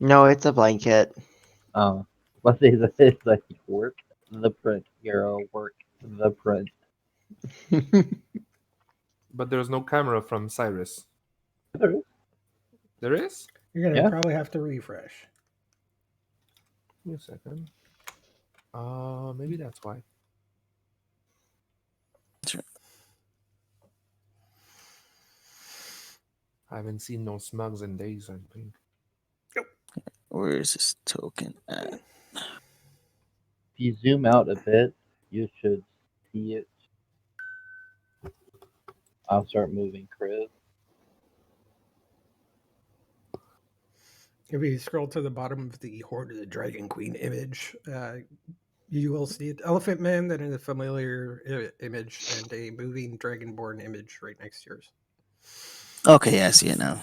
No, it's a blanket. Oh, let's say that it's like work the print, hero, work the print. But there's no camera from Cyrus. There is. There is? You're gonna Yeah. probably have to refresh. Give me a second. Maybe that's why. I haven't seen no smugs in days, I think. Where is this token at? If you zoom out a bit, you should see it. I'll start moving Chris. If you scroll to the bottom of the Horde of the Dragon Queen image, you will see an elephant man that is a familiar image and a moving dragonborn image right next to yours. Okay, yeah, I see it now.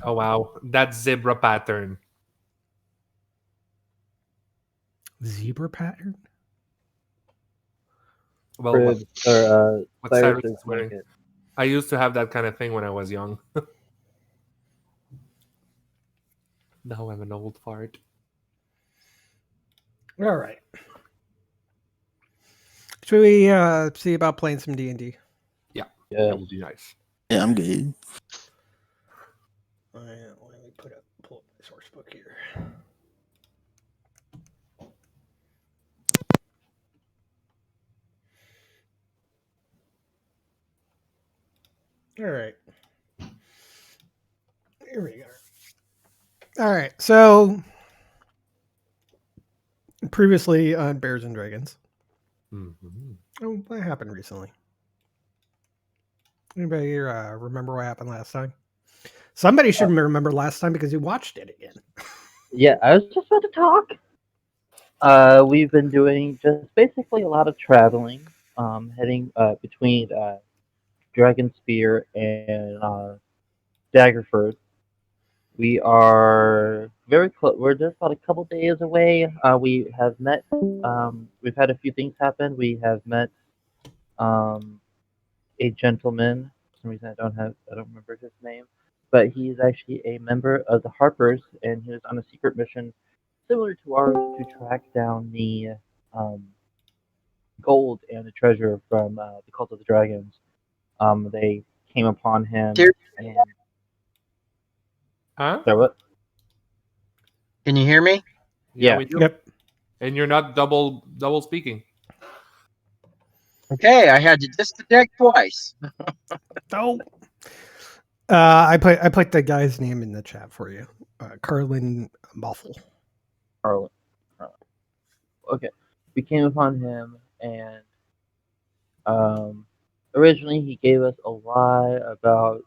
Oh wow, that zebra pattern. Zebra pattern? Well, Cribs, or what Cyrus Cyrus is is wearing. blanket. I used to have that kind of thing when I was young. Now I'm an old fart. All right. Should we see about playing some D&D? Yeah. That would be nice. Yeah, I'm good. Let me pull up my source book here. All right. Here we go. All right. So previously on Bears and Dragons. Mm-hmm. Oh, what happened recently? Anybody remember what happened last time? Somebody should remember last time because you watched it again. Yeah, I was just about to talk. We've been doing just basically a lot of traveling, heading between Dragonspear and Daggerford. We are very close. We're just about a couple days away. We have met. We've had a few things happen. We have met um, a gentleman. For some reason, I don't remember his name, but he's actually a member of the Harpers, and he was on a secret mission similar to ours to track down the um, gold and the treasure from the Cult of the Dragons. They came upon him Dear- and Huh? sorry, what? Can you hear me? Yeah, Yeah. we do. Yep. And you're not double speaking. Okay, I had to disconnect twice. Oh. I put the guy's name in the chat for you. Carlin Muffle. Carlin. Okay, we came upon him, and originally he gave us a lie about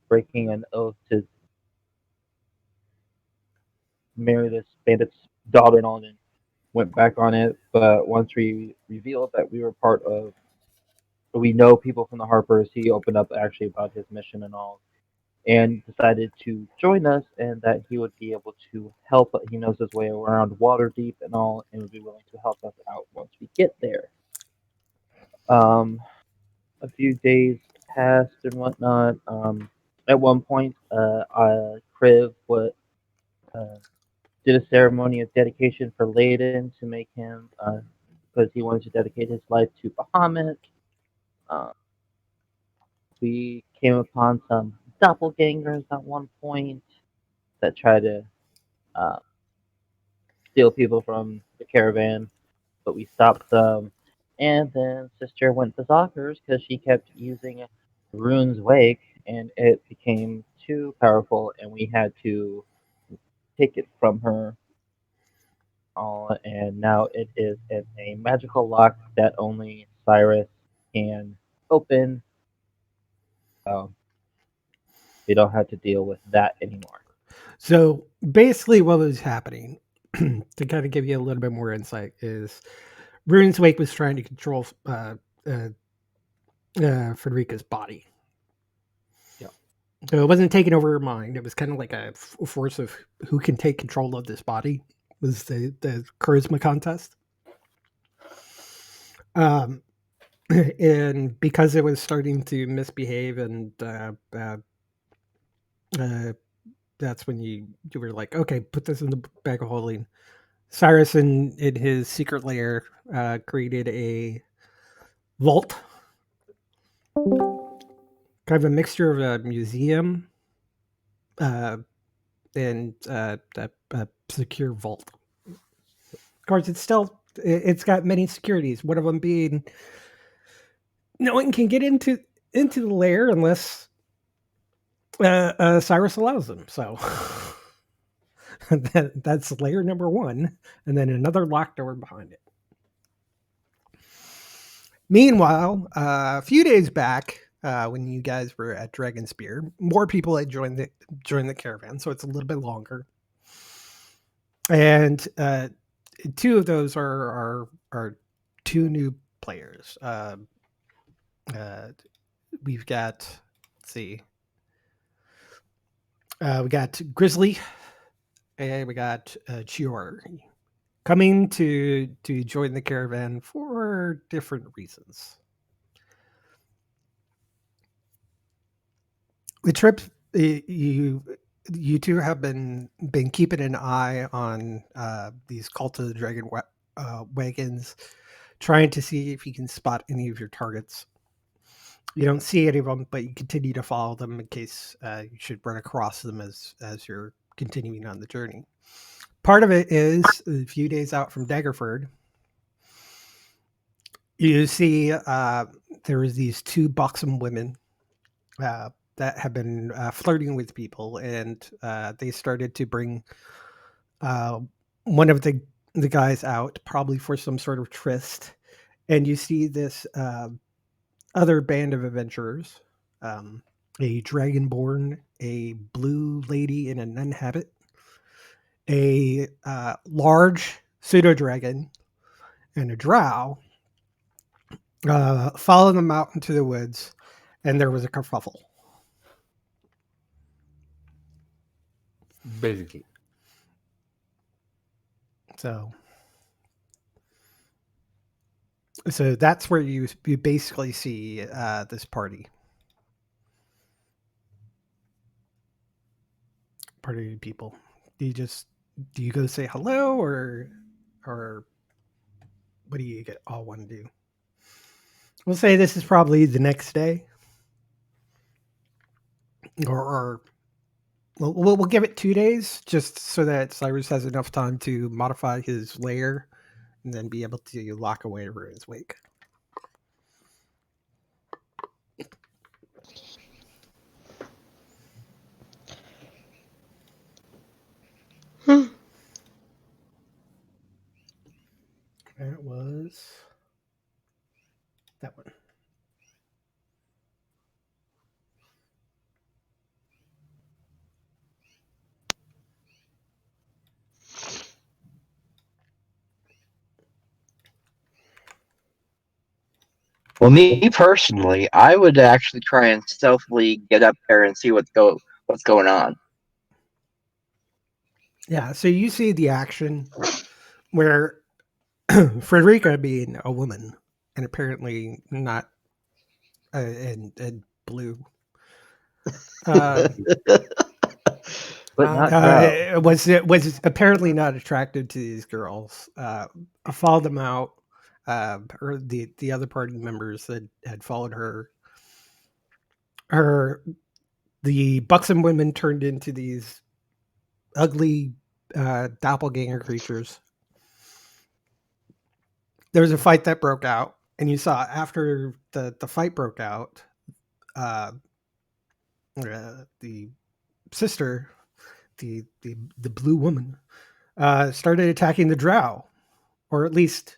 breaking an oath to marry this bandit's daughter and all, and went back on it. But once we revealed that we were part of, we know people from the Harpers, he opened up actually about his mission and all, and decided to join us, and that he would be able to help. He knows his way around Waterdeep and all, and would be willing to help us out once we get there. A few days passed and whatnot. At one point, Kriv did a ceremony of dedication for Layden to make him, because he wanted to dedicate his life to Bahamut. Uh, we came upon some doppelgangers at one point that tried to uh, steal people from the caravan, but we stopped them. And then Sister went to Zockers because she kept using Rune's Wake, and it became too powerful, and we had to take it from her. And now it is in a magical lock that only Cyrus can open. We don't have to deal with that anymore. So basically, what was happening, to kind of give you a little bit more insight, is Rune's Wake was trying to control Frederica's body. Yeah. So it wasn't taking over her mind. It was kind of like a force of who can take control of this body. Was the charisma contest. And because it was starting to misbehave and that's when you were like, okay, put this in the bag of holding. Cyrus in his secret lair created a vault, kind of a mixture of a museum and a secure vault. Of course, it's got many securities. One of them being no one can get into the lair unless Cyrus allows them. So that's layer number one, and then another locked door behind it. Meanwhile, a few days back, when you guys were at Dragon Spear, more people had joined the caravan, so it's a little bit longer. And two of those are two new players. We've got, let's see, we got Grizzly, and we got Chior coming to join the caravan for different reasons. The trip, you two have been keeping an eye on these Cult of the Dragon wagons, trying to see if you can spot any of your targets. You don't see any of them, but you continue to follow them in case you should run across them as you're continuing on the journey. Part of it is a few days out from Daggerford. You see there was these two buxom women that have been flirting with people, and they started to bring one of the guys out, probably for some sort of tryst. And you see this other band of adventurers, a dragonborn, a blue lady in a nun habit, a large pseudo dragon, and a drow. Follow them out into the woods, and there was a kerfuffle. Basically. So that's where you basically see this party of people. Do you go say hello, or what do you all want to do? We'll say this is probably the next day, or we'll give it 2 days, just so that Cyrus has enough time to modify his lair and then be able to lock away Ruin's Wake. That was that one. Well, me personally, I would actually try and stealthily get up there and see what's going on. Yeah, so you see the action where Frederica, being a woman and apparently not and blue, But not drow. was apparently not attracted to these girls. Followed them out, or the other party members that had followed her. The buxom women turned into these ugly doppelganger creatures. There was a fight that broke out, and you saw after the fight broke out, the sister, the blue woman, started attacking the drow, or at least,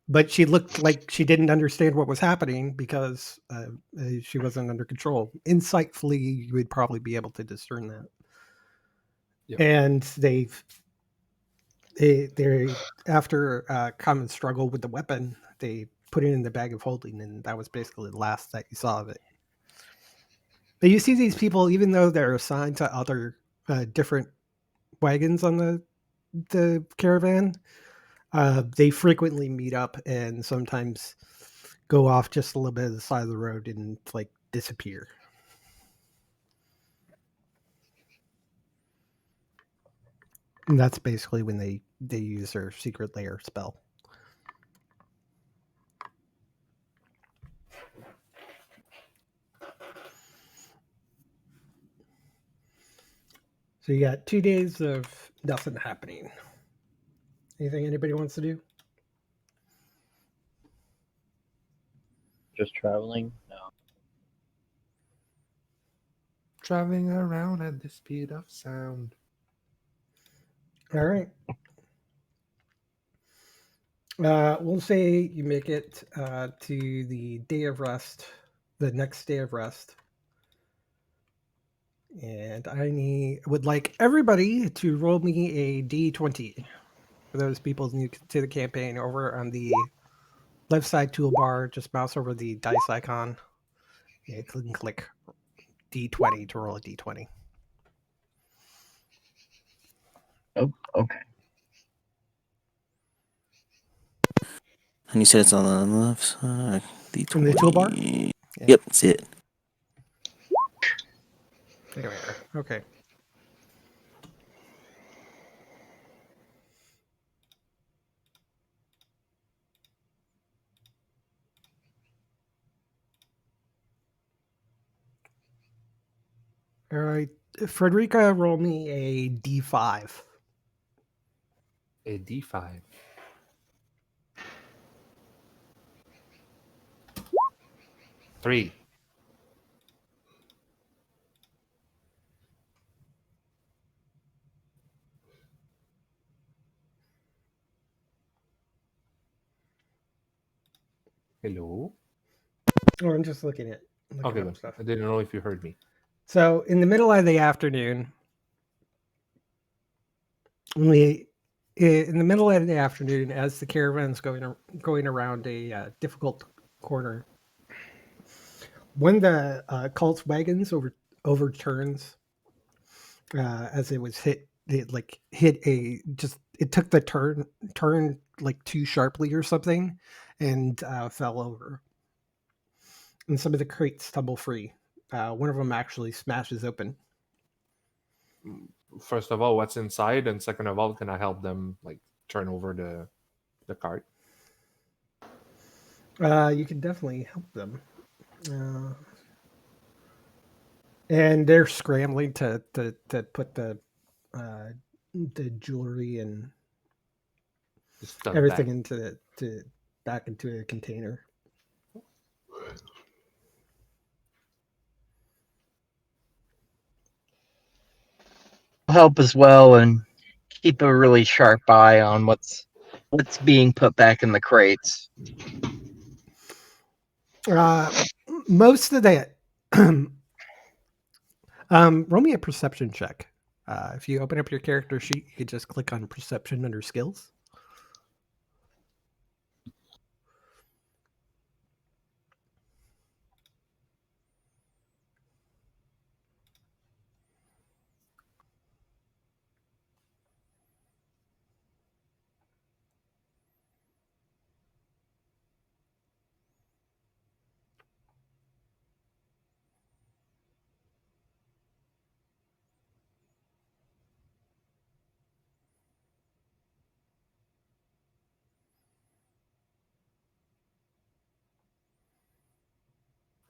but she looked like she didn't understand what was happening because she wasn't under control. Insightfully, you would probably be able to discern that. Yep. And they after a common struggle with the weapon, they put it in the bag of holding, and that was basically the last that you saw of it. But you see these people, even though they're assigned to other different wagons on the caravan, they frequently meet up and sometimes go off just a little bit of the side of the road and like disappear. And that's basically when they use their secret layer spell. So you got 2 days of nothing happening. Anything anybody wants to do? Just traveling? No. Traveling around at the speed of sound. All right. We'll say you make it to the day of rest, the next day of rest. And I would like everybody to roll me a D20. For those people new to the campaign, over on the left side toolbar, just mouse over the dice icon. You can click D20 to roll a D20. Oh, okay. And you said it's on the left side. In the toolbar? Yeah. Yep, that's it. Anyway, okay. All right. Frederica, roll me a D5. A D5. Three. Hello. Oh, I'm just looking Okay, up good. stuff. I didn't know if you heard me. So in the middle of the afternoon, as the caravan's going around a difficult corner, one of the cult's wagons overturns as it was hit. It like hit it took the turn like too sharply or something, and fell over. And some of the crates tumble free. One of them actually smashes open. First of all, what's inside, and second of all, can I help them like turn over the cart? You can definitely help them. And they're scrambling to put the jewelry and The stuff everything back. into back into a container. Help as well, and keep a really sharp eye on what's being put back in the crates. Most of that. Roll me a perception check. If you open up your character sheet, you can just click on perception under skills.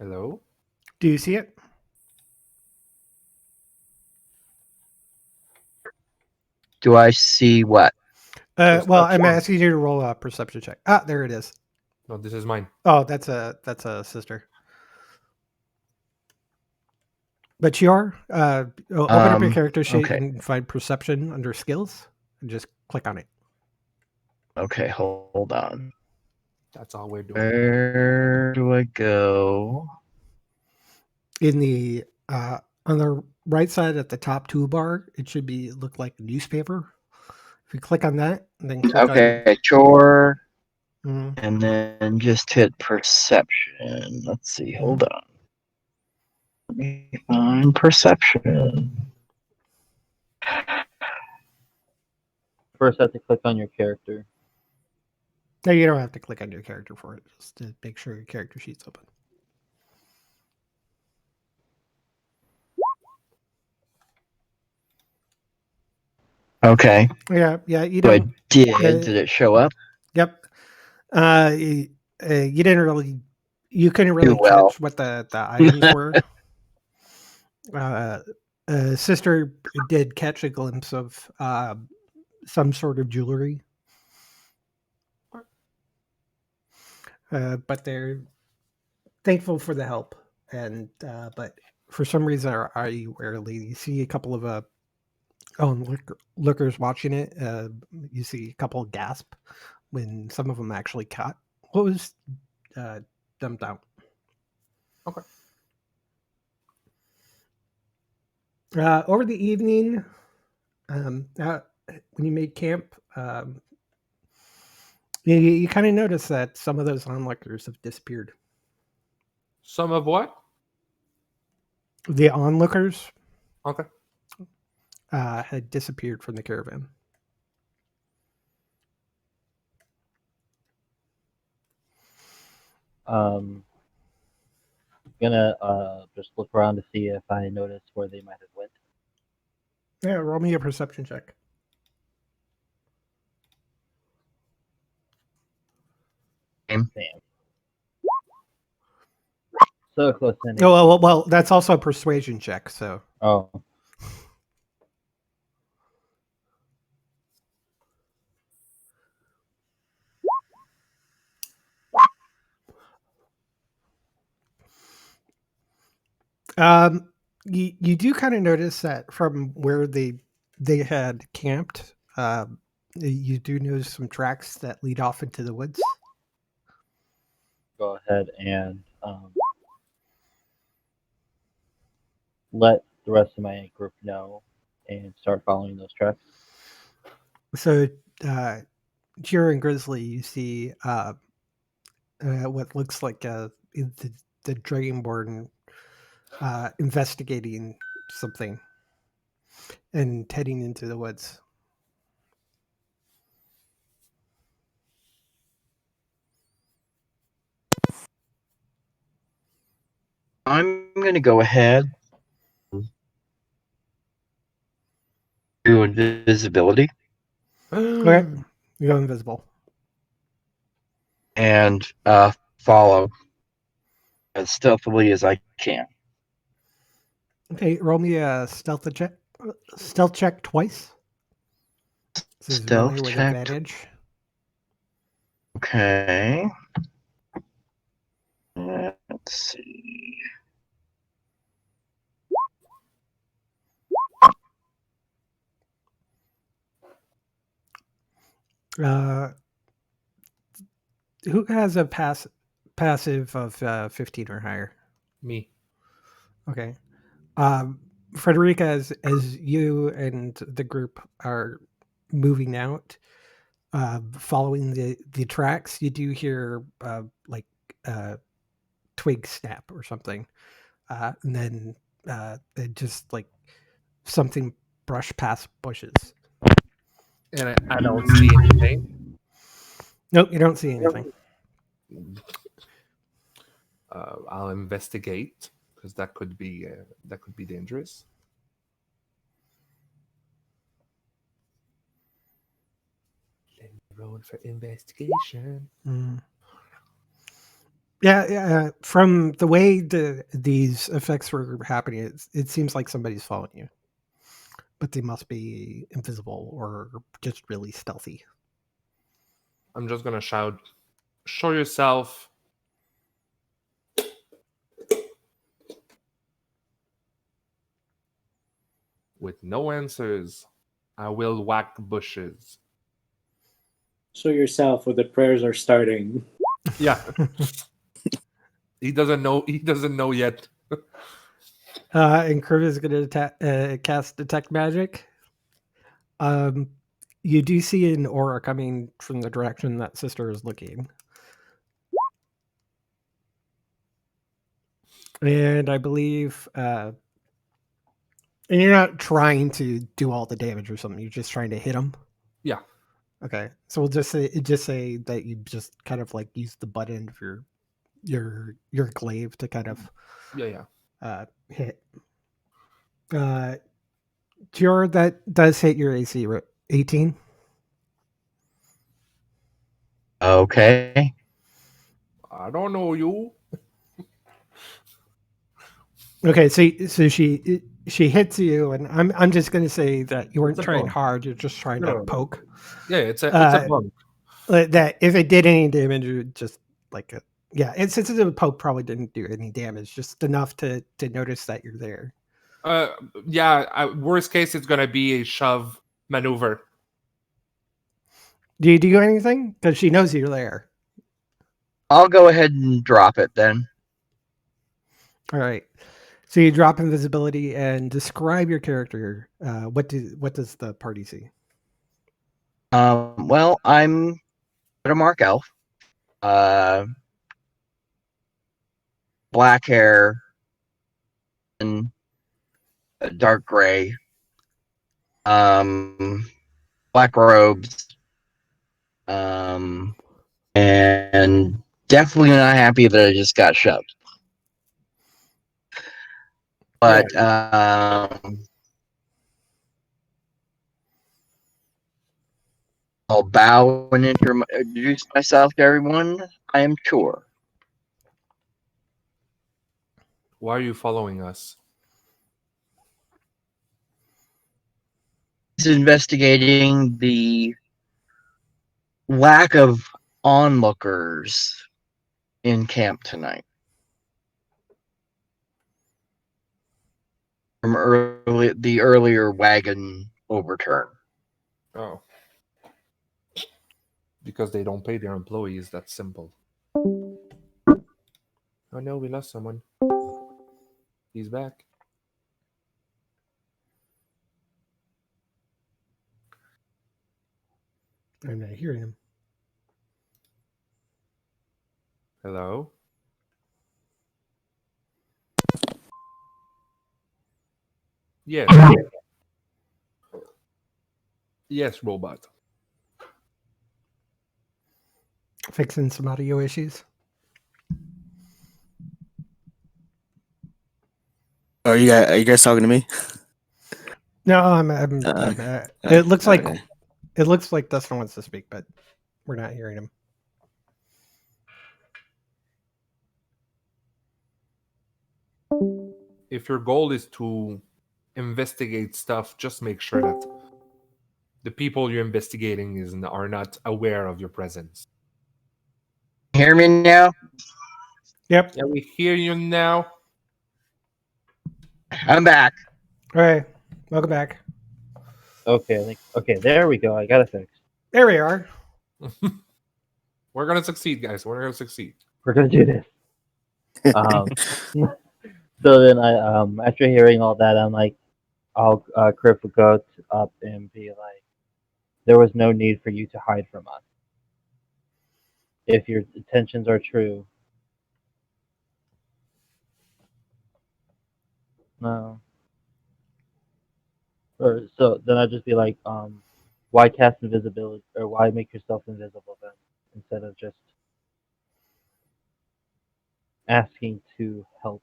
Hello. Do you see it? Do I see what? Well, I'm Perception. asking you to roll a perception check. Ah, there it is. No, this is mine. Oh, that's a sister. But you are open up your character sheet Okay. and find perception under skills, and just click on it. Okay, hold on. That's all we're doing. Where do I go? In the on the right side at the top toolbar, it should look like a newspaper. If you click on that, and then click Okay, chore, on. and then just hit perception. Let's see, hold on. Let me find perception. First, I have to click on your character. No, you don't have to click on your character for it. Just to make sure your character sheet's open. Okay. Yeah, you So I don't. did. Uh, Did it show up? Yep. You didn't really. You couldn't Do really well. catch what the items were. Sister did catch a glimpse of some sort of jewelry, but they're thankful for the help. And but for some reason, I rarely see a couple of lookers watching it. You see a couple gasp when some of them actually caught what was dumped out. Okay. Over the evening, when you made camp, you kind of notice that some of those onlookers have disappeared. Some of what? The onlookers Okay. had disappeared from the caravan. Gonna just look around to see if I notice where they might have went. Yeah, roll me a perception check. Damn. So close to an Oh, well, that's also a persuasion check. So, Oh. you do kind of notice that from where they had camped. You do notice some tracks that lead off into the woods. Go ahead and let the rest of my group know and start following those tracks. So, here in Grizzly, you see what looks like the Dragonborn investigating something and heading into the woods. I'm going to go ahead. Do invisibility Okay, you go invisible. and follow as stealthily as I can. Okay, roll me a stealth check. Stealth check twice. This is Stealth melee with check. advantage. Okay. Let's see. Who has a passive of 15 or higher? Me. Okay. Frederica, as you and the group are moving out, following the tracks, you do hear like twig snap or something, and then it just like something brush past bushes. And I don't see anything. Nope, you don't see anything. I'll investigate because that could be dangerous. Let me roll for investigation. Yeah. From the way these effects were happening, it seems like somebody's following you, but they must be invisible or just really stealthy. I'm just gonna shout, "Show yourself!" With no answers, I will whack bushes. Show yourself where the prayers are starting. Yeah. He doesn't know. He doesn't know yet. And Kurt is going to cast Detect Magic. You do see an aura coming from the direction that Sister is looking. And I believe, and you're not trying to do all the damage or something. You're just trying to hit him. Yeah. Okay. So we'll just say that you just kind of like use the butt end of your glaive to kind of Yeah. hit. That does hit your AC 18. Okay. I don't know you. Okay, so she hits you, and I'm just going to say that you weren't It's a trying bump. hard. You're just trying to No. poke. Yeah, it's a Uh, bunk. That if it did any damage, it would just like a yeah. And since it's a poke, probably didn't do any damage, just enough to notice that you're there. Yeah. Worst case, it's gonna be a shove maneuver. Do you do anything? Because she knows you're there. I'll go ahead and drop it then. All right. So you drop invisibility and describe your character. What does the party see? Well, I'm a Mark Elf. Black hair and dark gray. Black robes. And definitely not happy that I just got shoved. But I'll bow and introduce myself to everyone. I am Chor. Why are you following us? He's investigating the lack of onlookers in camp tonight. From the earlier wagon overturn. Oh. Because they don't pay their employees, that's simple. Oh no, we lost someone. He's back. I'm not hearing him. Hello? Yes. Yes, robot. Fixing some audio issues. Are you guys talking to me? No, I'm it looks like Okay. Dustin wants to speak, but we're not hearing him. If your goal is to investigate stuff, just make sure that the people you're investigating are not aware of your presence. Hear me now? Yep. Yeah, we hear you now. I'm back. All right. Welcome back. Okay, there we go. I got it fixed. There we are. We're gonna succeed, guys. We're gonna succeed. We're gonna do this. So then after hearing all that, I'm like, I'll Criff will go up and be like, there was no need for you to hide from us. If your intentions are true. No. Or so then I'd just be like, why cast invisibility or why make yourself invisible then instead of just asking to help?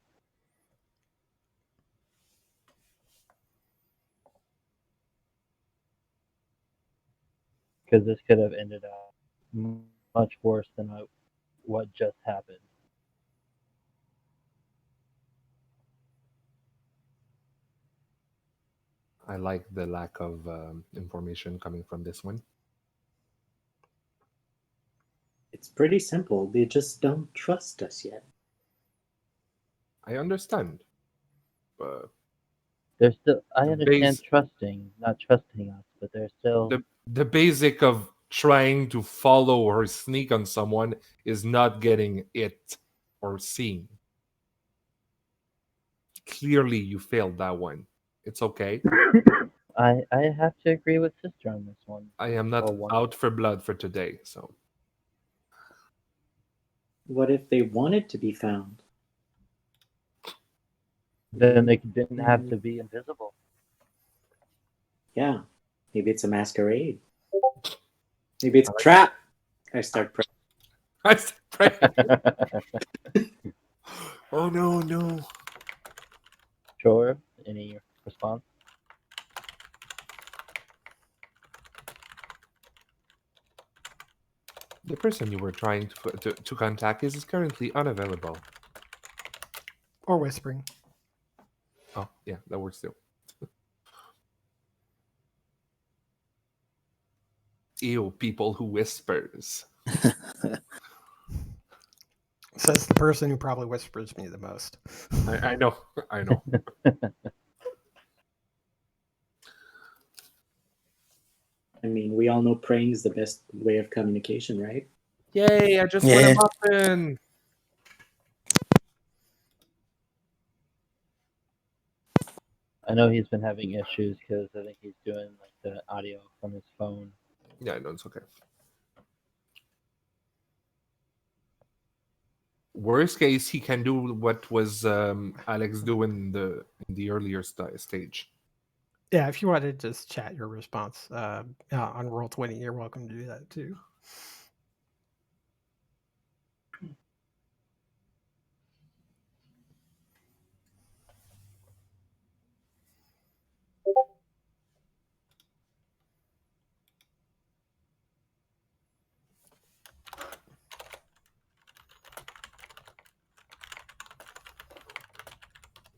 Because this could have ended up much worse than what just happened. I like the lack of information coming from this one. It's pretty simple. They just don't trust us yet. I understand. But There's still I The understand base- trusting, not trusting us, but there's still the basic of trying to follow or sneak on someone is not getting it or seen. Clearly, you failed that one. It's okay. I have to agree with sister on this one. I am not Or one. out for blood for today, so What if they wanted to be found? Then they didn't have to be invisible. Yeah. Maybe it's a masquerade. Maybe it's a trap. I start praying. I said pray. Oh no. Sure. Any response? The person you were trying to contact is currently unavailable. Or whispering. Oh, yeah, that works too. Ew, people who whispers. Says the person who probably whispers me the most. I know, I know. I mean, we all know praying is the best way of communication, right? Yay, I just won Yeah. a muffin! I know he's been having issues because I think he's doing like the audio from his phone. Yeah, no, it's okay. Worst case, he can do what was Alex doing in the earlier stage. Yeah, if you want to just chat your response on Roll20, you're welcome to do that too.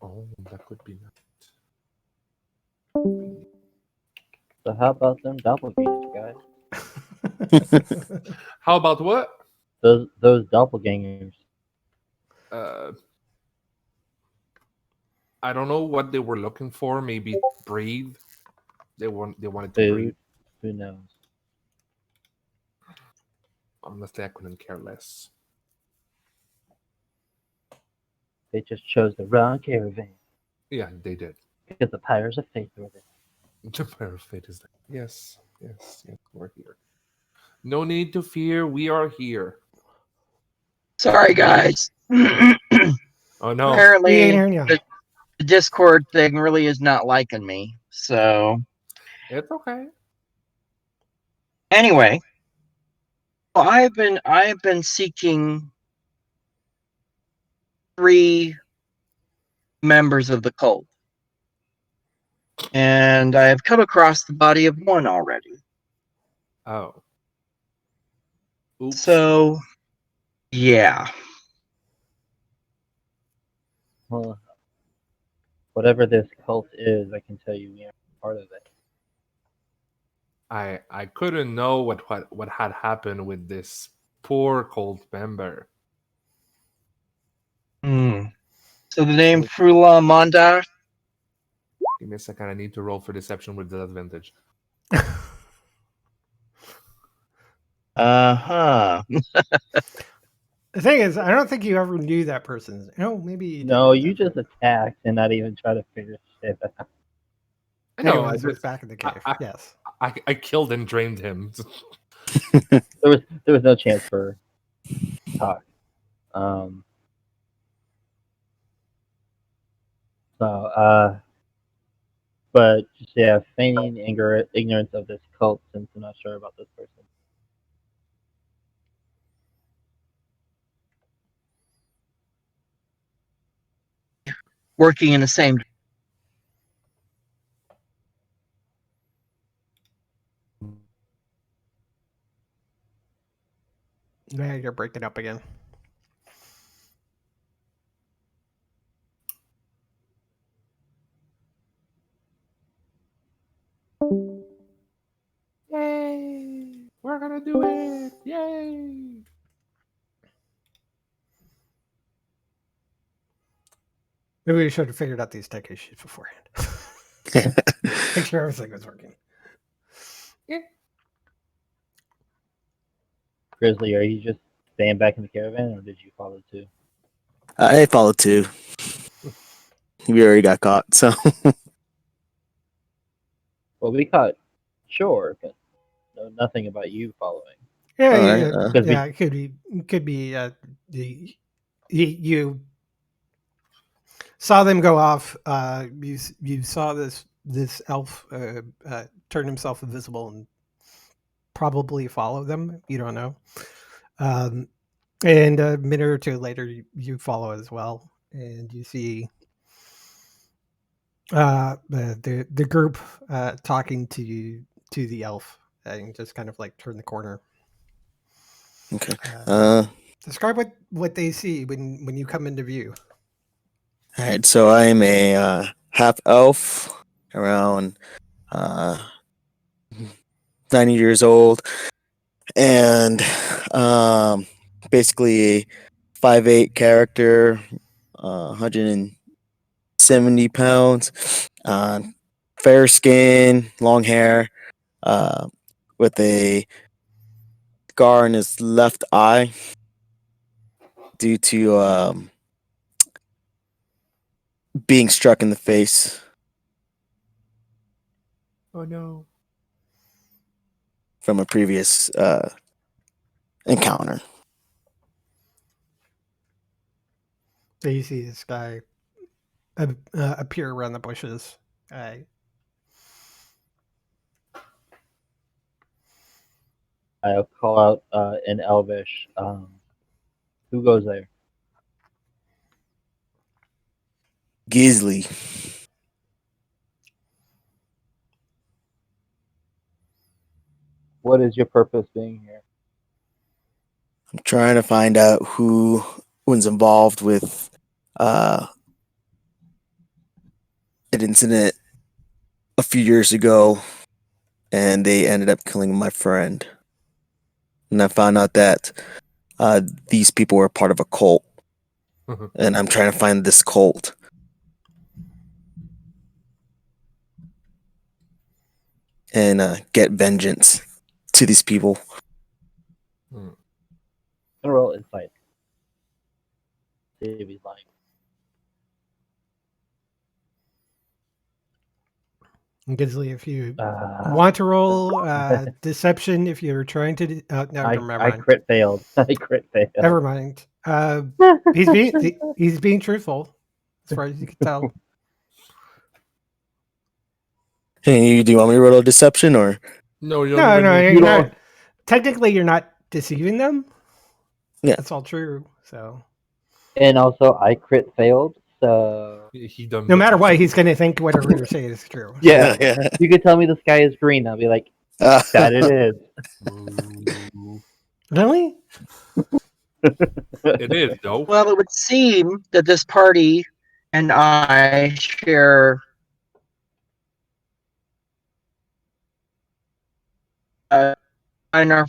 Oh, that could be nice. So how about them doppelgangers, guys? How about what? Those doppelgangers. I don't know what they were looking for. Maybe breathe. They wanted to breathe. Food. Who knows? Honestly, I couldn't care less. They just chose the wrong caravan Yeah, they did. because the Pirates of Faith were there. The Fire of Fate is there. Yes, we're here. No need to fear. We are here. Sorry, guys. Oh no. We ain't Apparently, hearing you. the Discord thing really is not liking me. So It's okay. anyway, well, I have been seeking 3 members of the cult, and I have come across the body of 1 already. Oh. Oops. So, yeah. Well, whatever this cult is, I can tell you we are part of it. I couldn't know what had happened with this poor cult member. So the name Frula Mondar. Give me a second. I need to roll for deception with disadvantage. Uh-huh. The thing is, I don't think you ever knew that person's. No, maybe you did. No, you just attacked and not even try to figure shit out. I know. Anyways, I it was just back in the cave. Yes. I killed and drained him. There was no chance for talk. But just yeah, feigning ignorance of this cult since I'm not sure about this person. Working in the same. Yeah, you're breaking up again. Yay! We're gonna do it! Yay! Maybe we should have figured out these tech issues beforehand. Make sure everything was working. Grizzly, are you just staying back in the caravan, or did you follow too? I followed too. We already got caught, so Well, we caught Shore, but know nothing about you following. Yeah, All right, yeah, it could be. You saw them go off. You saw this elf turn himself invisible and probably follow them. You don't know. And a minute or two later, you follow as well, and you see the group talking to the elf, and just kind of like turn the corner. Okay. Describe what they see when you come into view. All right. So I'm a half elf, around 90 years old, and basically a 5'8" character, 170 pounds, fair skin, long hair, uh, with a scar in his left eye due to being struck in the face Oh no. from a previous encounter. So you see this guy appear around the bushes. I'll call out in Elvish. Who goes there? Gizly. What is your purpose being here? I'm trying to find out who was involved with an incident a few years ago, and they ended up killing my friend. And I found out that these people were part of a cult, and I'm trying to find this cult. And get vengeance to these people. Roll insight. See if he's lying. Gizly, if you want to roll deception, if you're trying to, no, never mind. I crit failed. I crit failed. Never mind. He's being truthful, as far as you can tell. Hey, do you want me to roll a deception or? No, you No, don't no, even you're not. Technically, you're not deceiving them. Yeah. That's all true. So, And also, I crit failed. So He done no matter what, he's going to think whatever you're saying is true. yeah, Yeah. you could tell me the sky is green. I'll be like, that it is. Really? It is though. Well, it would seem that this party and I share in our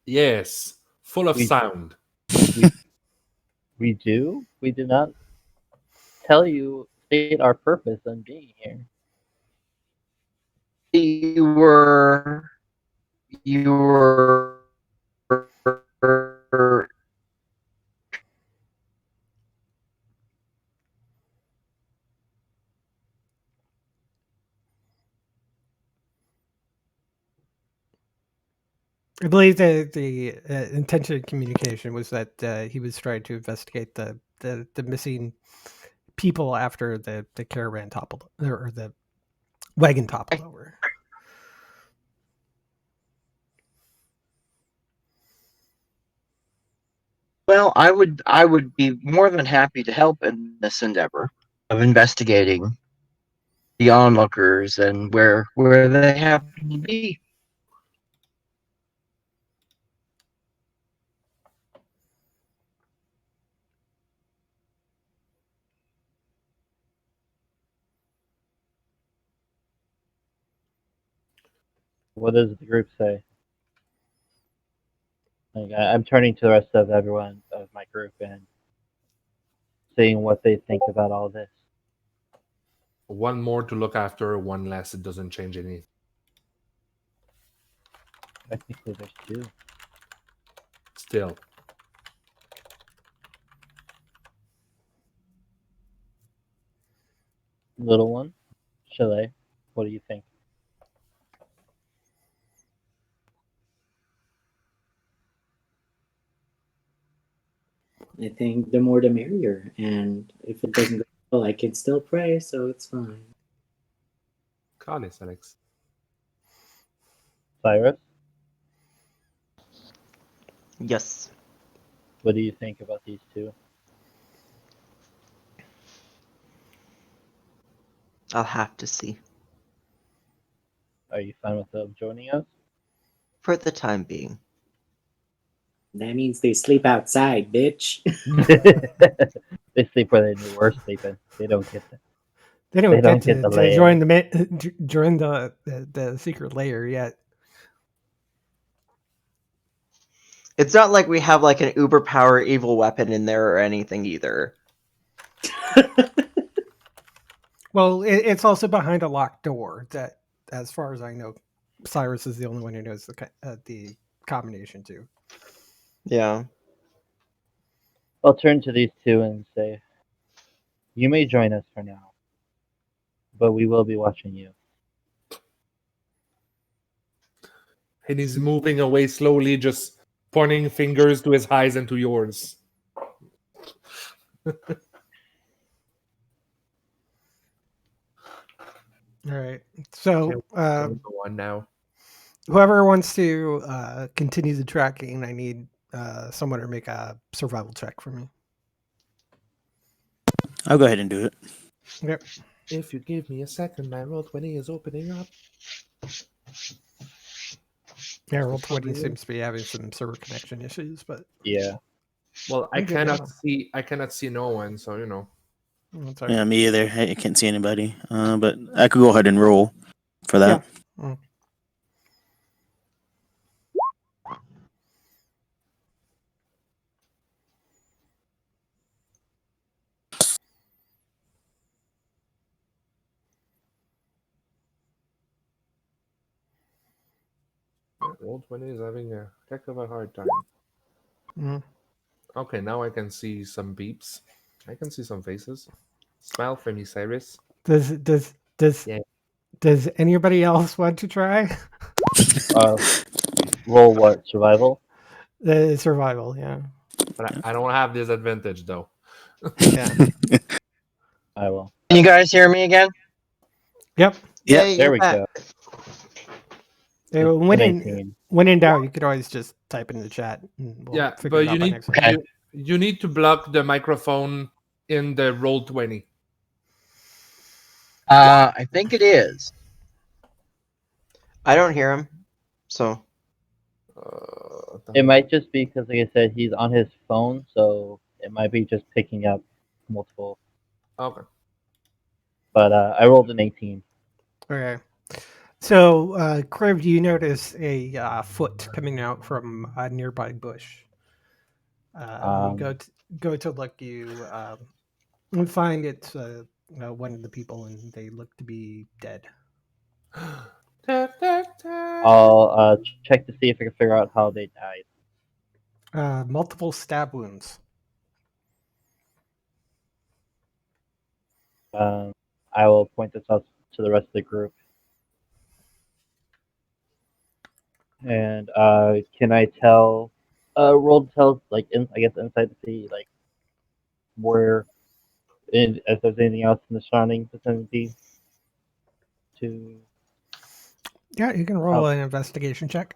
Yes, full of sound. We do. We did not state our purpose on being here. you were I believe the intention of communication was that he was trying to investigate the missing people after the caravan toppled or the wagon toppled over. Well, I would be more than happy to help in this endeavor of investigating the onlookers and where they happen to be. What does the group say? Like, I'm turning to the rest of everyone of my group and seeing what they think about all this. One more to look after, one less. It doesn't change anything. Technically, there's two. Still. Little one, Chalet, what do you think? I think the more the merrier, and if it doesn't go well, I can still pray, so it's fine. Goddess, Alex. Cyrus, Yes. what do you think about these two? I'll have to see. Are you fine with them joining us? For the time being. That means they sleep outside, bitch. They sleep where they were sleeping. They don't get that. They don't They don't get get the to join layer. join the secret layer yet. It's not like we have like an uber power evil weapon in there or anything either. Well, it's also behind a locked door. That, as far as I know, Cyrus is the only one who knows the combination to. Yeah. I'll turn to these two and say, "You may join us for now, but we will be watching you." And he's moving away slowly, just pointing fingers to his eyes and to yours. All right. So Can we go on now? whoever wants to continue the tracking, I need someone to make a survival check for me. I'll go ahead and do it. Yep. If you give me a second, my Roll20 is opening up. Yeah, Roll20 seems to be having some server connection issues, but Yeah. Well, I I'm good now. cannot see no one, so you know. That's all right. Yeah, me either. I can't see anybody. But I could go ahead and roll for that. Mm. Roll20 is having a heck of a hard time. Mm. Okay, now I can see some beeps. I can see some faces. Smile for me, Cyrus. Does Yeah. does anybody else want to try Uh, roll what? Survival? the survival? Yeah. But I don't have this advantage though. Yeah. I will. Can you guys hear me again? Yep. Yep. Yay, There you're we back. go. When An in 18. when in doubt, you could always just type in the chat. And we'll Yeah, figure but it out by next time. Okay. you need to block the microphone in the Roll20. I think it is. I don't hear him. So It might just be because, like I said, he's on his phone, so it might be just picking up multiple. Okay. But I rolled an 18. Okay. So, Criv, you notice a foot coming out from a nearby bush. When you go to look, you find it's one of the people, and they look to be dead. I'll check to see if I can figure out how they died. Multiple stab wounds. I will point this out to the rest of the group. And can I tell? Roll to tell, like, I guess inside to see, like, where, if there's anything else in the surrounding vicinity. To Yeah, you can roll an investigation check.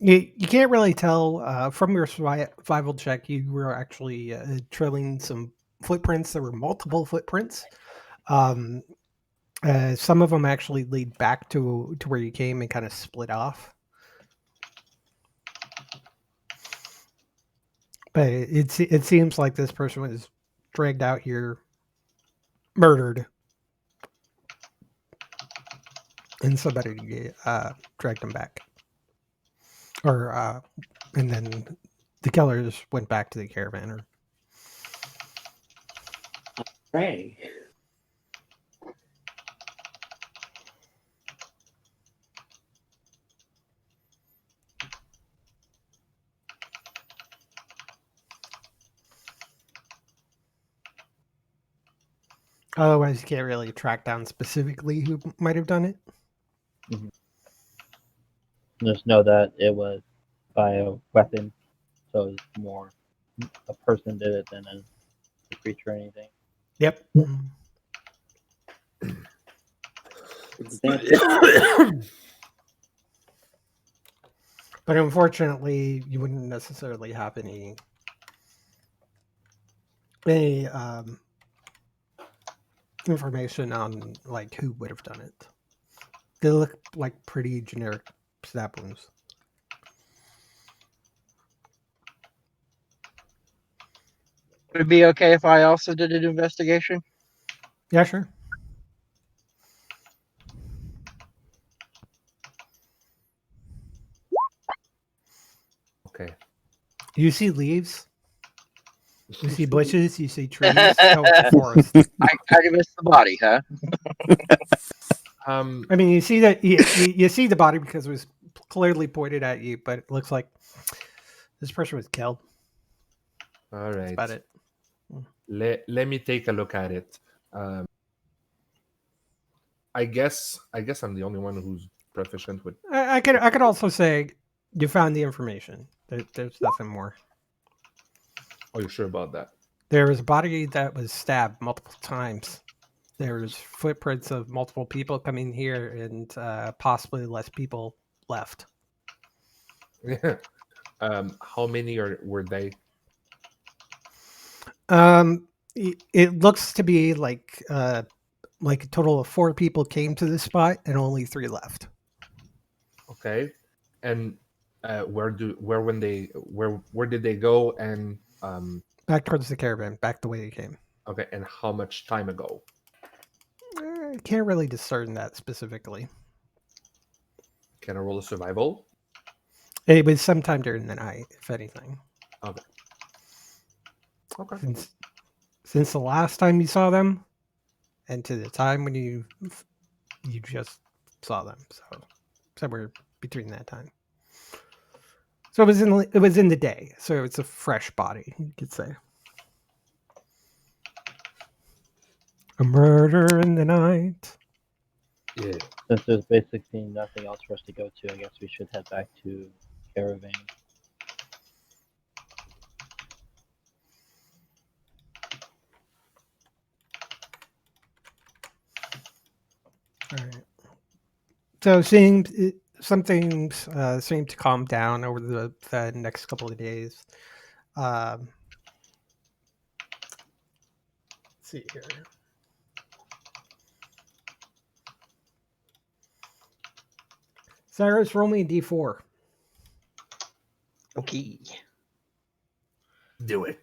You can't really tell from your survival check. You were actually trailing some footprints. There were multiple footprints. Some of them actually lead back to where you came and kind of split off. But it seems like this person was dragged out here, murdered, and somebody dragged them back. And then the killers went back to the caravan. Pray. Otherwise, you can't really track down specifically who might have done it. just know that it was by a weapon, so it's more a person did it than a creature or anything. Yep. It's that. But unfortunately, you wouldn't necessarily have any information on like who would have done it. They look like pretty generic stab wounds. Would it be okay if I also did an investigation? Yeah, sure. Okay. You see leaves. You see bushes. You see trees. No, it's a forest. I missed the body, huh? I mean, you see that you see the body because it was clearly pointed at you, but it looks like this person was killed. All right. That's about it. Let me take a look at it. I guess I'm the only one who's proficient with. I could also say you found the information. There's nothing more. Oh, you're sure about that? There was a body that was stabbed multiple times. There's footprints of multiple people coming here, and possibly less people left. Yeah. How many were they? It looks to be like a total of 4 people came to this spot, and only 3 left. Okay. And where did they go? And Back towards the caravan, back the way they came. okay. And how much time ago? I can't really discern that specifically. Can I roll a survival? It was sometime during the night, if anything. Okay. Okay. Since the last time you saw them, and to the time when you just saw them, so somewhere between that time. So it was in the day, so it's a fresh body, you could say. A murder in the night. Yeah. Since there's basically nothing else for us to go to, I guess we should head back to caravan. All right. So some things seem to calm down over the next couple of days. Let's see here. Cyrus, roll me a d4. Okay. Do it.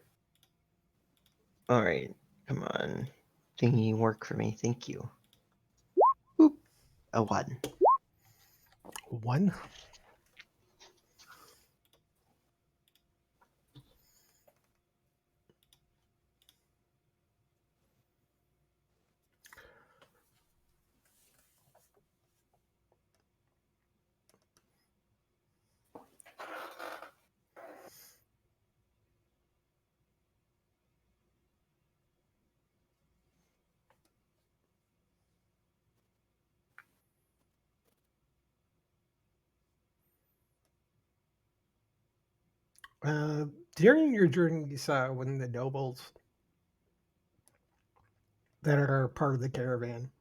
All right. Come on. Thingy work for me. Thank you. Boop. A 1. 1. During your journey, you saw one of the nobles that are part of the caravan.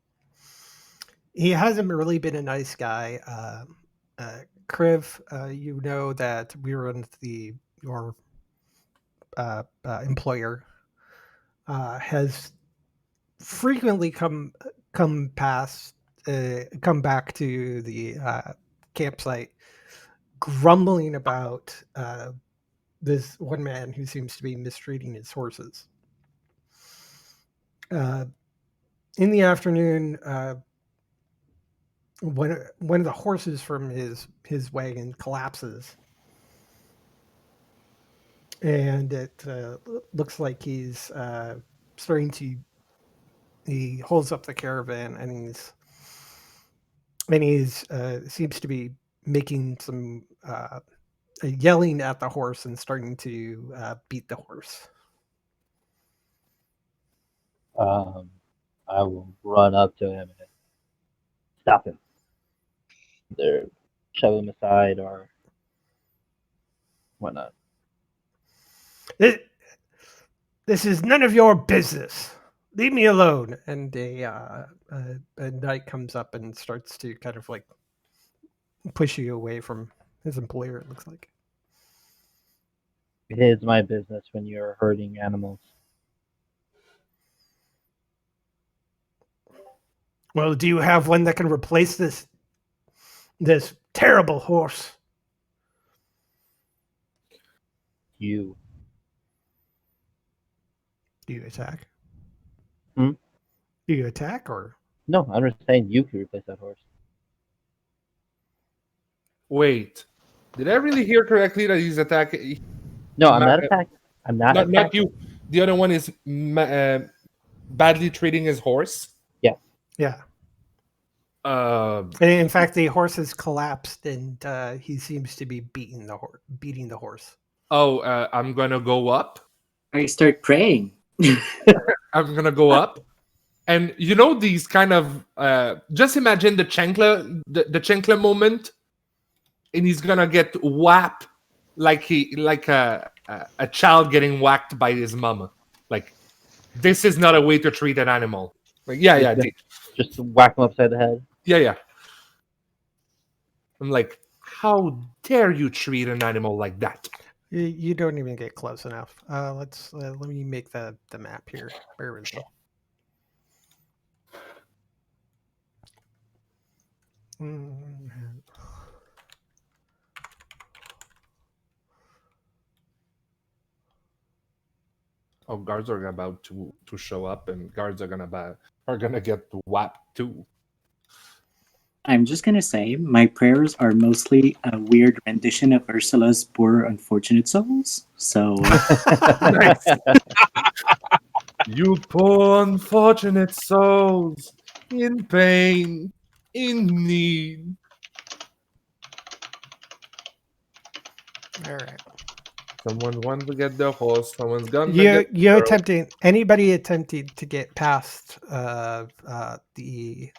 He hasn't really been a nice guy. Kriv, you know that we run your employer has frequently come back to the campsite, grumbling about this one man who seems to be mistreating his horses. In the afternoon, one of the horses from his wagon collapses, and it looks like he's starting to. He holds up the caravan, and he's seems to be making some yelling at the horse and starting to beat the horse. I will run up to him and stop him. Either shove him aside or whatnot. This is none of your business. Leave me alone. And a knight comes up and starts to kind of like push you away from His employer, it looks like. It is my business when you're herding animals. Well, do you have one that can replace this terrible horse? You. Do you attack? Hmm? Do you attack or? No, I'm just saying you could replace that horse. Wait, did I really hear correctly that he's attacking? No, I'm not attacking. I'm not Not attacking. you. The other one is badly treating his horse. Yes. Yeah. Uh, In fact, the horse has collapsed, and he seems to be beating the horse. I'm gonna go up. I start praying. I'm gonna go up, and you know these kind of just imagine the chancla moment, and he's gonna get whacked like a child getting whacked by his mama. Like this is not a way to treat an animal. Like yeah, Just whack him upside the head. yeah. I'm like, how dare you treat an animal like that? You don't even get close enough. Let me make the map here. Bear with me. Oh, guards are about to show up, and guards are gonna get whacked too. I'm just gonna say my prayers are mostly a weird rendition of Ursula's "Poor Unfortunate Souls." So You poor unfortunate souls, in pain, in need. All right. Someone wants to get their horse. Someone's gonna get the You girl. anybody attempting to get past the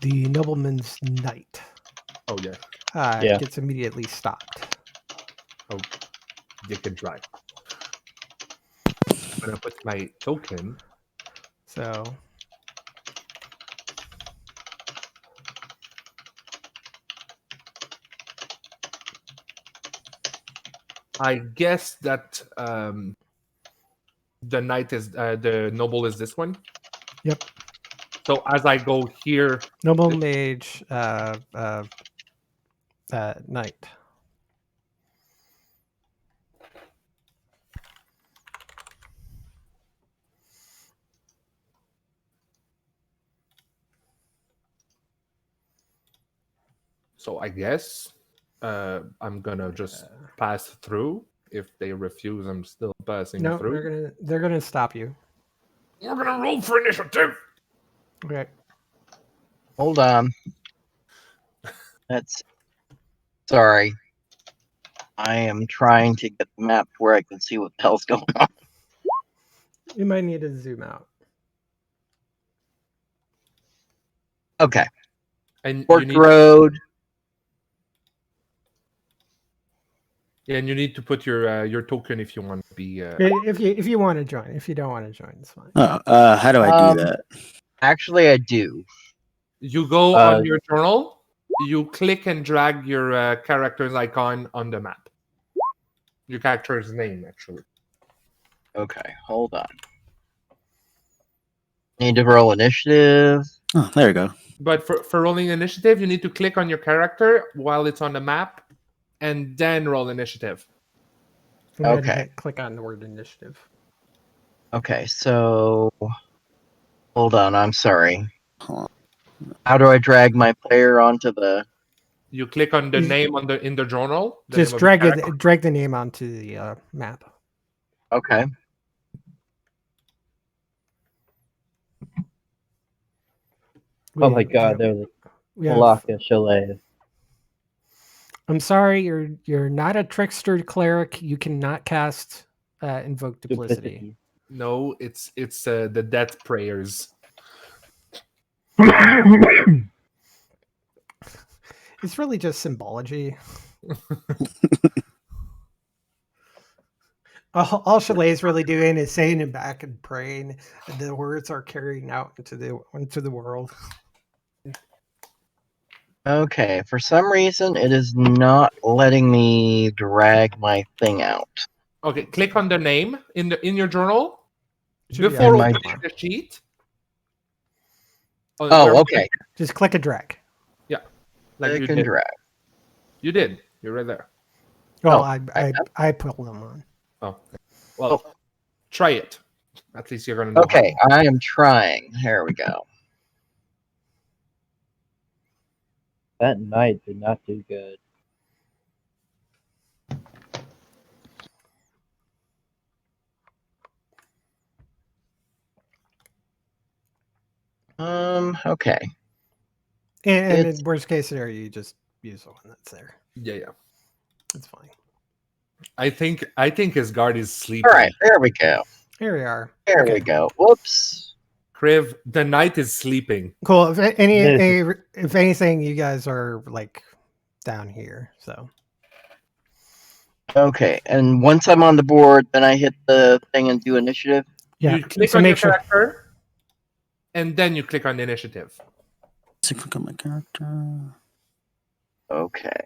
nobleman's knight Oh yeah, Yeah. gets immediately stopped. you can try. I'm gonna put my token. So I guess that the knight is the noble is this one. yep, So as I go here, noble mage knight. so I guess I'm gonna just pass through. If they refuse, I'm still passing No, through. they're gonna stop you. We're gonna roll for initiative. Okay. Hold on. That's sorry. I am trying to get the map where I can see what the hell's going on. You might need to zoom out. Okay. And Fork you need, Road. and you need to put your token if you want to be. If you want to join, if you don't want to join, it's fine. How do I do that? Actually, I do. You go on your journal. You click and drag your character's icon on the map. Your character's name, actually. Okay, hold on. Need to roll initiative. Oh, there we go. But for rolling initiative, you need to click on your character while it's on the map, and then roll initiative. And then Okay. click on the word initiative. Okay, so hold on. I'm sorry. Hold on. How do I drag my player onto the? You click on the name in the journal. The Just name of the character. drag the name onto the map. Okay. Oh my god, there was a block of chalet. I'm sorry, you're not a trickster cleric. You cannot cast invoke duplicity. No, it's the death prayers. It's really just symbology. All Chalet is really doing is saying it back and praying, and the words are carrying out into the world. Okay, for some reason, it is not letting me drag my thing out. Okay, click on the name in your journal Should be before on my- opening the sheet. Oh, okay. Just click and drag. Like Click you and did. drag. You did. You're right there. Well, Oh, I put them on. Oh, well, try it. At least you're gonna know. Okay, I am trying. There we go. That night did not do good. Okay. And It's- in worst case scenario, you just use the one that's there. Yeah. It's fine. I think his guard is sleeping. All right, there we go. Here we are. There Okay. we go. Whoops. Kriv, the knight is sleeping. Cool. If Yes. if anything, you guys are like down here. So Okay, and once I'm on the board, then I hit the thing and do initiative. yeah. You click so on your make sure. character, and then you click on the initiative. So click on my character. Okay.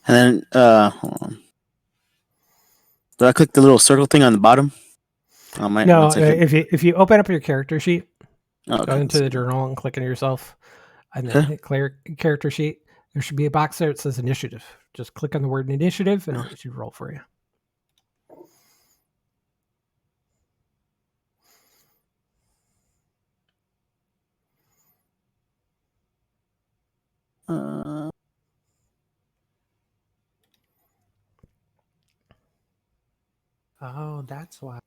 And then, hold on. Do I click the little circle thing on the bottom? No, if you open up your character sheet, Oh, go into the journal and click on yourself, and then Okay. hit clear character sheet. There should be a box there that says initiative. Just click on the word initiative, and it should roll for you. Oh, that's why.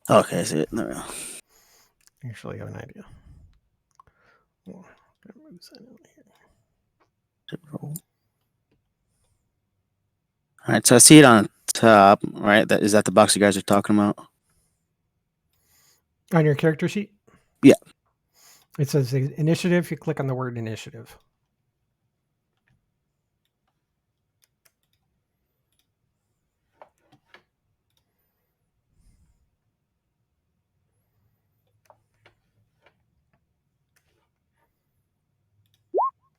Okay, I see it. There we go. Actually, I have an idea. Well, gotta move this out of here. All right, so I see it on top, right? Is that the box you guys are talking about? On your character sheet? Yeah. It says initiative. You click on the word initiative.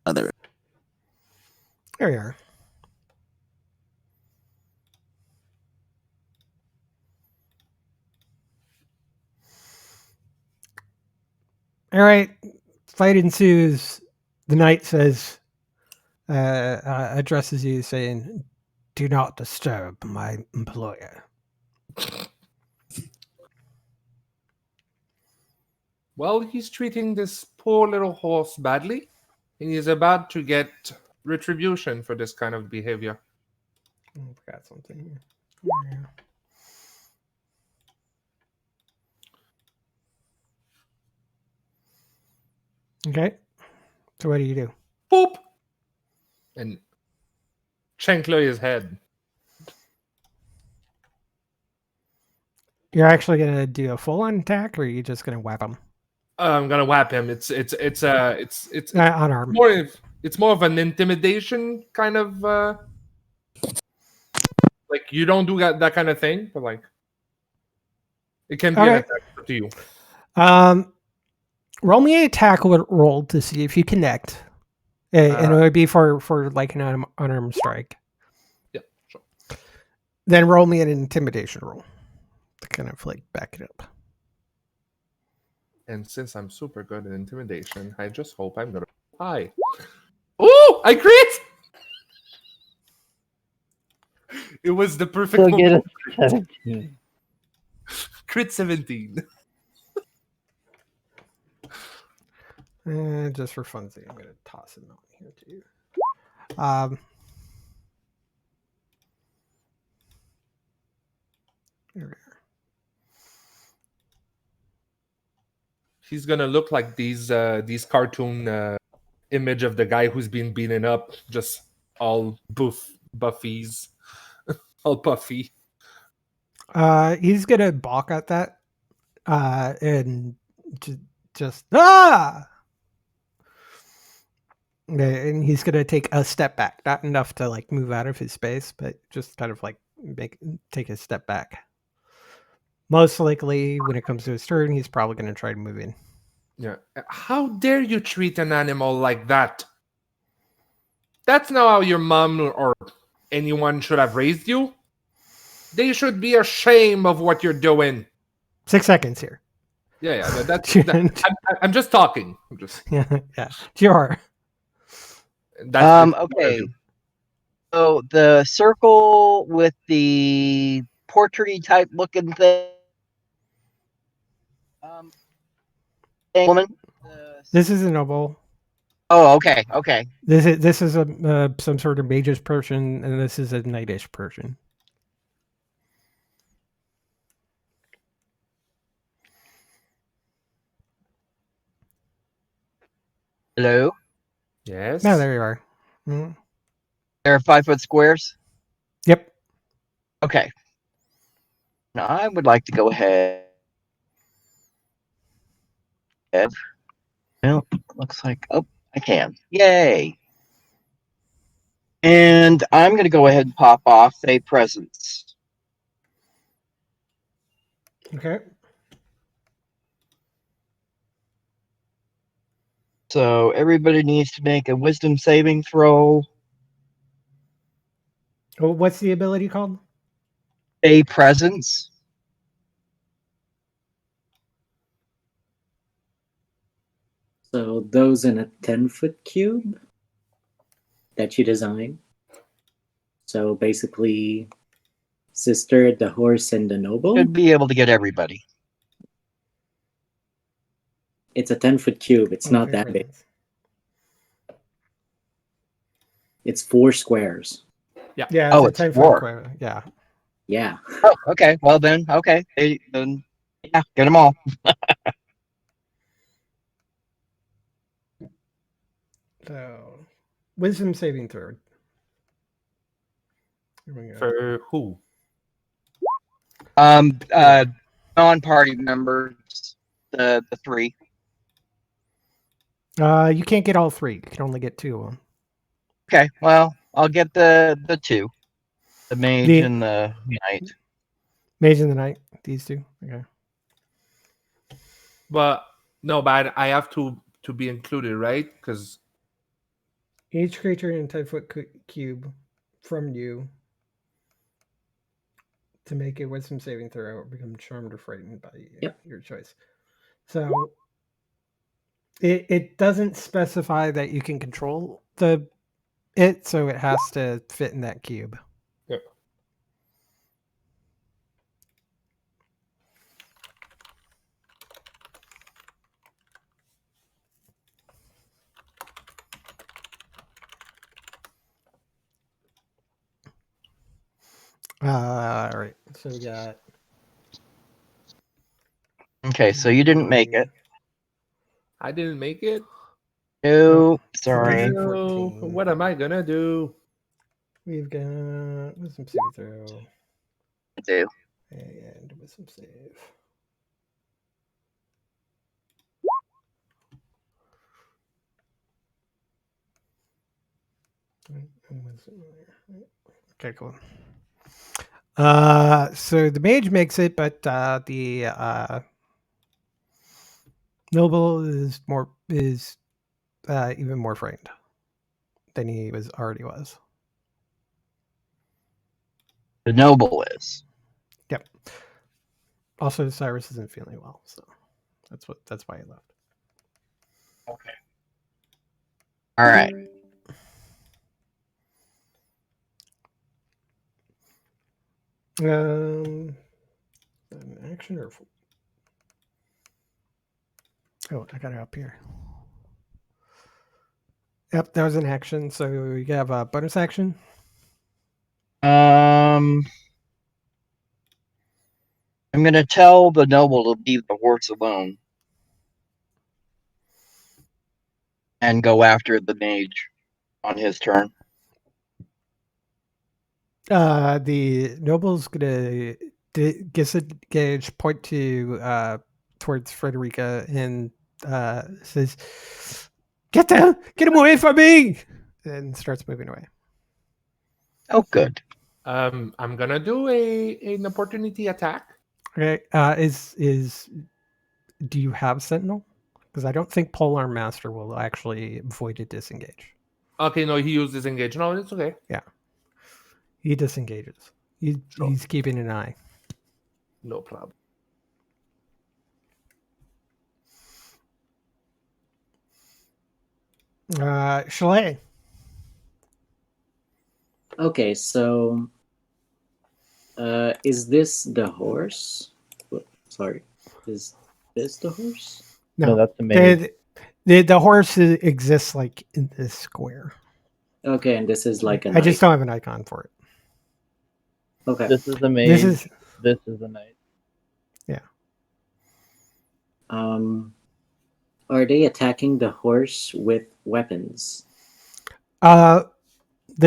Oh, there. There you are. All right. Fight ensues. The knight says, addresses you saying, "Do not disturb my employer." Well, he's treating this poor little horse badly, and he's about to get retribution for this kind of behavior. I forgot something here. Okay. So what do you do? Boop! And Chenkler his head. You're actually gonna do a full-on attack, or are you just gonna whap him? I'm gonna whap him. It's Unarmed. more of an intimidation kind of like you don't do that kind of thing, but like it can be an Okay. attack up to you. Roll me an attack roll to see if you connect, and it would be for like an unarmed strike. Yeah, sure. Then roll me an intimidation roll to kind of like back it up. And since I'm super good at intimidation, I just hope I'm gonna high. Ooh, I crit! It was the perfect So get moment. a 17. Crit 17. Just for funsies, I'm gonna toss him out here too. Here we are. He's gonna look like these cartoon image of the guy who's been beaten up, just all buffies, all puffy. He's gonna balk at that, and just And he's gonna take a step back, not enough to like move out of his space, but just kind of like take a step back. Most likely, when it comes to his turn, he's probably gonna try to move in. Yeah. How dare you treat an animal like that? That's not how your mom or anyone should have raised you. They should be ashamed of what you're doing. 6 seconds here. Yeah. I'm just talking. Yeah. Sure. That's Okay. So the circle with the portraity type looking thing. Woman. This is a noble. Oh, okay, okay. This is a some sort of magish person, and this is a knightish person. Hello. Yes. No, there you are. Mhm. There are 5-foot squares. Yep. Okay. Now I would like to go ahead. Well, looks like I can. Yay! And I'm going to go ahead and pop off a presence. Okay. So everybody needs to make a wisdom saving throw. Oh, what's the ability called? A presence. So those in a 10-foot cube that you design. So basically, sister, the horse, and the noble. Should be able to get everybody. It's a 10-foot cube. It's not that big. It's 4 squares. Yeah. Yeah. Oh, It's a it's 10-foot 4. square. Yeah. Yeah. Oh, okay. Well then, okay. Then, yeah, get them all. So, wisdom saving throw. Here we go. For who? Non-party members, the 3. You can't get all 3. You can only get 2 of them. Okay, well, I'll get the 2, the mage and the knight. Mage and the knight. These 2. Okay. But no, but I have to be included, right? Because Each creature in a 10-foot cube from you to make a wisdom saving throw or become charmed or frightened by your choice. So it doesn't specify that you can control it, so it has to fit in that cube. yeah. All right. So we got. Okay, so you didn't make it. I didn't make it. No, sorry. No. What am I gonna do? We've got wisdom saving throw. I do. And wisdom save. Okay, cool. So the mage makes it, but the noble is even more frightened than he already was. The noble is. Yep. Also, Cyrus isn't feeling well, so that's why he left. Okay. All right. An action or I got it up here. Yep, that was an action. So you have a bonus action. I'm gonna tell the noble to leave the horse alone and go after the mage on his turn. The noble's gonna disengage, point to towards Frederica, and says, Get him away from me! And starts moving away. Oh, good. I'm gonna do an opportunity attack. Okay. Do you have Sentinel? Because I don't think Polearm Master will actually avoid a disengage. Okay, no, he used disengage. No, it's okay. He disengages. Sure. He's keeping an eye. No problem. Chalet. Okay, so is this the horse? Sorry, is this the horse? No, that's the maid. The horse exists like in this square. Okay, and this is like a I just knight. don't have an icon for it. Okay. This is the maid. This is the knight. Are they attacking the horse with weapons? The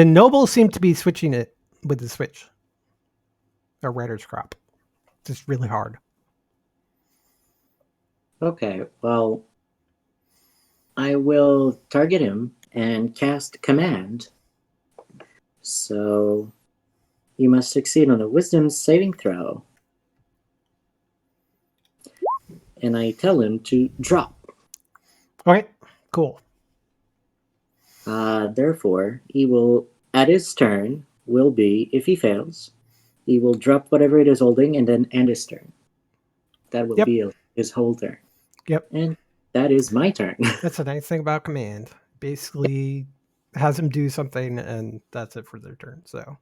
nobles seem to be switching it with the switch. A rider's crop. Just really hard. Okay, well, I will target him and cast command. So you must succeed on a wisdom saving throw. And I tell him to drop. Okay, cool. Therefore, he will, at his turn, will be, if he fails, he will drop whatever it is holding and then end his turn. That will Yep. be his whole turn. Yep. And that is my turn. That's a nice thing about command. Basically has them do something and that's it for their turn. So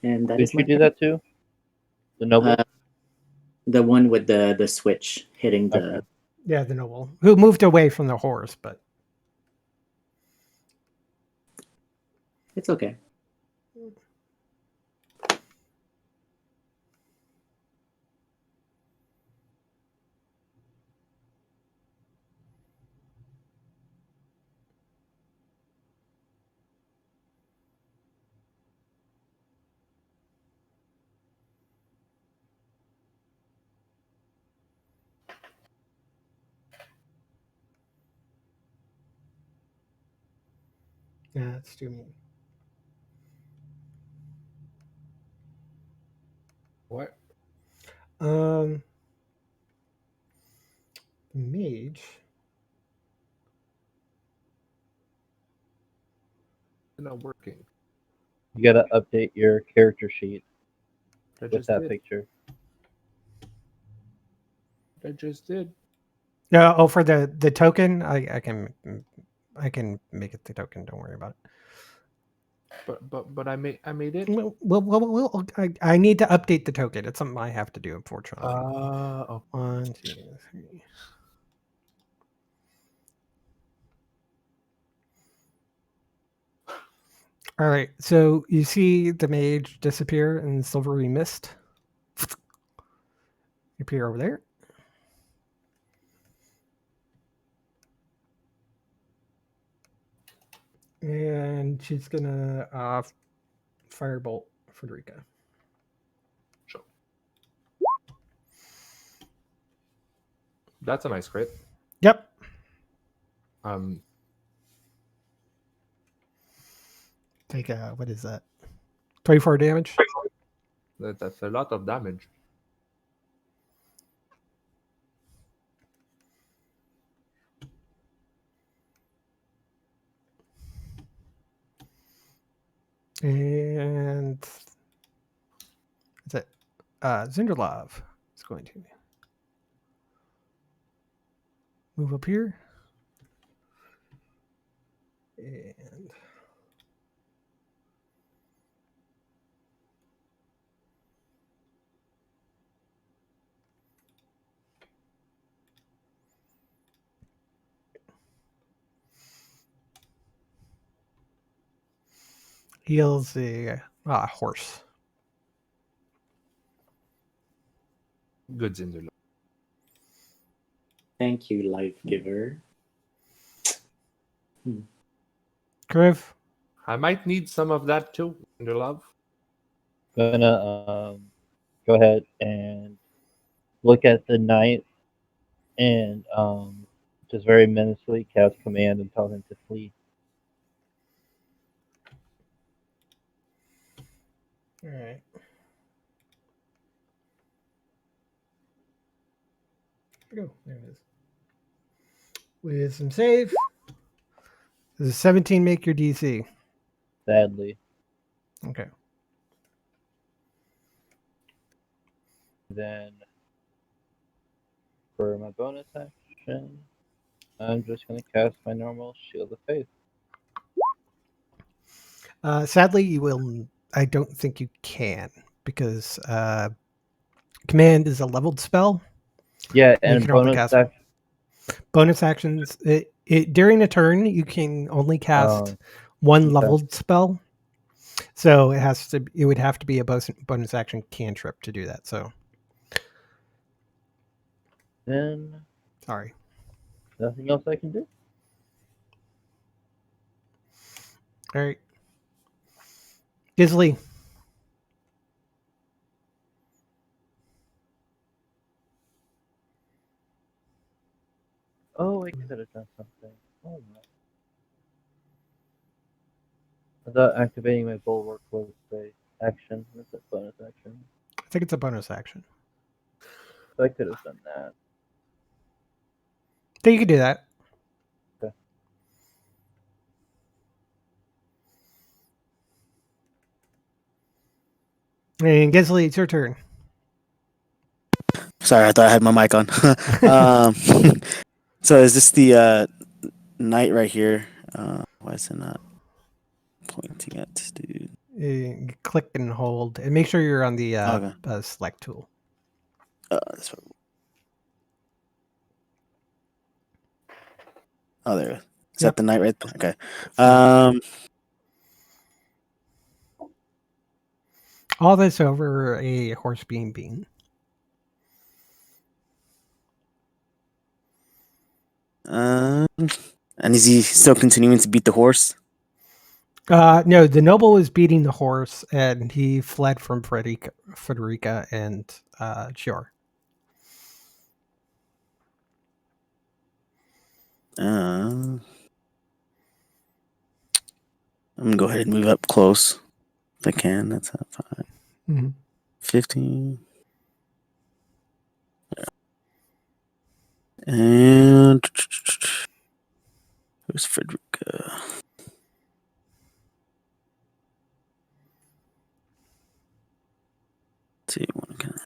And that Did is my you do turn. that too? The noble? The one with the switch hitting the... Okay. yeah, the noble. Who moved away from the horse, but It's okay. yeah, it's too mean. What? The mage. It's not working. You gotta update your character sheet I with just that did. picture. I just did. Yeah, oh, for the token, I can make it the token. Don't worry about it. But I made it. I need to update the token. It's something I have to do, unfortunately. Oh. 1, 2, 3. All right, so you see the mage disappear in the silvery mist. Appear over there. And she's gonna firebolt Frederica. Sure. That's a nice crit. Yep. Take what is that? 24 damage. That's a lot of damage. And that's it. Zinderlov is going to move up here. And heals the horse. Good Zinderlo. Thank you, Life Giver. Griff. I might need some of that too, Zinderlove. Gonna go ahead and look at the knight and just very menacingly cast command and tell him to flee. All right. Go. There it is. With some save. Does a 17 make your DC? Sadly. Okay. Then for my bonus action, I'm just gonna cast my normal Shield of Faith. Sadly, you will. I don't think you can because command is a leveled spell. Yeah, And you and can only bonus cast action. bonus actions. During a turn, you can only cast one okay. leveled spell. So it has to. It would have to be a bonus action cantrip to do that. So Then sorry. nothing else I can do. All right. Gisley. Oh, I could have done something. Oh my. I thought activating my bulwark was the action. That's a bonus action. I think it's a bonus action. So I could have done that. So you can do that. Okay. And Gisley, it's your turn. Sorry, I thought I had my mic on. um, so is this the knight right here? Why is it not pointing at this dude? You click and hold, and make sure you're on the Okay. select tool. That's what... Oh, there. Is Yep. that the knight right there? Okay. All this over a horse being bean. And is he still continuing to beat the horse? No, the noble was beating the horse, and he fled from Frederica and Chior. I'm gonna go ahead and move up close if I can. That's 5, 15. And where's Frederica? Let's see, one can I...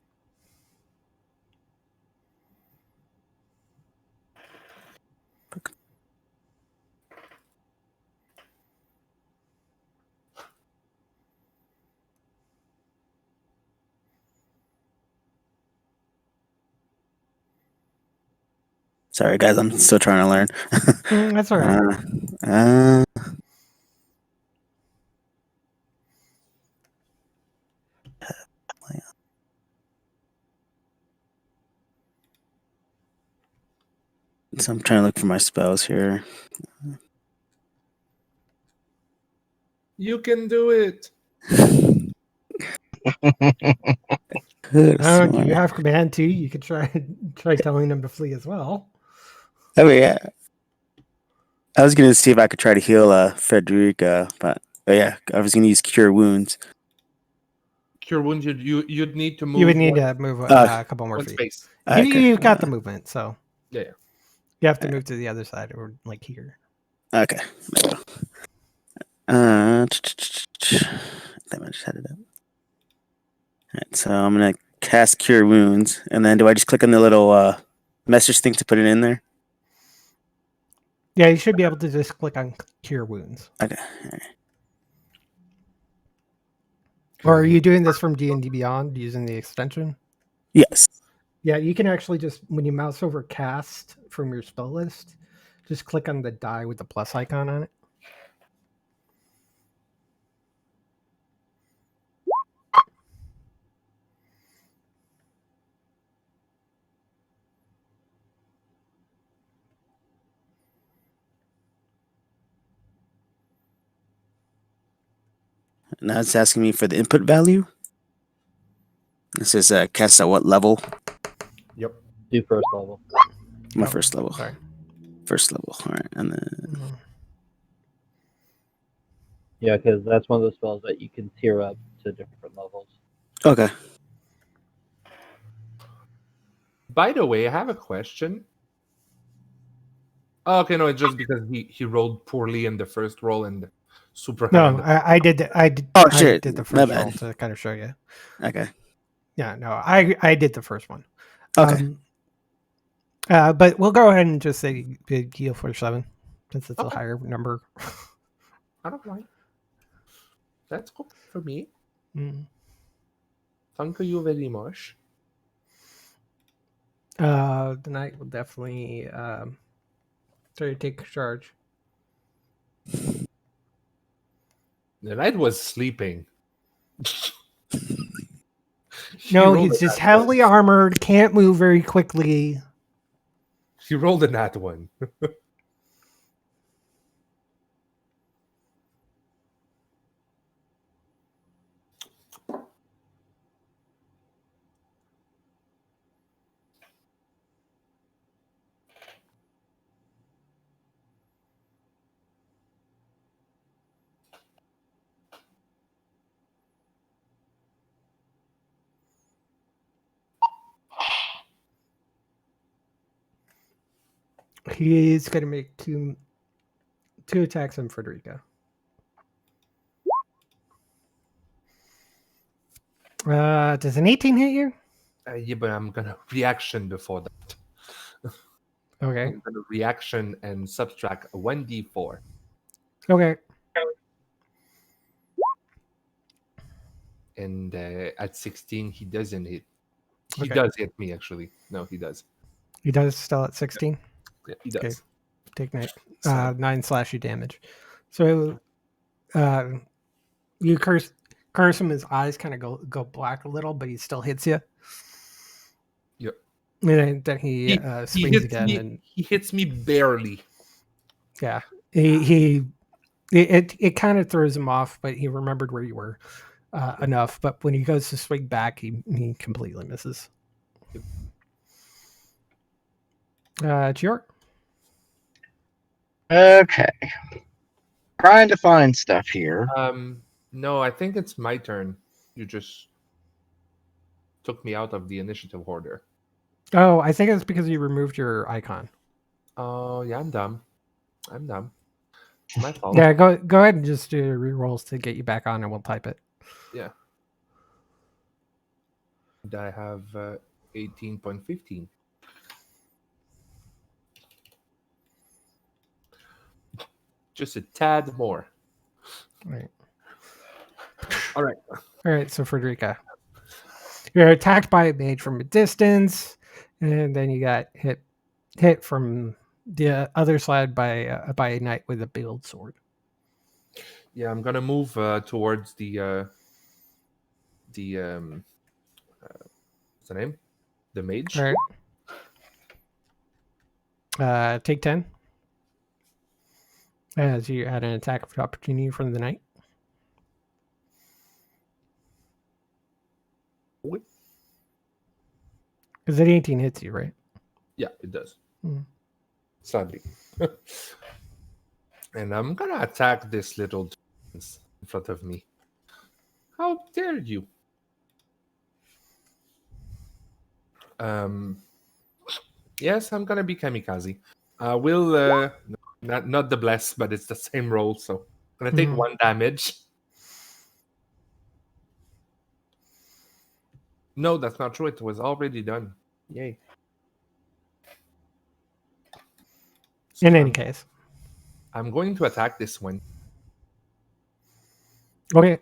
Sorry, guys, I'm still trying to learn. That's all right. So I'm trying to look for my spells here. You can do it. Do you have command too? You could try telling them to flee as well. Oh yeah. I was gonna see if I could try to heal Frederica, but yeah, I was gonna use cure wounds. Cure wounds. You'd need to move. You would need to move a couple more one feet. space. You've got the movement, so Yeah. you have to move to the other side or like here. Okay. There we go. Damn, I just had it up. Alright, so I'm gonna cast cure wounds, and then do I just click on the little message thing to put it in there? Yeah, you should be able to just click on cure wounds. Okay. Or are you doing this from D&D Beyond using the extension? Yes. Yeah, you can actually just, when you mouse over cast from your spell list, just click on the die with the plus icon on it. Now it's asking me for the input value. It says cast at what level? Yep. Do first level. My first level. Sorry. First level. All right, and then Yeah, because that's one of those spells that you can tier up to different levels. okay. By the way, I have a question. Oh, okay, no, it's just because he rolled poorly in the first roll and super high on No, the. I did. Oh I shit, did the my first roll bad. to kind of show you. Okay, Yeah, no, I did the first one. okay. But we'll go ahead and just say big heal for 7, since it's a Okay. higher number. I don't mind. That's cool for me. Mm. Thank you very much. The knight will definitely try to take charge. The knight was sleeping. He No, rolled he's a just nat one. heavily armored, can't move very quickly. He rolled a nat one. He's gonna make two attacks on Frederica. Does an 18 hit you? Yeah, but I'm gonna reaction before that. Okay. I'm gonna reaction and subtract a 1d4. Okay. And at 16, he doesn't hit. He Okay. does hit me, actually. No, he does. He does still at 16. Yeah, he does. Okay. Take 9 So, 9 slashy damage. So you curse him, his eyes kind of go black a little, but he still hits you. yep. And then he He swings hits again, me. and He hits me barely. yeah, it kind of throws him off, but he remembered where you were enough. But when he goes to swing back, he completely misses. Yep. It's your Okay. Trying to find stuff here. No, I think it's my turn. You just took me out of the initiative order. Oh, I think it's because you removed your icon. Oh, yeah, I'm dumb. I'm dumb. It's my fault. Yeah, go ahead and just do rerolls to get you back on, and we'll type it. Yeah. And I have 18.15. Just a tad more. Right. All right. All right, so Frederica, you're attacked by a mage from a distance, and then you got hit from the other side by a knight with a build sword. Yeah, I'm gonna move towards the what's the name? The mage. All right. Take 10 as you had an attack of opportunity from the knight. What? Because that 18 hits you, right? Yeah, it does. Hmm. Sadly. And I'm gonna attack this little in front of me. How dare you? Yes, I'm gonna be kamikaze. I will not the bless, but it's the same roll, so I'm gonna take Mhm. 1 damage. No, that's not true. It was already done. Yay. So In any case. I'm going to attack this one. Okay.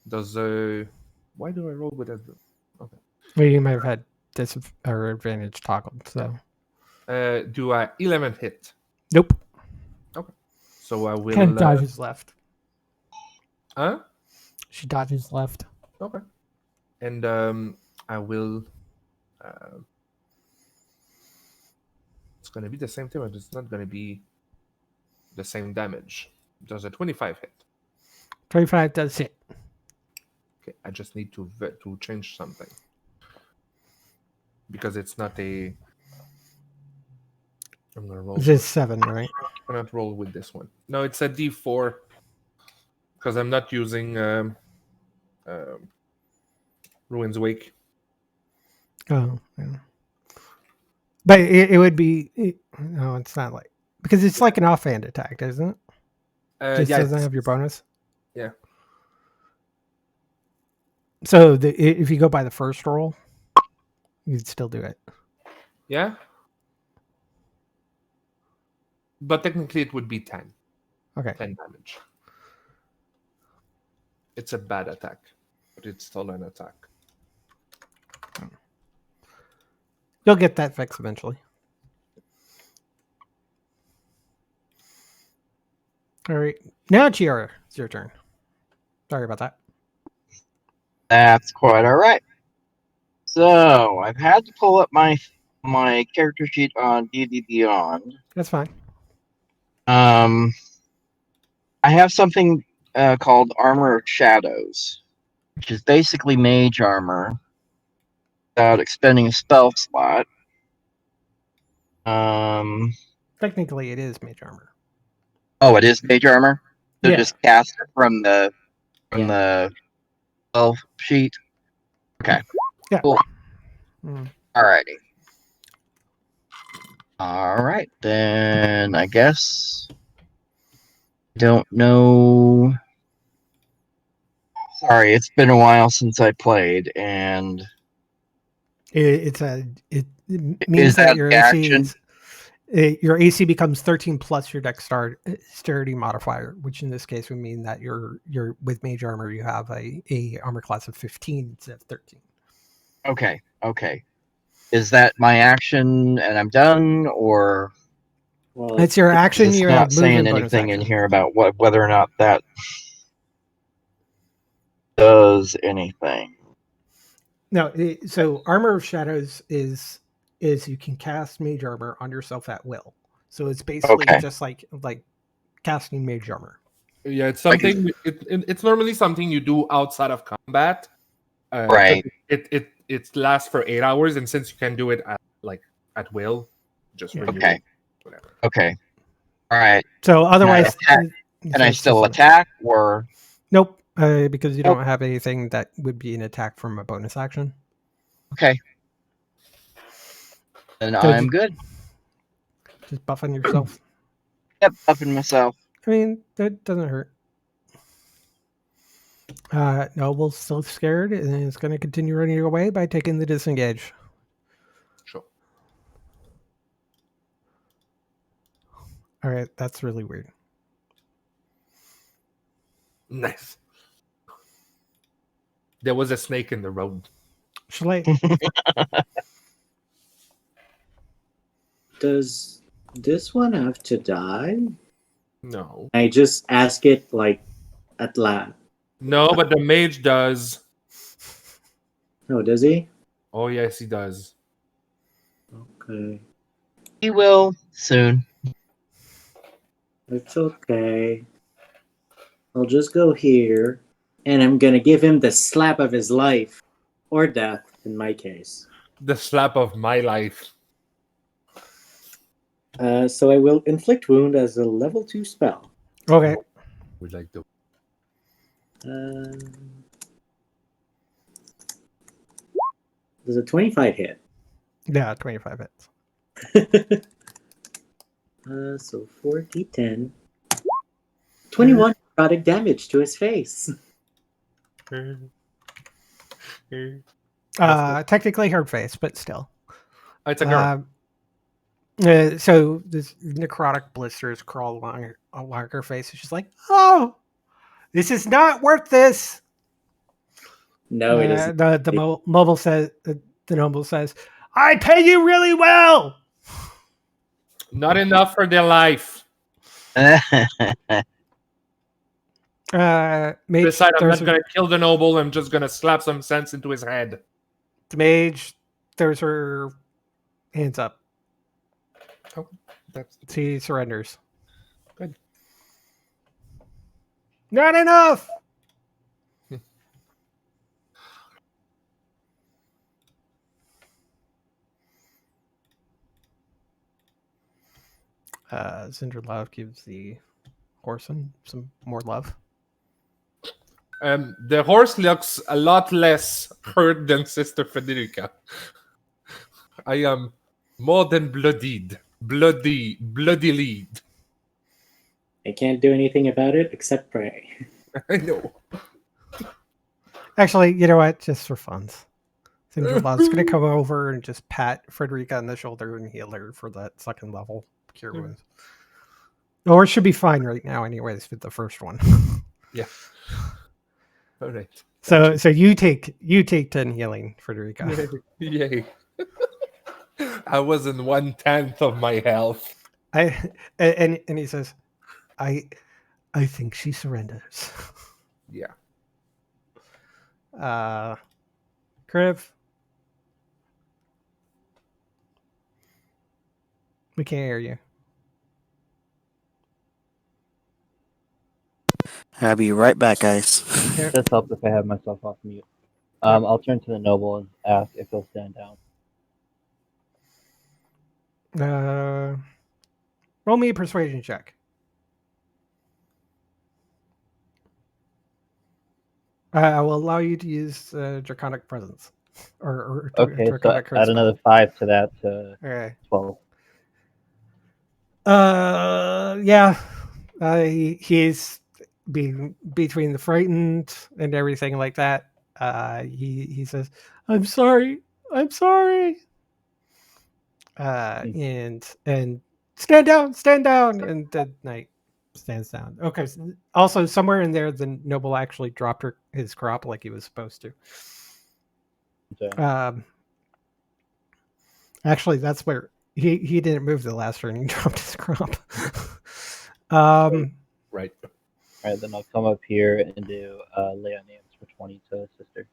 Does why do I roll with a okay? Well, you might have had advantage toggled, so. Do I 11 hit? Nope. Okay. So I will Kind of dodges left. huh? She dodges left. Okay. And I will it's gonna be the same thing, but it's not gonna be the same damage. Does a 25 hit? 25 does hit. Okay, I just need to change something because it's not a. I'm gonna roll. This is 7, right? I'm gonna roll with this one. No, it's a D4 because I'm not using Ruin's Wake. Oh, yeah. But it would be. No, it's not like. Because it's like an offhand attack, isn't it? Just Yeah, doesn't have your bonus. yeah. So if you go by the first roll, you'd still do it. Yeah. But technically, it would be 10. Okay. 10 damage. It's a bad attack, but it's still an attack. You'll get that fixed eventually. All right. Now, Chiara, it's your turn. Sorry about that. That's quite all right. So I've had to pull up my character sheet on D&D Beyond. That's fine. I have something called Armor of Shadows, which is basically mage armor without expending a spell slot. Technically, it is mage armor. Oh, it is mage armor. So Yeah. just cast it from the spell sheet. Okay. Yeah. Cool. Mm. Alrighty. All right, then I guess. Don't know. Sorry, it's been a while since I played, and It means is that that your the AC action? your AC becomes 13 plus your dexterity modifier, which in this case would mean that you're with mage armor you have a armor class of 15 instead of 13. Okay. Is that my action and I'm done, or Well, It's your is action. this You not have move saying and bonus anything in action. here about whether or not that does anything? No, so armor of shadows is you can cast mage armor on yourself at will. So it's basically Okay. just like casting mage armor. Yeah, it's Like- something. It's normally something you do outside of combat. 'Cause Right. It lasts for 8 hours, and since you can do it at will, just Yeah. renew Okay. it, whatever. Okay. All right. So otherwise, Can I it's still just attack, or nope, because you Nope. don't have anything that would be an attack from a bonus action. okay? Then So I'm good. Just buffing yourself. Yep, upping myself. I mean, that doesn't hurt. Noble's still scared, and it's going to continue running away by taking the disengage. Sure. All right, that's really weird. Nice. There was a snake in the road. Schley, does this one have to die? No. I just ask it like at last. No, but the mage does. Oh, does he? Oh, yes, he does. Okay. He will soon. It's okay. I'll just go here, and I'm gonna give him the slap of his life. Or death, in my case. The slap of my life. So I will inflict wound as a level 2 spell. okay. Would like to. Does a 25 hit? Yeah, 25 hits. So 4d10. 21 necrotic damage to his face. Technically hurt face, but still. It's a girl. So this necrotic blisters crawl along her face. She's like, "Oh, this is not worth this." No, it isn't. The mobile says. The noble says, "I pay you really well." Not enough for their life. Mage, Decide I'm throws not going to kill the noble. I'm just going to slap some sense into his head. the mage throws her hands up. Oh, that's She surrenders. Good. Not enough. Zinderlov gives the horse some more love. The horse looks a lot less hurt than Sister Federica. I am more than bloodied. Bloody lead. I can't do anything about it except pray. I know. Actually, you know what? Just for funds. Zinderlov's going to come over and just pat Frederica on the shoulder and heal her for that second level cure wounds. The horse should be fine right now, anyways, with the first one. Yeah. All right. So you take 10 healing, Frederica. Yay. I was in 1/10 of my health. And he says, I think she surrenders. Yeah. Kriv, we can't hear you. I'll be right back, guys. Just helps if I have myself off mute. I'll turn to the noble and ask if he'll stand down. Roll me a persuasion check. I will allow you to use Draconic Presence. Or Okay, so Draconic add Charisma. another 5 to that to Okay. 12. Yeah. He's between the frightened and everything like that. He says, "I'm sorry. I'm sorry." And stand down, and the knight stands down. Okay. Also, somewhere in there, the noble actually dropped his crop like he was supposed to. Okay. Actually, that's where he didn't move the last turn. He dropped his crop. Right. All right, then I'll come up here and do lay on names for 20 to sister.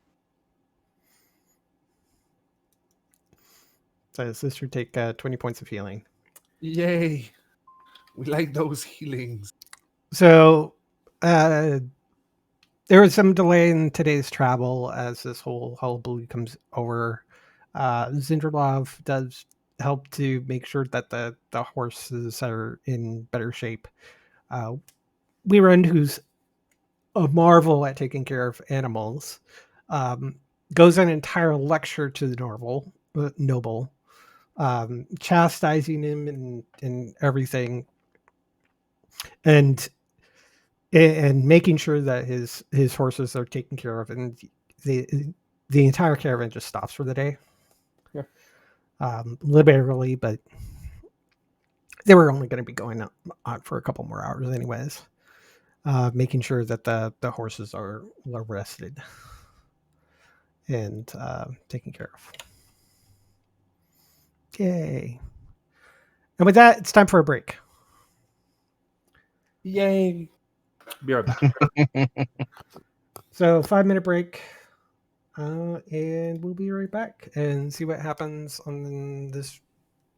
So sister take 20 points of healing. Yay. We like those healings. So there was some delay in today's travel as this whole hullabaloo comes over. Zinderlov does help to make sure that the horses are in better shape. Weirund, who's a marvel at taking care of animals, goes an entire lecture to the noble, chastising him and everything, and making sure that his horses are taken care of, and the entire caravan just stops for the day. Yeah. A little bit early, but they were only going to be going on for a couple more hours anyways. Making sure that the horses are well rested and taken care of. Yay. And with that, it's time for a break. Yay. Be right back. So 5-minute break. And we'll be right back and see what happens on this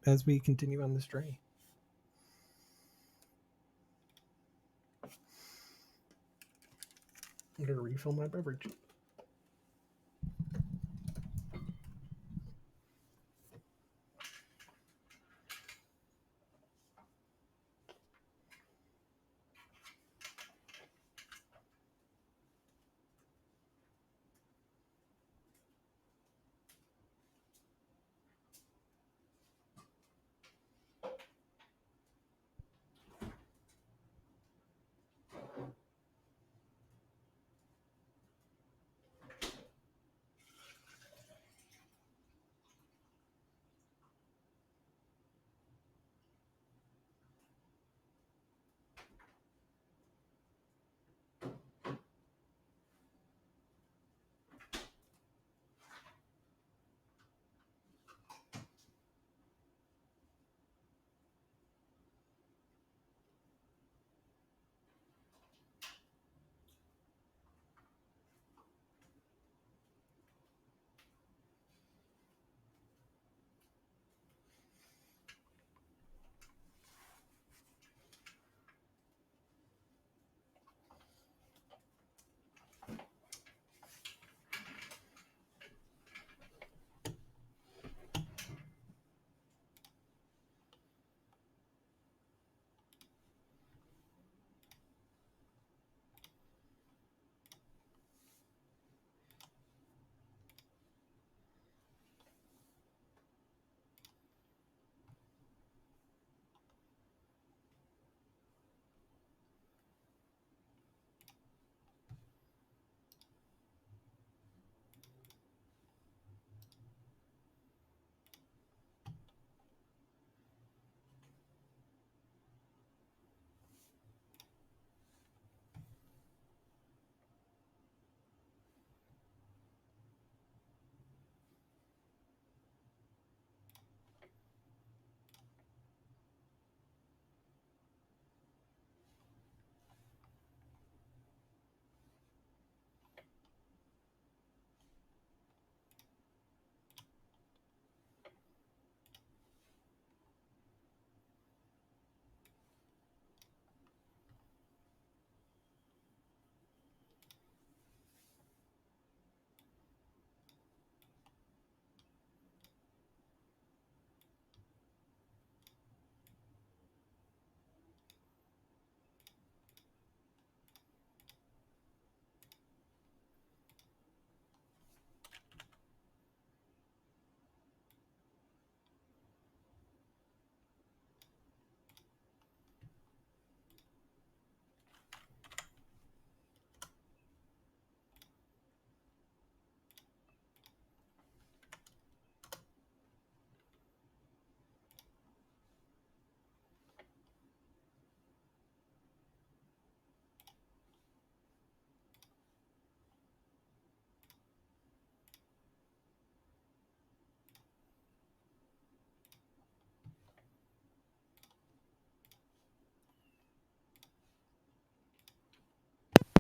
as we continue on this journey. I'm going to refill my beverage.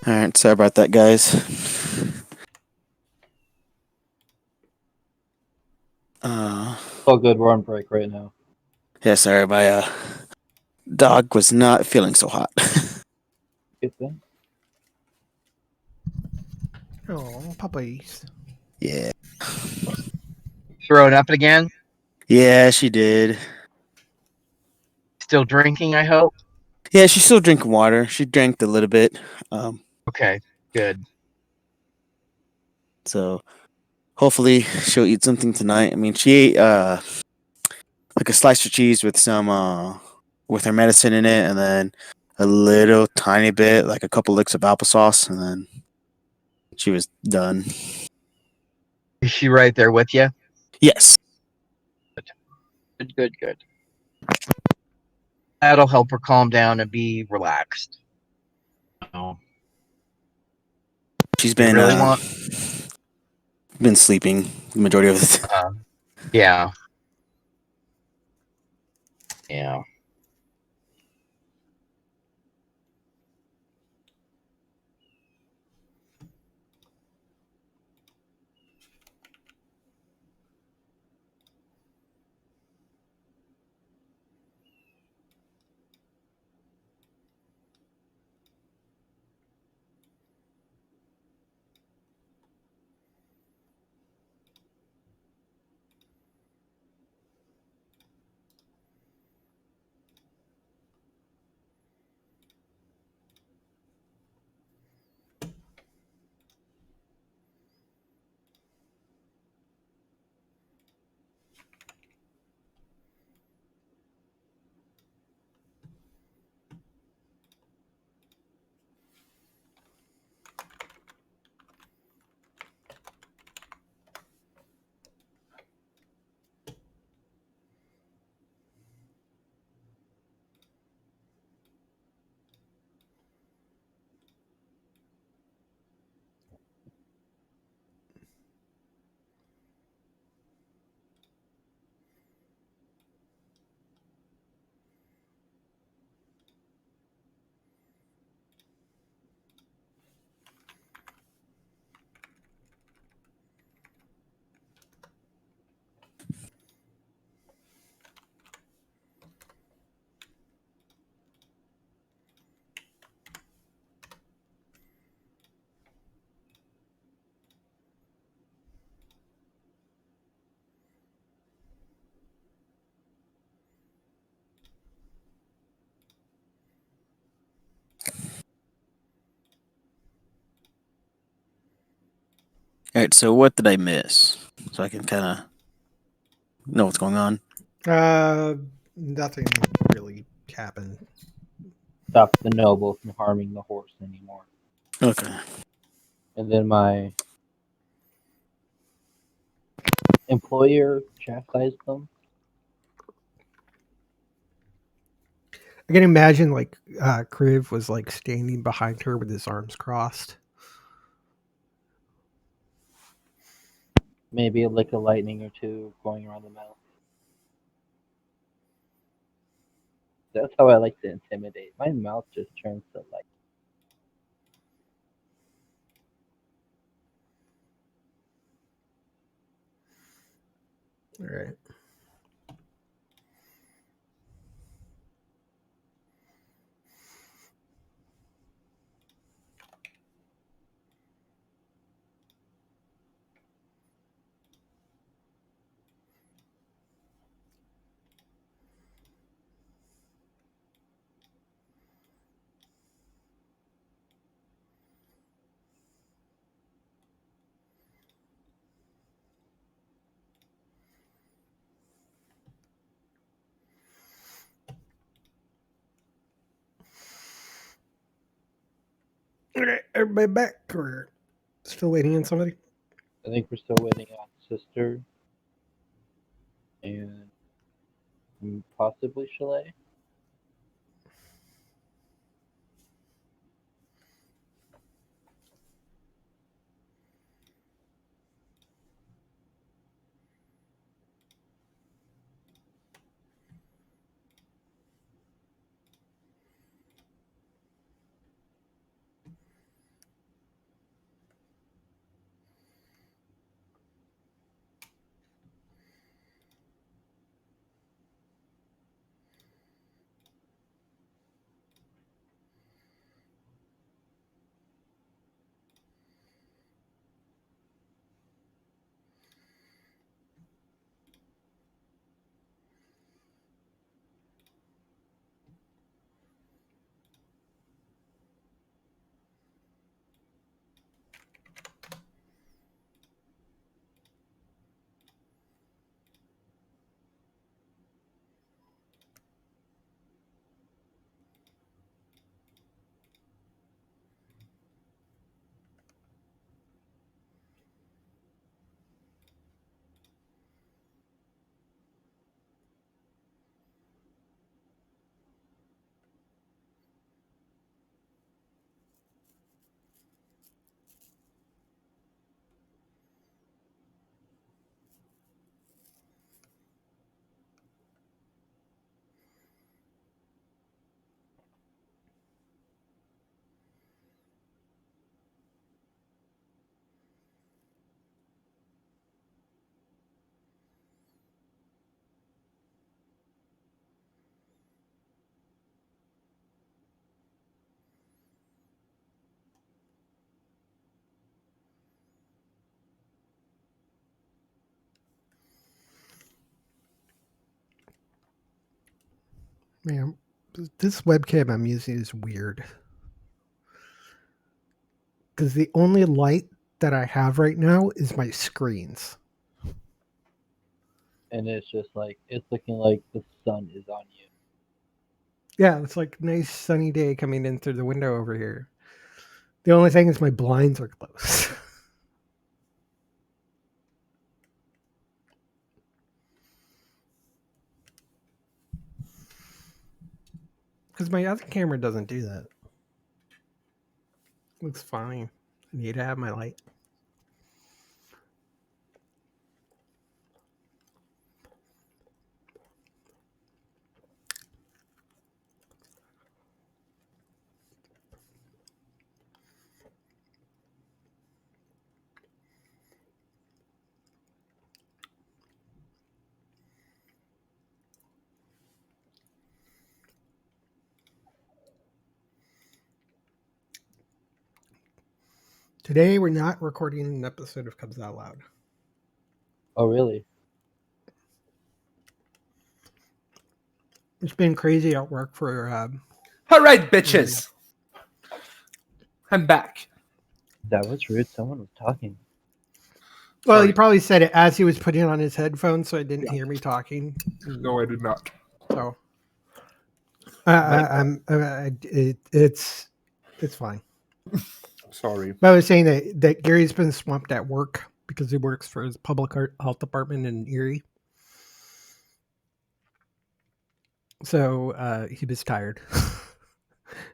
All right, sorry about that, guys. All good. We're on break right now. Yeah, sorry, my dog was not feeling so hot. Good thing. Oh, puppies. Yeah, Throwing up again? yeah, she did. Still drinking, I hope? Yeah, she's still drinking water. She drank a little bit. Um, Okay, good. so hopefully she'll eat something tonight. I mean, she ate like a slice of cheese with some with her medicine in it, and then a little tiny bit, like a couple licks of applesauce, and then she was done. Is she right there with you? Yes, Good, good, good. That'll help her calm down and be relaxed. Oh, she's you really want? been sleeping the majority of it. Yeah, yeah. All right, so what did I miss? So I can kind of know what's going on. Nothing really happened. Stop the noble from harming the horse anymore. Okay. And then my employer chastised them. I can imagine like Kriv was like standing behind her with his arms crossed. Maybe a lick of lightning or two going around the mouth. That's how I like to intimidate. My mouth just turns to light. All right. Okay, everybody back or still waiting on somebody? I think we're still waiting on Sister and possibly Chalet. Man, this webcam I'm using is weird. Because the only light that I have right now is my screens. And it's just like it's looking like the sun is on you. Yeah, it's like a nice sunny day coming in through the window over here. The only thing is my blinds are closed. Because my other camera doesn't do that. Looks fine. I need to have my light. Today we're not recording an episode of Comes Out Loud. Oh, really? It's been crazy at work for All right, bitches. I'm back. That was rude. Someone was talking. well, Sorry. he probably said it as he was putting on his headphones, so I didn't Yeah. hear me talking. No, I did not. So it's fine. Sorry. But I was saying that Gary's been swamped at work because he works for his public health department in Erie. So he was tired.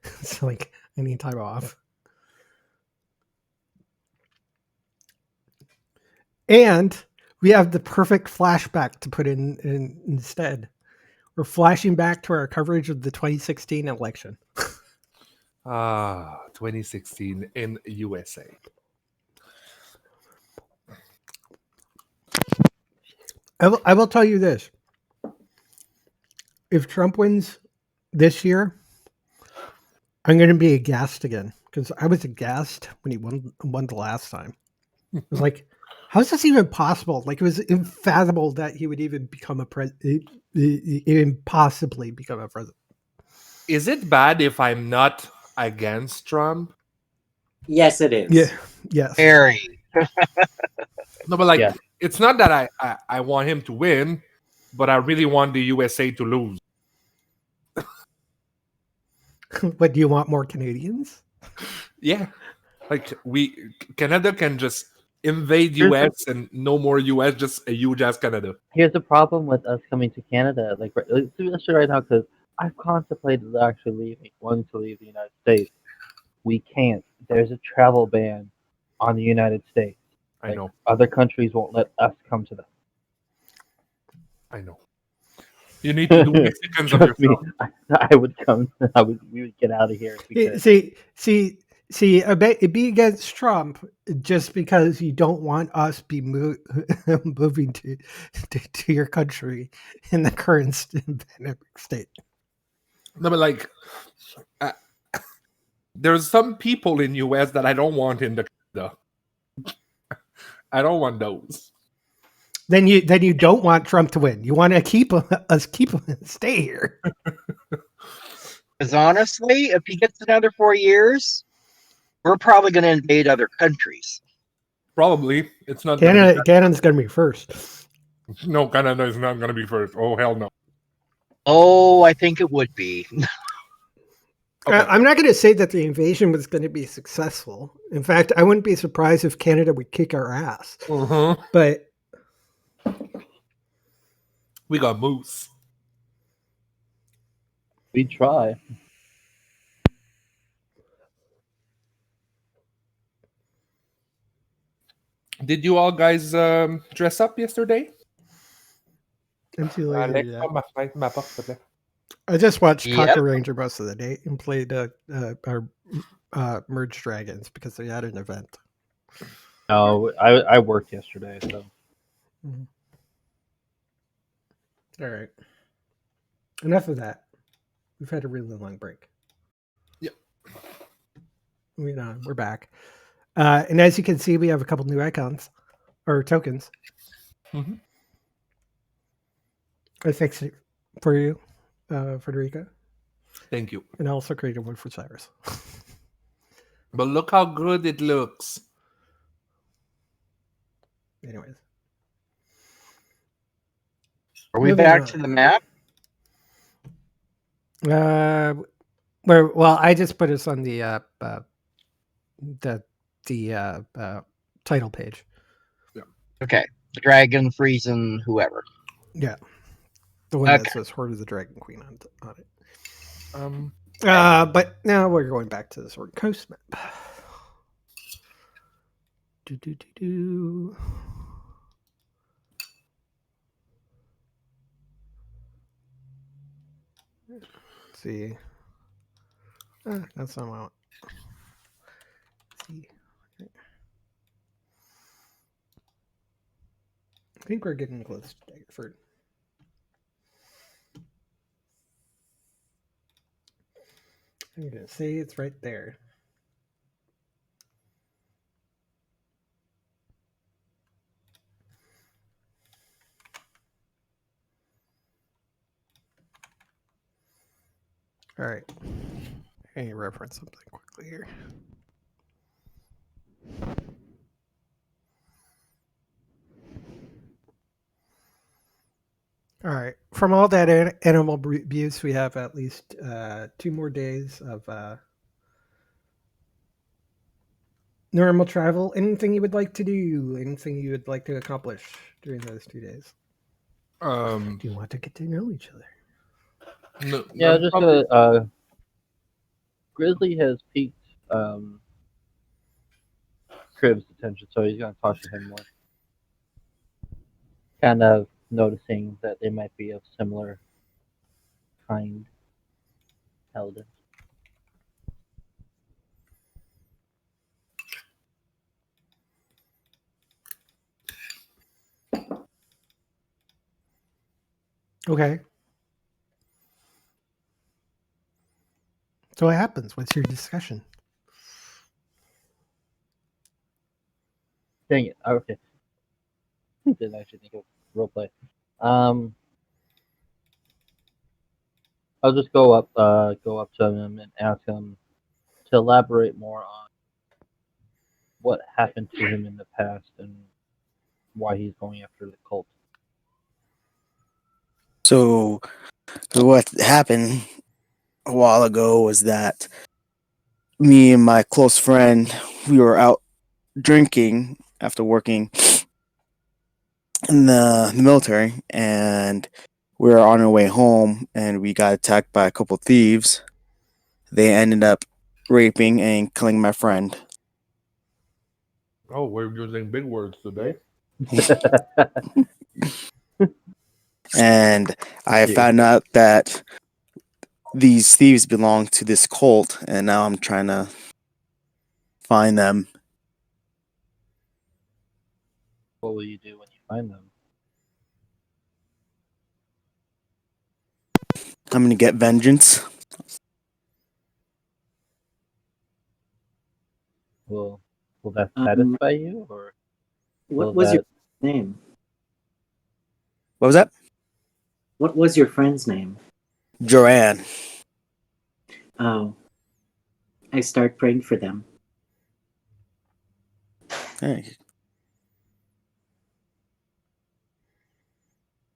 It's like, I need time off. And we have the perfect flashback to put in instead. We're flashing back to our coverage of the 2016 election. 2016 in USA. I will tell you this. If Trump wins this year, I'm going to be aghast again because I was aghast when he won the last time. It was like, how is this even possible? Like, it was unfathomable that he would even become a president, even possibly become a president. Is it bad if I'm not against Trump? Yes, it is. Yeah, yes. Very. No, but like, Yeah. it's not that I want him to win, but I really want the USA to lose. What, do you want more Canadians? Yeah. Like, Canada can just invade Here's US and no more US, just a huge ass Canada. Here's the problem with us coming to Canada. Like, especially right now, because I've contemplated actually wanting to leave the United States. We can't. There's a travel ban on the United States. I Like, know. other countries won't let us come to them. I know. You need to do Mexicans of Trust me, yourself. I would come. We would get out of here if we could. See, I bet it'd be against Trump just because you don't want us be moving to your country in the current pandemic state. No, but like, there's some people in US that I don't want in the Canada. I don't want those. Then you don't want Trump to win. You want to keep him stay here. Because honestly, if he gets another 4 years, we're probably going to invade other countries. Probably. It's not gonna be Canada's going to be first. No, Canada is not going to be first. Oh, hell no. Oh, I think it would be. Okay. I'm not going to say that the invasion was going to be successful. In fact, I wouldn't be surprised if Canada would kick our ass. But We got moose. We try. Did you all guys dress up yesterday? I'm too lazy to do that. Ma porte, s'il te plaît. I just watched Yep. Taco Ranger most of the day and played our Merge Dragons because they had an event. No, I worked yesterday, so All right. Enough of that. We've had a really long break. Yep. We're back. And as you can see, we have a couple new icons or tokens. Mhm. I fixed it for you. Federica, Thank you. and I also created one for Cyrus. But look how good it looks. Anyways, Are we moving back on. to the map? Well, I just put us on the title page. Okay. The dragon, freezing, whoever. Yeah, the one Okay. that says Horde of the Dragon Queen on it. Um, But now we're going back to the Sword Coast map. Do, do, do, do. Let's see. That's not what I want. Let's see. I think we're getting close to Daggerford. I'm going to say it's right there. All right. I need to reference something quickly here. All right. From all that animal abuse, we have at least 2 more days of normal travel. Anything you would like to do? Anything you would like to accomplish during those 2 days? Do you want to get to know each other? no, Yeah, I'm just probably- Grizzly has piqued Crib's attention, so he's gonna talk to him more. Kind of noticing that they might be of similar kind. Elder. Okay. So what happens? What's your discussion? Dang it. Okay. Didn't actually think of roleplay. I'll just go up to him and ask him to elaborate more on what happened to him in the past and why he's going after the cult. So what happened a while ago was that me and my close friend, we were out drinking after working in the military, and we were on our way home, and we got attacked by a couple thieves. They ended up raping and killing my friend. Oh, we're using big words today. And I Dude. found out that these thieves belong to this cult, and now I'm trying to find them. What will you do when you find them? I'm gonna get vengeance. Will that Um, satisfy you, or What will was your that? name? What was that? What was your friend's name? Joanne. Oh, I start praying for them. Hey,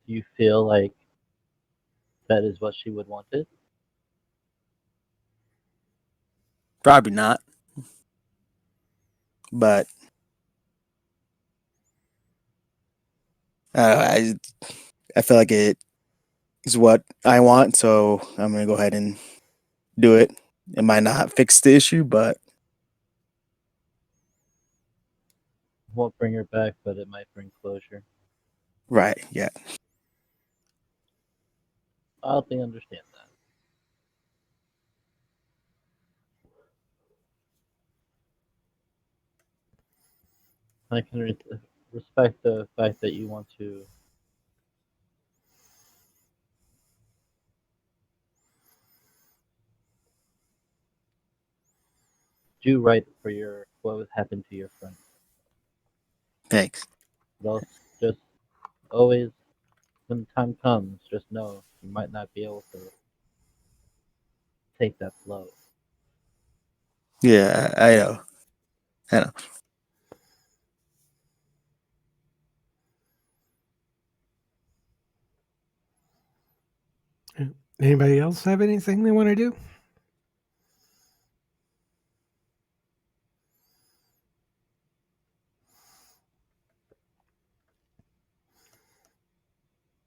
Do you feel like that is what she would want it? probably not, but I feel like it is what I want, so I'm gonna go ahead and do it. It might not fix the issue, but Won't bring her back, but it might bring closure. right, yeah. I think I understand that. I can respect the fact that you want to do right for what happened to your friend. Thanks. But just always, when the time comes, just know you might not be able to take that blow. Yeah, I know. I know. Anybody else have anything they want to do?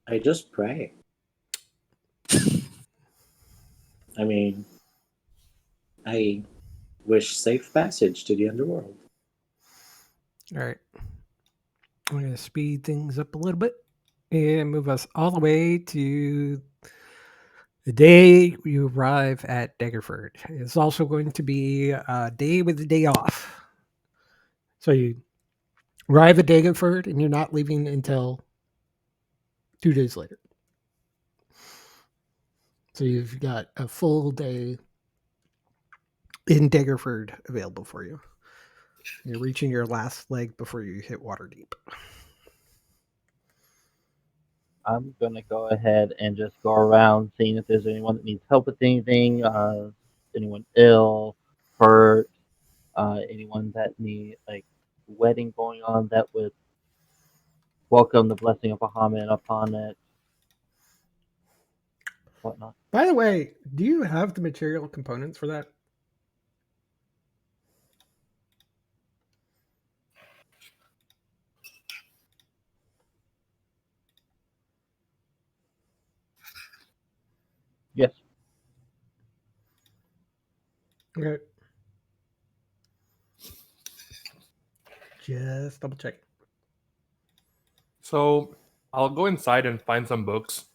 I just pray. I mean, I wish safe passage to the underworld. All right. I'm going to speed things up a little bit and move us all the way to the day you arrive at Daggerford. It's also going to be a day with a day off. So you arrive at Daggerford and you're not leaving until 2 days later. So you've got a full day in Daggerford available for you. You're reaching your last leg before you hit Waterdeep. I'm gonna go ahead and just go around seeing if there's anyone that needs help with anything, anyone ill, hurt, anyone that need like wedding going on that would welcome the blessing of Bahamut upon it, whatnot. By the way, do you have the material components for that? Yes. Okay. Just double check. So I'll go inside and find some books.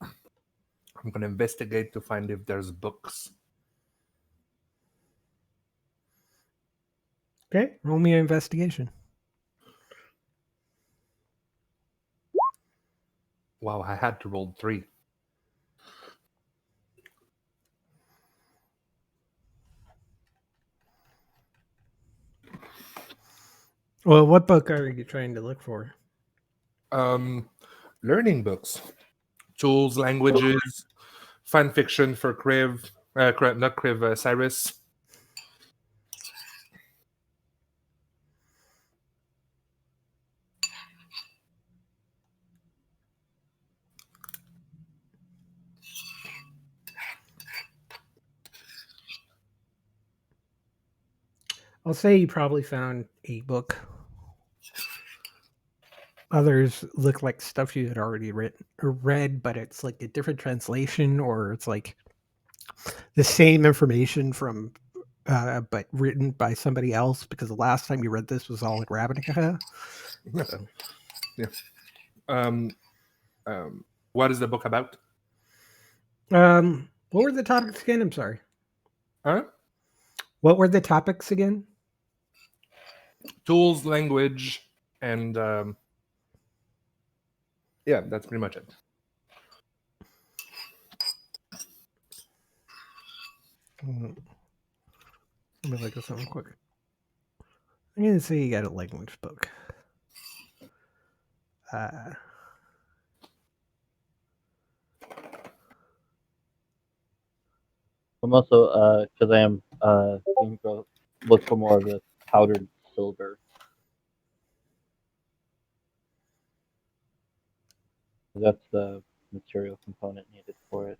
I'm gonna investigate to find if there's books. Okay, roll me an investigation. Wow, I had to roll 3. Well, what book are you trying to look for? Learning books, tools, languages, fan fiction for not Kriv, Cyrus. I'll say you probably found a book. Others look like stuff you had already read, but it's like a different translation, or it's like the same information from, but written by somebody else. Because the last time you read this was all in Ravnica. So, Um, what is the book about? what were the topics again? I'm sorry. Huh? What were the topics again? Tools, language, and yeah, that's pretty much it. Let me look at something quick. I'm gonna say you got a language book. I'm also because I am going to go look for more of the powdered silver. That's the material component needed for it.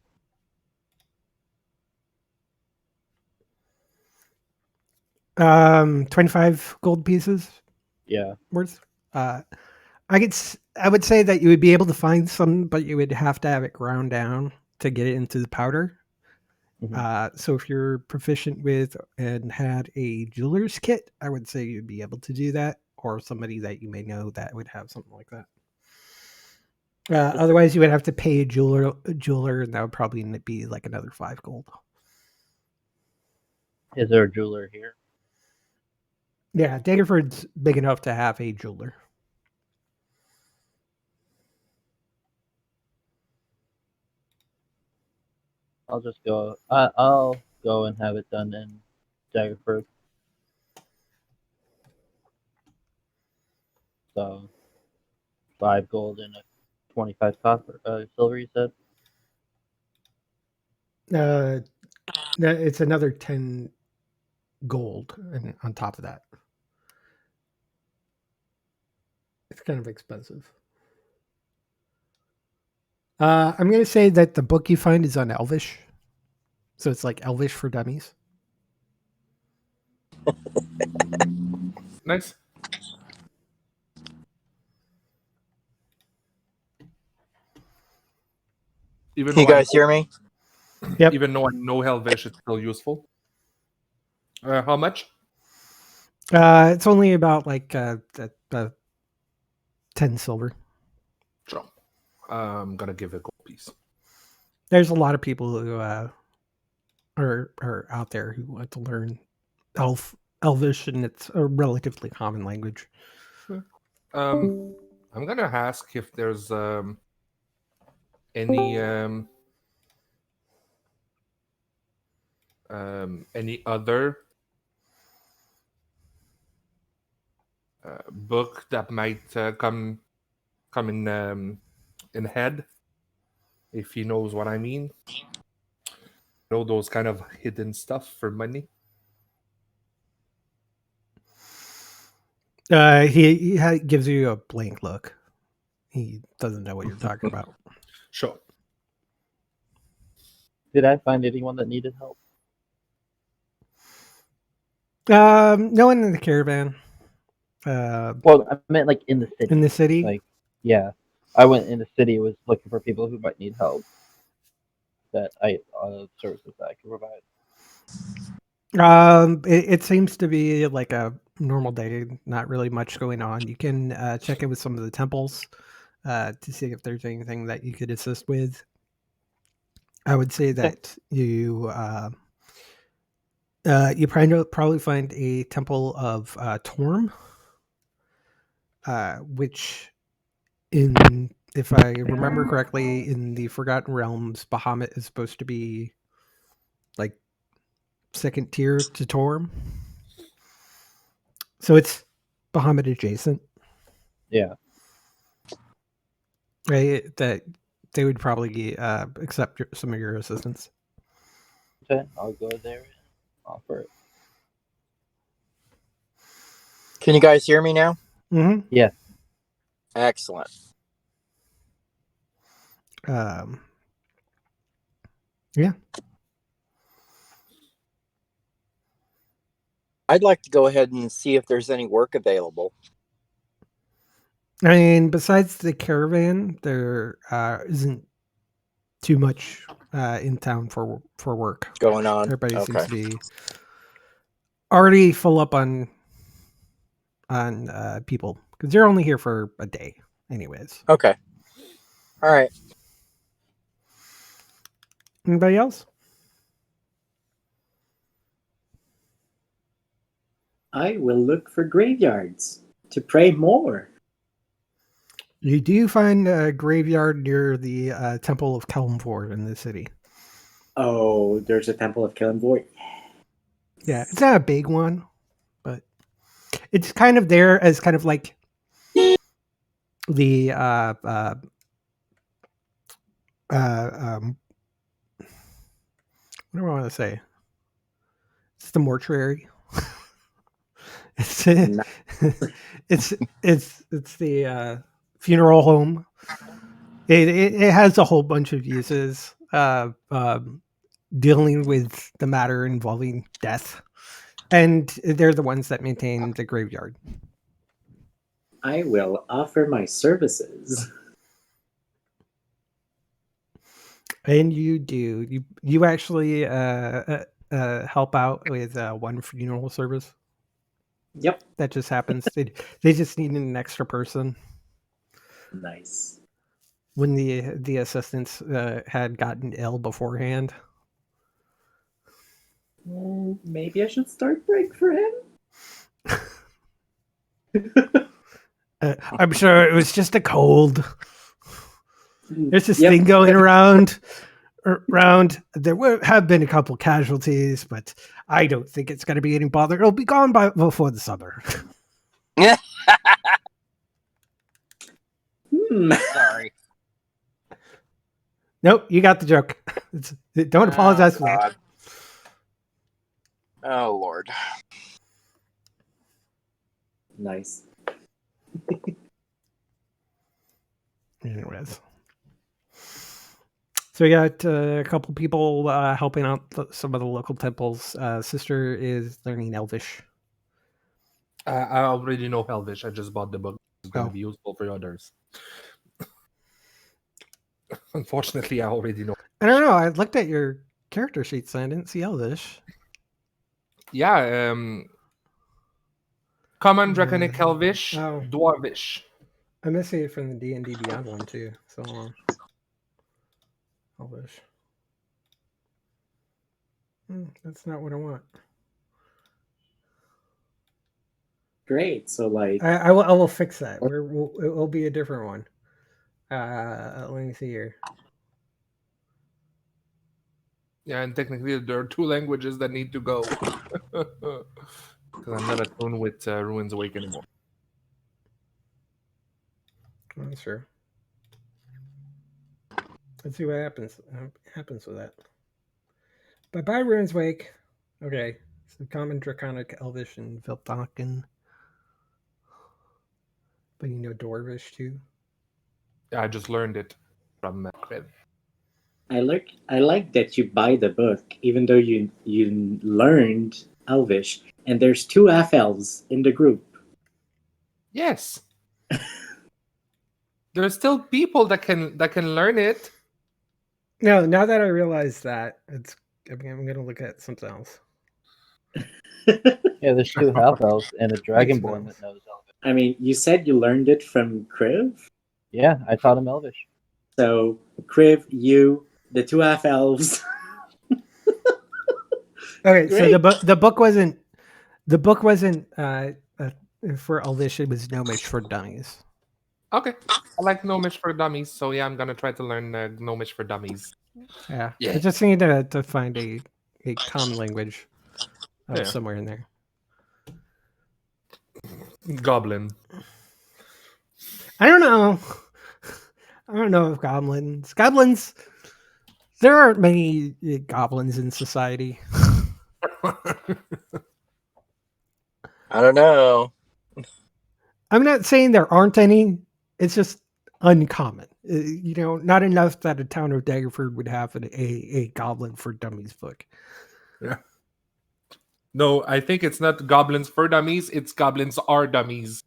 Um, 25 gold pieces Yeah. worth. I would say that you would be able to find some, but you would have to have it ground down to get it into the powder. So if you're proficient with and had a jeweler's kit, I would say you'd be able to do that, or somebody that you may know that would have something like that. Otherwise, you would have to pay a jeweler, and that would probably be like another 5 gold. Is there a jeweler here? Yeah, Daggerford's big enough to have a jeweler. I'll just go. I'll go and have it done in Daggerford. So 5 gold and a 25 copper silver. You said. It's another 10 gold and on top of that. It's kind of expensive. I'm going to say that the book you find is on Elvish. So it's like Elvish for dummies. Nice. Even Can you though guys hear me? Yep. Even though I know Helvish, it's still useful. How much? It's only about like 10 silver. Sure. I'm gonna give it a gold piece. There's a lot of people who are out there who want to learn Elvish, and it's a relatively common language. I'm gonna ask if there's any other book that might come in head, if he knows what I mean. Know those kind of hidden stuff for money. He gives you a blank look. He doesn't know what you're talking about. Sure. Did I find anyone that needed help? No one in the caravan. Well, I meant like in the city. In the city? Like, yeah, I went in the city, was looking for people who might need help. That services that I can provide. It seems to be like a normal day. Not really much going on. You can check in with some of the temples to see if there's anything that you could assist with. I would say that you probably find a temple of Torm, which, if I remember correctly, in the Forgotten Realms, Bahamut is supposed to be like second tier to Torm. So it's Bahamut adjacent. Yeah. Right? That they would probably accept some of your assistance. Okay, I'll go there and offer it. Can you guys hear me now? Mm-hmm. Yeah. Excellent. Yeah. I'd like to go ahead and see if there's any work available. I mean, besides the caravan, there isn't too much in town for work going on. Everybody Okay. seems to be already full up on people because they're only here for a day, anyways. Okay. All right. Anybody else? I will look for graveyards to pray more. You do find a graveyard near the Temple of Kelmford in the city. Oh, there's a Temple of Killenvoort. Yeah, it's not a big one, but it's kind of there as kind of like the what do I want to say? It's the mortuary. It's it's the funeral home. It has a whole bunch of uses dealing with the matter involving death, and they're the ones that maintain the graveyard. I will offer my services. And you do you actually help out with one funeral service? Yep. That just happens. They just need an extra person. Nice. When the assistants had gotten ill beforehand. Maybe I should start praying for him. I'm sure it was just a cold. There's this thing going around. There have been a couple casualties, but I don't think it's going to be any bother. It'll be gone before the summer. Yeah. Hmm. Sorry. Nope, you got the joke. Don't apologize for that. God. Oh Lord. Nice. Anyways. So we got a couple people helping out some of the local temples. Sister is learning Elvish. I already know Elvish. I just bought the book. It's going Oh. to be useful for others. Unfortunately, I already know. I don't know. I looked at your character sheets and I didn't see Elvish. Yeah, Common, Draconic, Elvish, Oh. Dwarvish. I missed it from the D&D Beyond one too. So Elvish. That's not what I want. Great. So like, I will fix that. It will be a different one. Let me see here. Yeah, and technically there are 2 languages that need to go. Because I'm not attuned with Ruins Awake anymore. Oh, sure. Let's see what happens with that. Bye, Ruins Wake. Okay, so Common, Draconic, Elvish, and Viltaken. But you know Dwarvish too. Yeah, I just learned it from Red. I like that you buy the book, even though you learned Elvish, and there's 2 half elves in the group. Yes. There's still people that can learn it. No, now that I realize that, I'm gonna look at something else. Yeah, there's 2 half elves and a dragonborn else. that knows Elvish. I mean, you said you learned it from Kriv, Yeah, I taught him Elvish. so Kriv, you, the 2 half elves. Okay, so Great. the book wasn't for Elvish. It was Gnomish for Dummies. Okay. I like Gnomish for Dummies, so yeah, I'm gonna try to learn Gnomish for Dummies. Yeah, Yeah. I just need to find a common language Yeah. somewhere in there. Goblin. I don't know. I don't know if goblins. There aren't many goblins in society. I don't know. I'm not saying there aren't any. It's just uncommon. Not enough that a town of Daggerford would have a Goblin for Dummies book. Yeah. No, I think it's not goblins for dummies, it's goblins are dummies.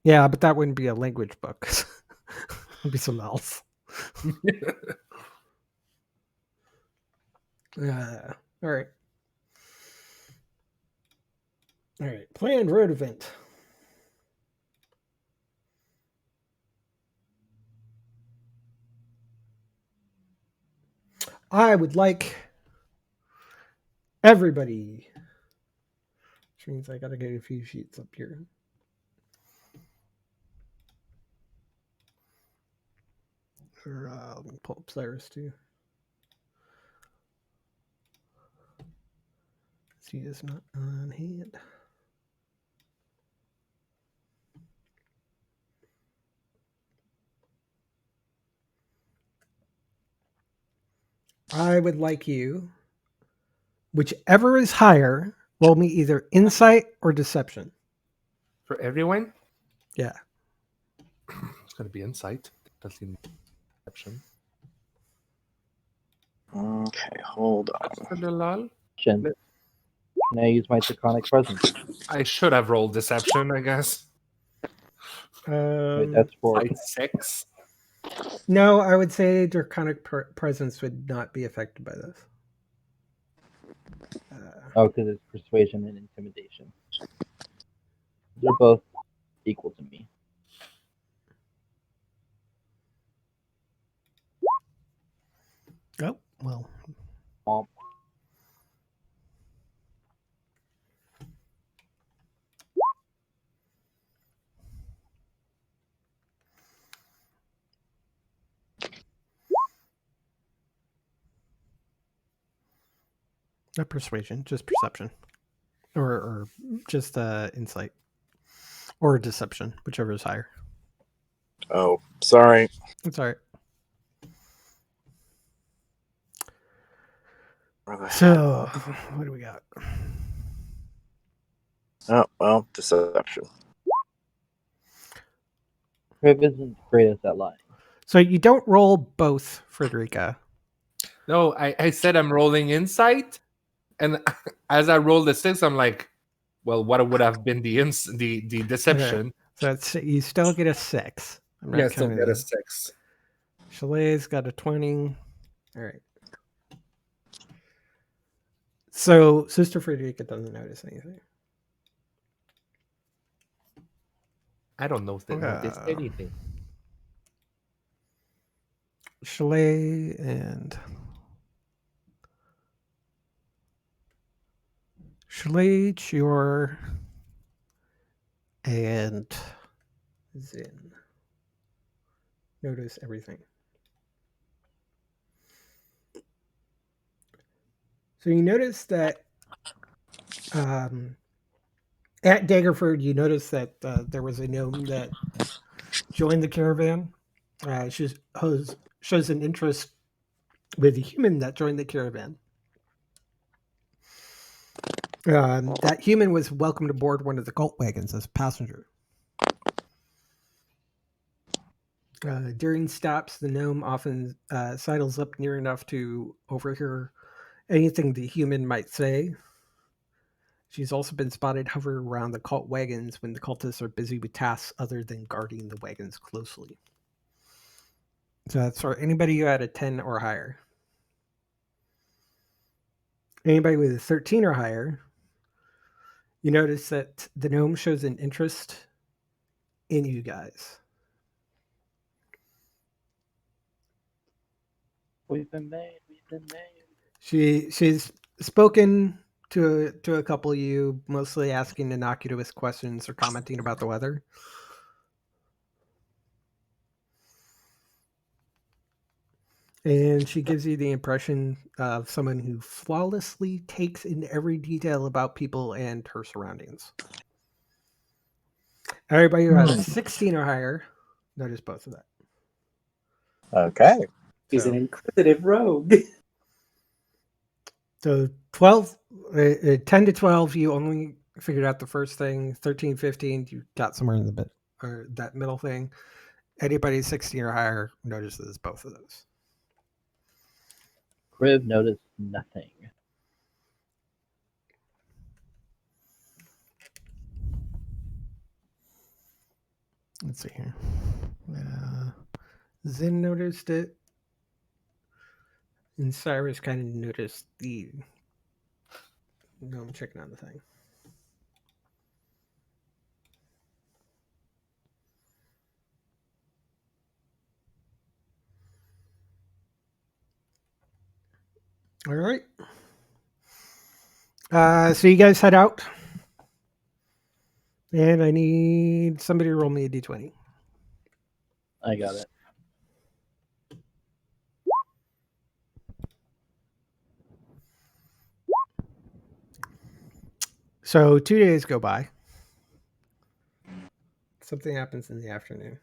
Yeah, but that wouldn't be a language book. It'd be something else. All right. All right. Planned road event. I would like everybody. Which means I gotta get a few sheets up here. Or let me pull up players too. He is not on hand. I would like you, whichever is higher, roll me either insight or deception. For everyone? Yeah. It's gonna be insight. Definitely deception. Okay, hold on. Just for the lol. Can I use my Draconic Presence? I should have rolled deception, I guess. Wait, that's for Like 6. No, I would say Draconic Presence would not be affected by this. because it's persuasion and intimidation. They're both equal to me. Oh, well. Womp. Not persuasion, just perception. Or just insight. Or deception, whichever is higher. Oh, sorry. That's all right. So, what do we got? Oh, well, deception. Crib isn't the greatest at lying. So you don't roll both, Frederica. No, I said I'm rolling insight, and as I roll the 6, I'm like, well, what would have been the deception? So you still get a 6. I'm not Yeah, still counting get a these. 6. Chalet's got a 20. All right. So Sister Frederica doesn't notice anything. I don't know if they notice anything. Chalet and Chalet, Chior, and Zin notice everything. So you notice that at Daggerford, you notice that there was a gnome that joined the caravan. Shows an interest with a human that joined the caravan. That human was welcomed aboard one of the cult wagons as a passenger. During stops, the gnome often sidles up near enough to overhear anything the human might say. She's also been spotted hovering around the cult wagons when the cultists are busy with tasks other than guarding the wagons closely. So that's for anybody who had a 10 or higher. Anybody with a 13 or higher, you notice that the gnome shows an interest in you guys. We've been made. She's spoken to a couple of you, mostly asking innocuous questions or commenting about the weather. And she gives you the impression of someone who flawlessly takes in every detail about people and her surroundings. Everybody who has 16 or higher, notice both of that. Okay. He's So- an inquisitive rogue. So 12, 10 to 12, you only figured out the first thing. 13, 15, you got somewhere in the bit or that middle thing. Anybody 16 or higher notices both of those. Crib noticed nothing. Let's see here. Zin noticed it. And Cyrus kind of noticed the gnome checking on the thing. All right. So you guys head out. And I need somebody to roll me a d20. I got it. So 2 days go by. Something happens in the afternoon.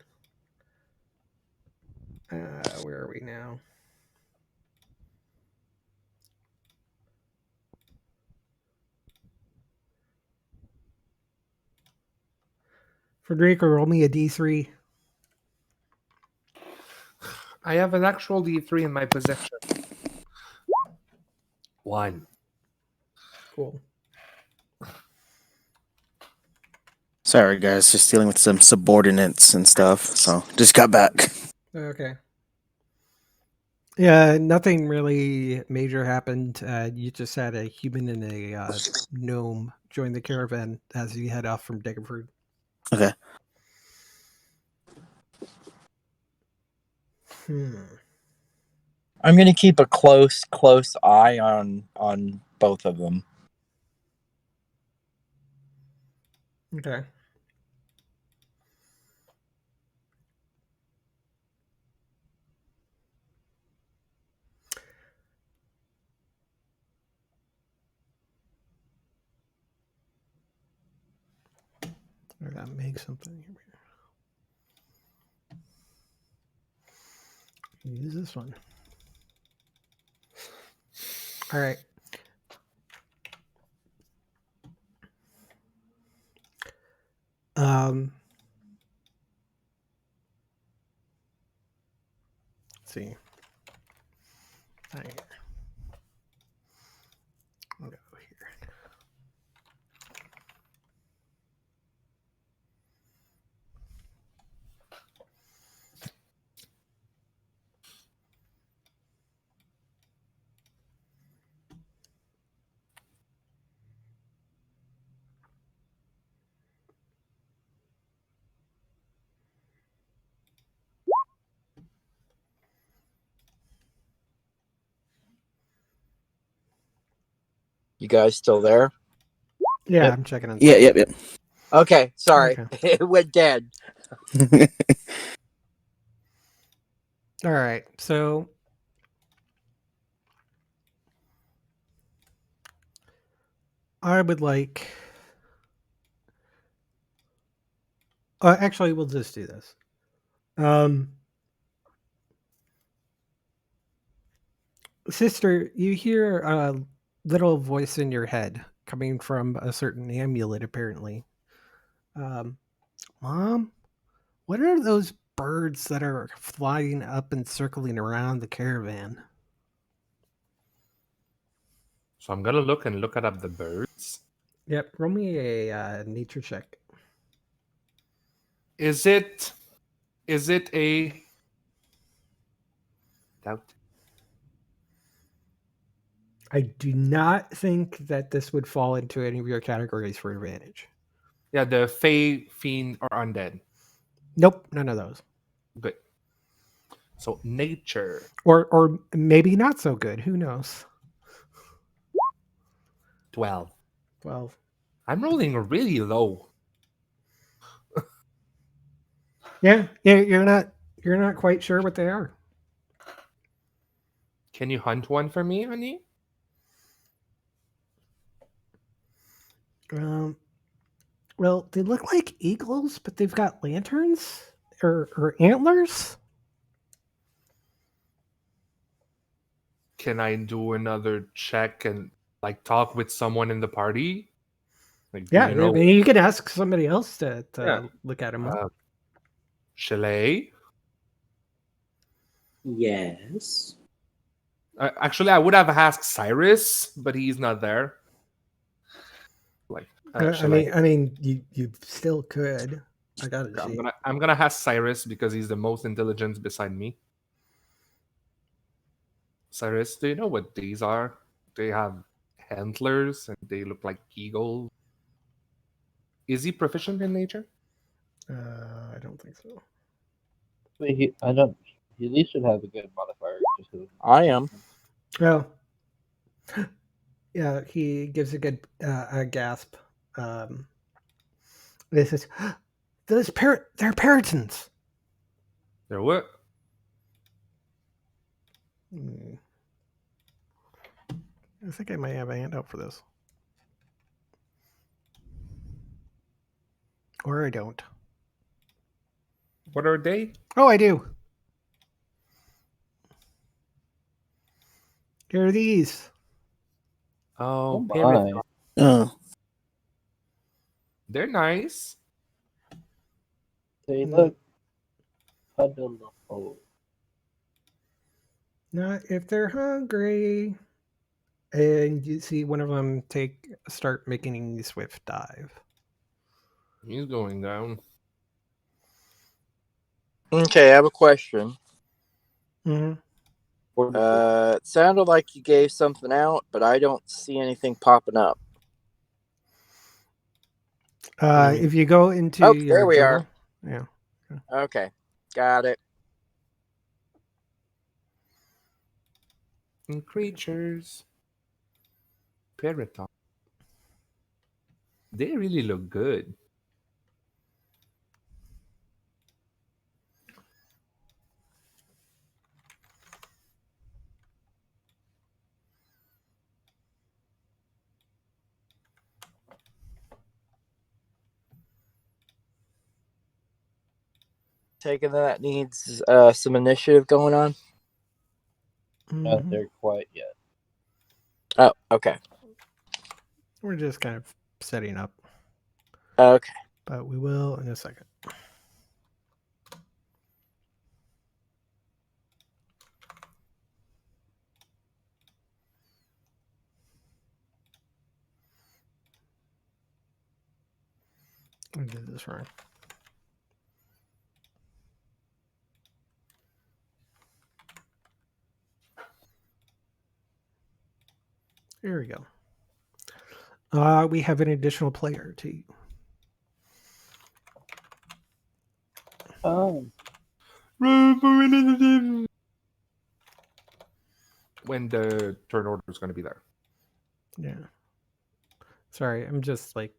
Where are we now? Frederica, roll me a d3. I have an actual D3 in my possession. 1. Cool. Sorry, guys, just dealing with some subordinates and stuff. So just got back. Okay. Yeah, nothing really major happened. You just had a human and a gnome join the caravan as you head off from Daggerford. Okay. I'm gonna keep a close eye on both of them. Okay. I gotta make something here. Use this one. All right. Let's see. Right here. I'll go here. You guys still there? Yeah, Yep. I'm checking on. Yeah, yep, Okay, sorry. Okay. It went dead. yep. All right. So I would like. Actually, we'll just do this. Sister, you hear a little voice in your head coming from a certain amulet, apparently. Um, Mom, what are those birds that are flying up and circling around the caravan? So I'm gonna look up the birds. Yep, roll me a nature check. Is it a doubt? I do not think that this would fall into any of your categories for advantage. Yeah, the Fey, Fiend, or Undead. Nope, none of those. Good. So nature. Or maybe not so good. Who knows? 12. Well, I'm rolling really low. yeah, you're not quite sure what they are. Can you hunt one for me, honey? Well, they look like eagles, but they've got lanterns or antlers. Can I do another check and like talk with someone in the party? Like, do Yeah, you I know? mean, you could ask somebody else to Yeah. look at them. Chalet? Yes. Actually, I would have asked Cyrus, but he's not there. Like, Chalet. I mean, you still could. I gotta see. I'm gonna ask Cyrus because he's the most intelligent beside me. Cyrus, do you know what these are? They have antlers and they look like eagles. Is he proficient in nature? I don't think so. I don't. He at least should have a good modifier. Just 'cause- I am. Well, yeah, he gives a good a gasp. This is they're Puritans. They're what? I think I might have a handout for this, or I don't. What are they? Oh, I do. Here are these. Oh, my. Pyramid. Oh, They're nice. They look adorable. Not if they're hungry. And you see one of them start making a swift dive. He's going down. Okay, I have a question. Mm-hmm. It sounded like you gave something out, but I don't see anything popping up. If you go into Oh, your there we journal, are. yeah. Okay, got it. And creatures. Periton. They really look good. Taking that needs some initiative going on. Not Mhm. there quite yet. Oh, okay. We're just kind of setting up. Okay. but we will in a second. I did this wrong. There we go. We have an additional player too. Oh, When the turn order is going to be there. Yeah. Sorry, I'm just like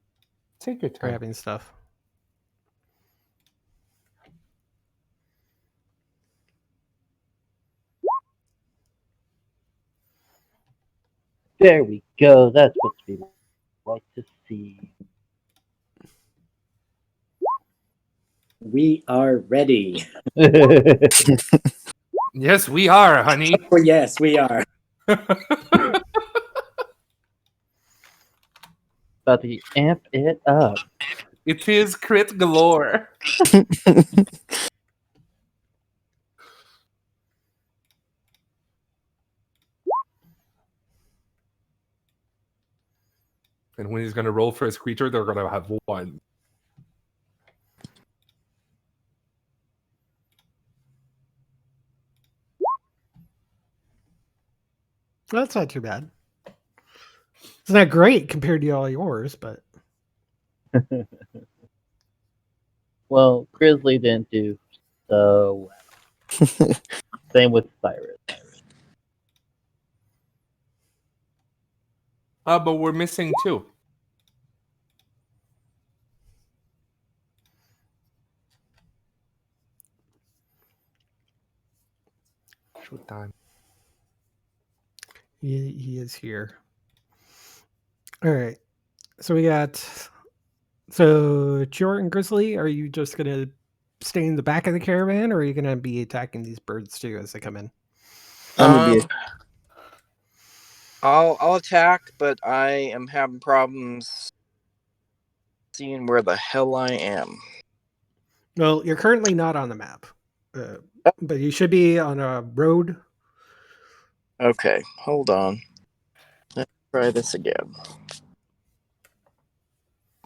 Take your time. grabbing stuff. there we go. That's what we like to see. We are ready. Yes, we are, honey. Oh, yes, we are. About to amp it up. It is crit galore. And when he's going to roll for his creature, they're going to have one. That's not too bad. It's not great compared to all yours, but Well, Grizzly didn't do so well. Same with Cyrus. But we're missing two. Showtime. he is here. All right. So we got. So Jort and Grizzly, are you just gonna stay in the back of the caravan, or are you gonna be attacking these birds too as they come in? I'm gonna be. I'll attack, but I am having problems seeing where the hell I am. Well, you're currently not on the map, but you should be on a road. Okay, hold on. Let's try this again.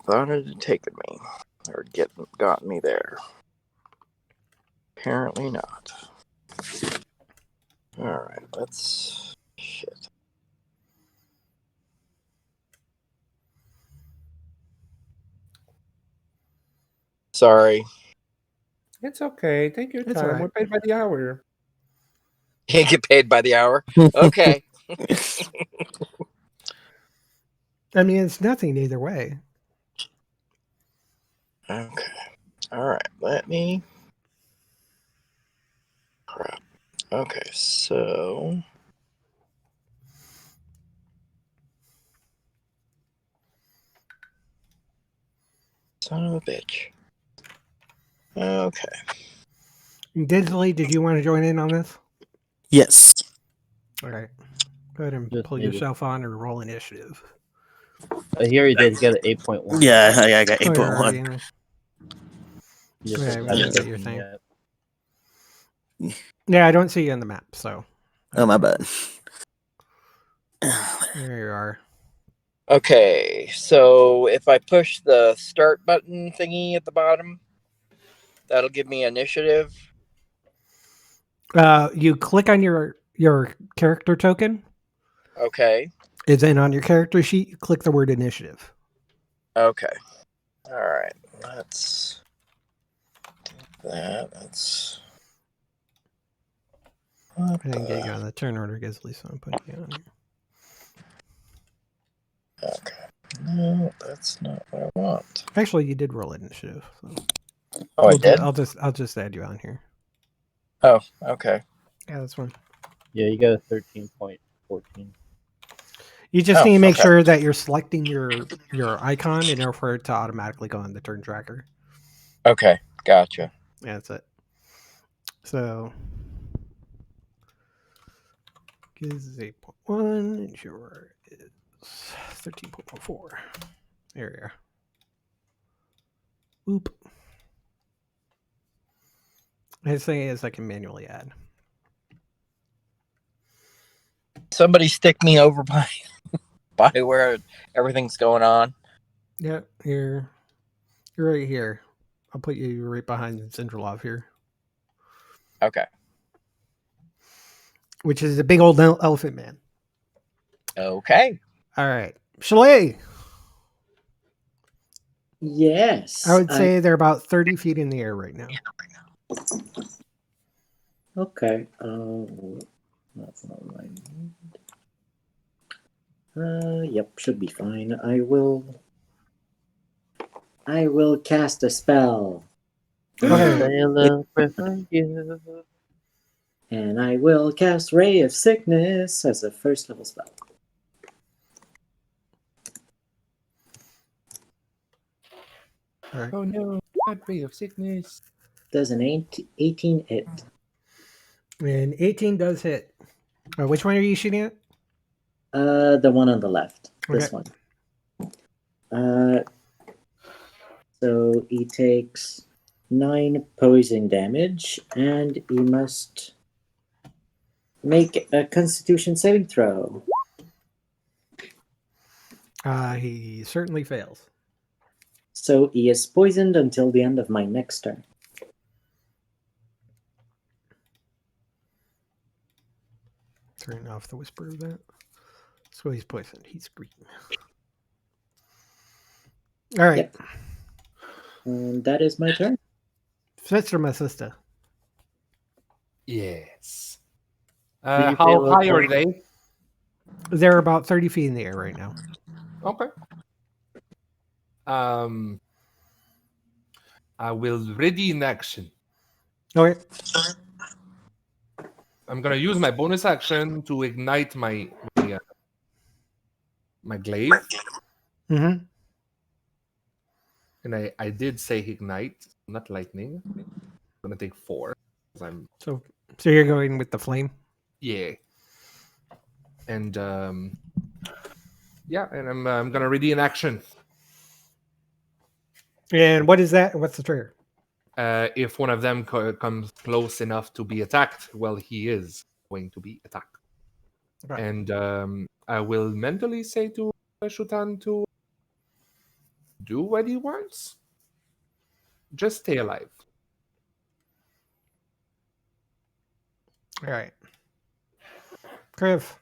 Thought it had taken me or gotten me there. Apparently not. All right, let's. Shit. Sorry. It's okay. Take your It's time. all right. We're paid by the hour. You get paid by the hour. Okay. I mean, it's nothing either way. Okay. All right. Let me. Crap. Okay. So. Son of a bitch. Okay. Digitally, did you want to join in on this? Yes. All right. Go ahead and Just pull maybe. yourself on and roll initiative. Here he did get an 8.1. Yeah, I got Oh, you're 8.1. already in there. You just Okay, haven't let me gotten get your 13 thing. yet. Yeah, I don't see you on the map, so. Oh, my bad. There you are. Okay. So if I push the start button thingy at the bottom, that'll give me initiative. You click on your character token, Okay. and then on your character sheet, you click the word initiative. Okay. All right. Let's do that. Let's. I didn't get you on the turn order, Gisley, so I'm putting you on here. Okay. No, that's not what I want. Actually, you did roll initiative. So. Oh, I did. I'll just add you on here. Oh, okay. Yeah, that's fine. Yeah, you got a 13.14. You just Oh, need to make okay. sure that you're selecting your icon in order for it to automatically go on the turn tracker. Okay. Gotcha. Yeah, that's it. So, Giz is 8.1, and your is 13.14. There you are. Boop. His thing is I can manually add. Somebody stick me over by where everything's going on. Yeah, you're right here. I'll put you right behind Zindralov here, Okay. which is a big old elephant man. Okay. All right, Chalet. Yes. I would say they're about 30 feet in the air right now. Okay. That's not right. Yep, should be fine. I will cast a spell. Okay. Sailor for you. And I will cast Ray of Sickness as a first level spell. All right. Oh no, bad ray of sickness. Does an 18 hit? And 18 does hit. Which one are you shooting at? The one on the left. This Okay. one. So he takes 9 poison damage, and he must make a Constitution saving throw. He certainly fails. So he is poisoned until the end of my next turn. Turn off the whisper of that. So he's poisoned. He's green. All right. Yep. And that is my turn. Sister, my sister. Yes. Do you How feel high are okay? they? They're about 30 feet in the air right now. Okay. I will ready in action. Okay. I'm gonna use my bonus action to ignite my glaive, Mm-hmm. and I did say ignite, not lightning. I'm gonna take 4. 'Cause I'm So you're going with the flame? yeah, and yeah, and I'm gonna ready in action. And what is that? What's the trigger? If one of them comes close enough to be attacked, well, he is going to be attacked. Okay. And I will mentally say to Shutan to do what he wants. Just stay alive. All right. Kriv.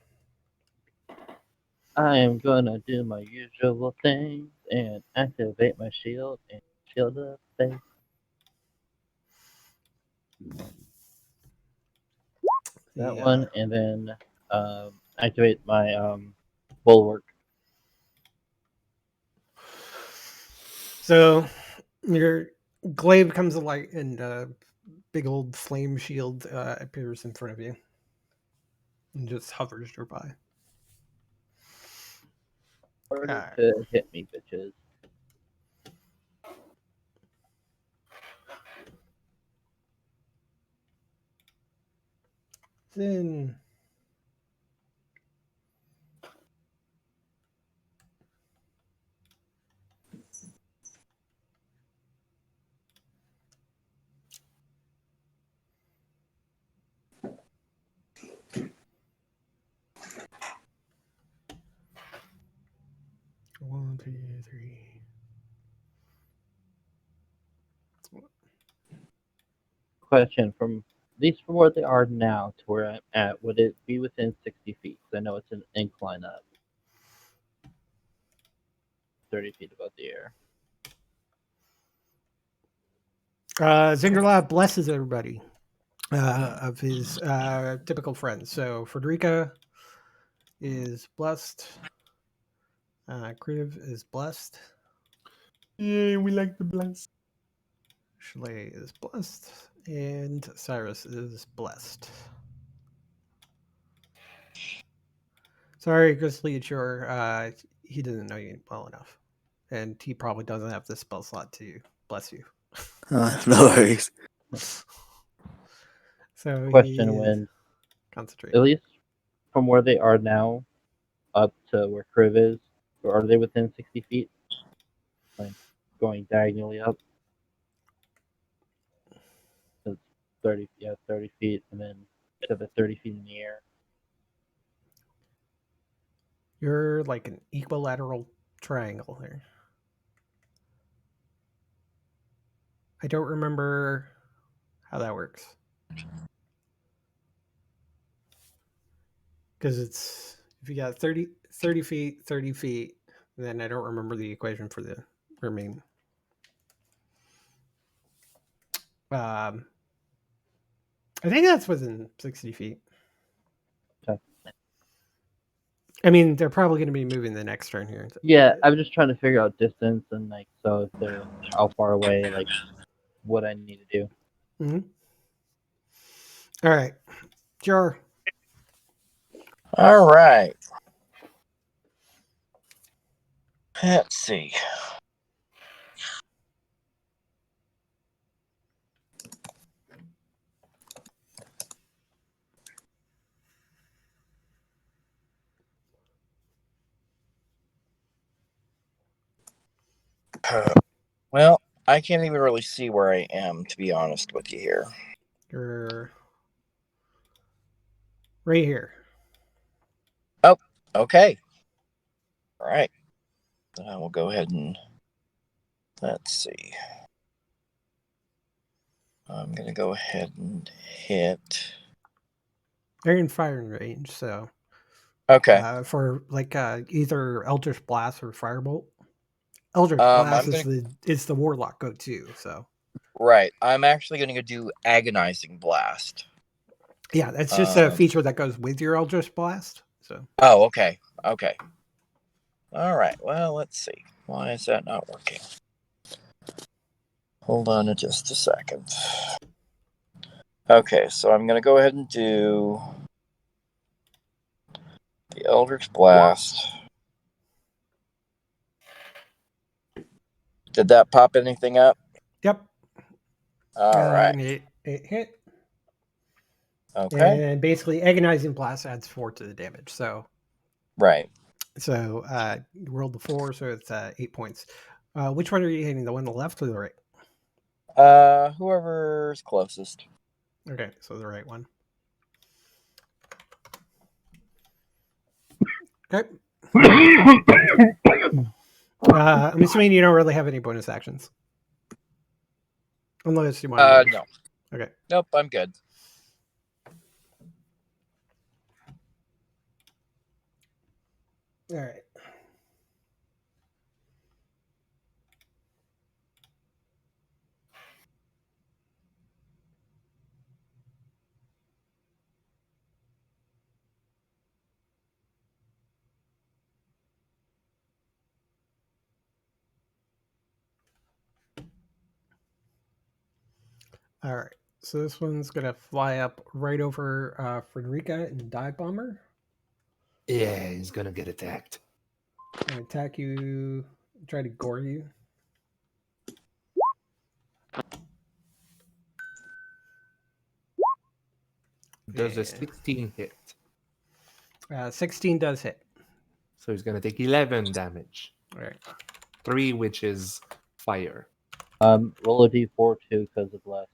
I am gonna do my usual thing and activate my shield and shield the face. That one, and then activate my bulwark. So your glaive comes to light and a big old flame shield appears in front of you and just hovers nearby. Order to hit me, bitches. Then one, two, three. Question: from at least from where they are now to where I'm at, would it be within 60 feet? 'Cause I know it's an incline up, 30 feet above the air. Zingerlab blesses everybody of his typical friends. So Frederica is blessed. Kriv is blessed. Yeah, we like the bless. Chalet is blessed. And Cyrus is blessed. Sorry, Grizzly, it's your he doesn't know you well enough. And he probably doesn't have the spell slot to bless you. No worries. So Question: he is when concentrating. at least from where they are now up to where Kriv is, or are they within 60 feet? Like going diagonally up? 30 feet, and then pivot 30 feet in the air. You're like an equilateral triangle there. I don't remember how that works. Because it's, if you got 30 feet, 30 feet, then I don't remember the equation for the remaining. I think that's within 60 feet. Okay. I mean, they're probably going to be moving the next turn here. Yeah, I'm just trying to figure out distance and like so if they're how far away, like what I need to do. Mm-hmm. All right. Jar. All right. Let's see. Well, I can't even really see where I am, to be honest with you here. You're right here. Oh, okay. All right. Then I will go ahead and let's see. I'm going to go ahead and hit. They're in firing range, so Okay. for like either Eldritch Blast or Firebolt. Eldritch I'm Blast gonna, is the Warlock go-to, so right. I'm actually going to do Agonizing Blast. yeah, that's just a feature that goes with your Eldritch Blast. So Oh, okay. Okay. All right. Well, let's see. Why is that not working? Hold on just a second. Okay, so I'm going to go ahead and do the Eldritch Blast. Did that pop anything up? yep. All right. And it hit. Okay. And basically, Agonizing Blast adds 4 to the damage. So Right. you rolled the 4, so it's 8 points. Which one are you hitting? The one on the left or the right? Whoever's closest. Okay, so the right one. Okay. I'm assuming you don't really have any bonus actions. Unless you want to move. No. Okay. Nope, I'm good. All right. All right. So this one's gonna fly up right over Frederica and dive bomber. Yeah, he's gonna get attacked. And attack you, try to gore you. Does a Yeah. 16 hit? 16 does hit. So he's gonna take 11 damage. All right. 3, which is fire. Roll a d4 too because of less.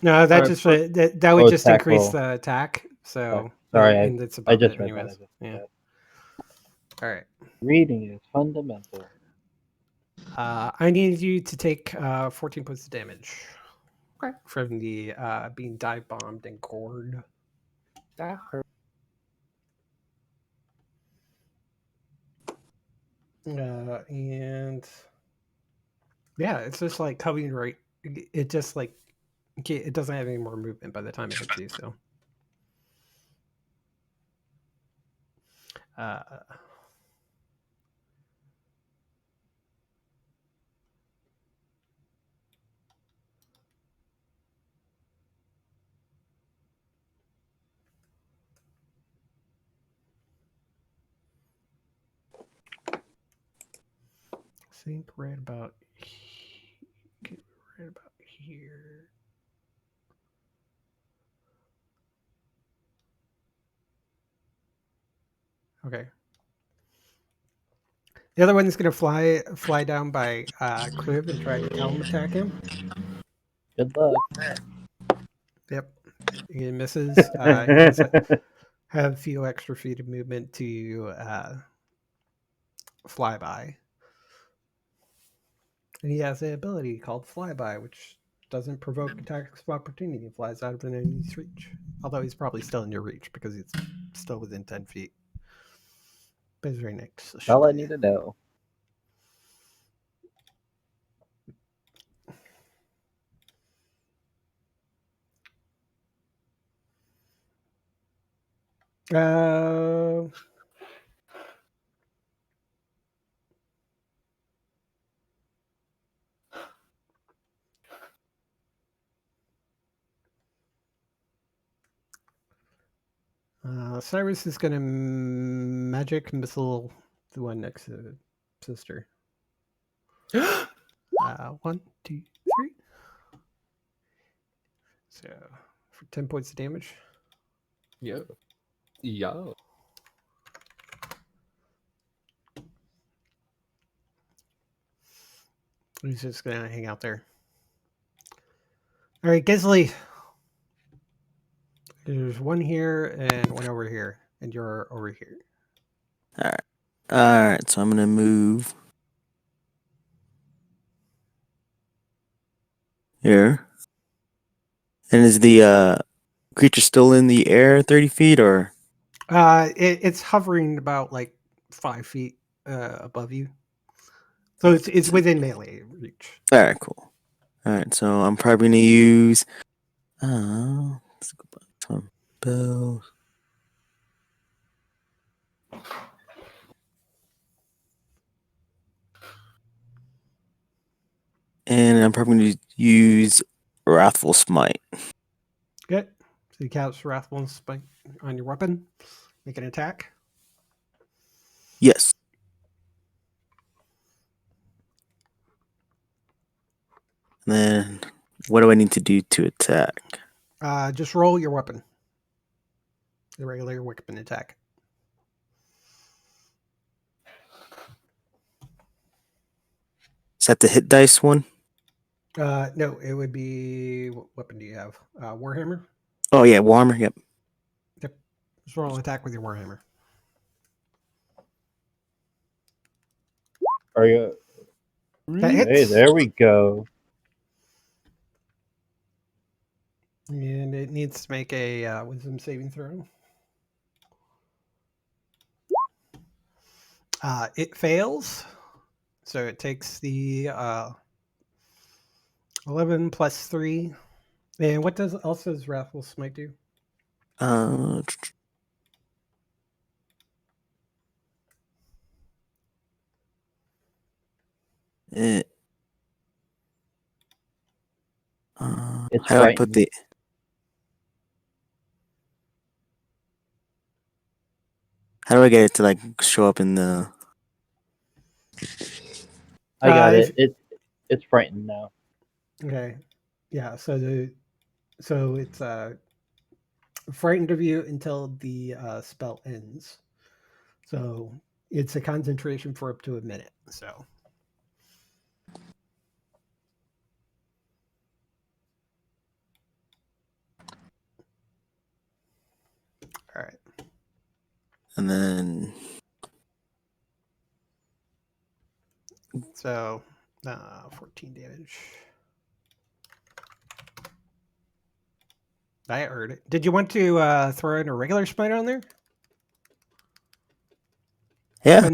No, that Or just for- that would oh, just attack increase roll. the attack. So Sorry, and it's I above just it read that. anyways. Yeah. that. All right. Reading is fundamental. I need you to take 14 points of damage. Okay. From the being dive bombed and gored. That hurt. And yeah, it's just like coming right. It just like it doesn't have any more movement by the time it hits you. So, I think right about here. Okay. The other one's gonna fly down by Crib and try to helm attack him. Good luck. Yep. He misses. He does have a few extra feet of movement to fly by. And he has the ability called Flyby, which doesn't provoke attacks of opportunity. He flies out of an enemy's reach. Although he's probably still in your reach because it's still within 10 feet. But he's right next to All I Shelley. need to know. Uh, Cyrus is going to magic missile the one next to sister. 1, 2, 3. So for 10 points of damage. Yeah. Yeah. He's just going to hang out there. All right, Gisley. There's one here and one over here, and you're over here. All right. So I'm gonna move here. And is the creature still in the air 30 feet or? It's hovering about like 5 feet above you, so it's within melee reach. All right, cool. All right, so I'm probably gonna use. Let's go back to my spells. And I'm probably going to use Wrathful Smite. Good. So you cast Wrathful Smite on your weapon. Make an attack. Yes. And then, what do I need to do to attack? Just roll your weapon. The regular weapon attack. Is that the hit dice one? No, it would be. What weapon do you have? Warhammer? Oh, yeah, Warhammer. Yep. Yep. Just roll an attack with your Warhammer. Are you? That Hey, hits. there we go. And it needs to make a wisdom saving throw. It fails. So it takes the 11 plus 3. And what else does Wrathful Smite do? Uh, it, It's how do I put frightened. the? How do I get it to like show up in the? I got if- it. It's frightened now. Okay. Yeah, so it's frightened of you until the spell ends. So it's a concentration for up to a minute. So all right. And then So 14 damage. I heard it. Did you want to throw in a regular smite on there? yeah.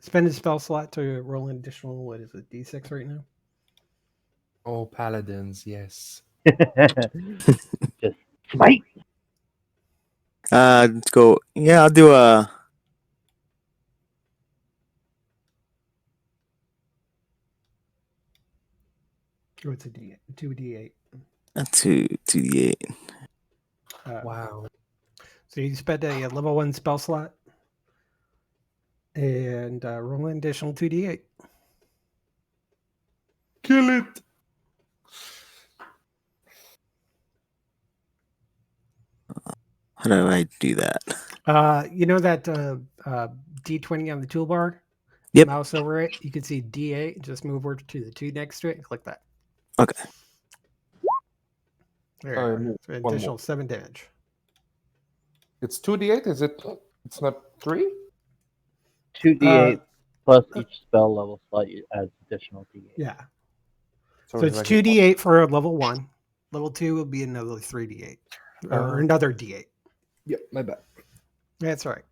Spend his spell slot to roll an additional, what is it, D6 right now? Oh, paladins, yes. Just smite. Let's go. Yeah, I'll do a. Oh, it's a 2d8. A 2d8. Wow. So you spend a level 1 spell slot and roll an additional 2d8. Kill it. How do I do that? You know that D20 on the toolbar? Yep. Mouse over it. You can see D8. Just move over to the 2 next to it and click that. Okay. There you are. One So more. additional 7 damage. It's 2d8. Is it? It's not 3. 2d8 plus each spell level slot adds additional d8. Yeah. So So it's 2d8 for level 1. Level 2 will be another 3d8. Or another d8. Yeah, my bad. That's all right.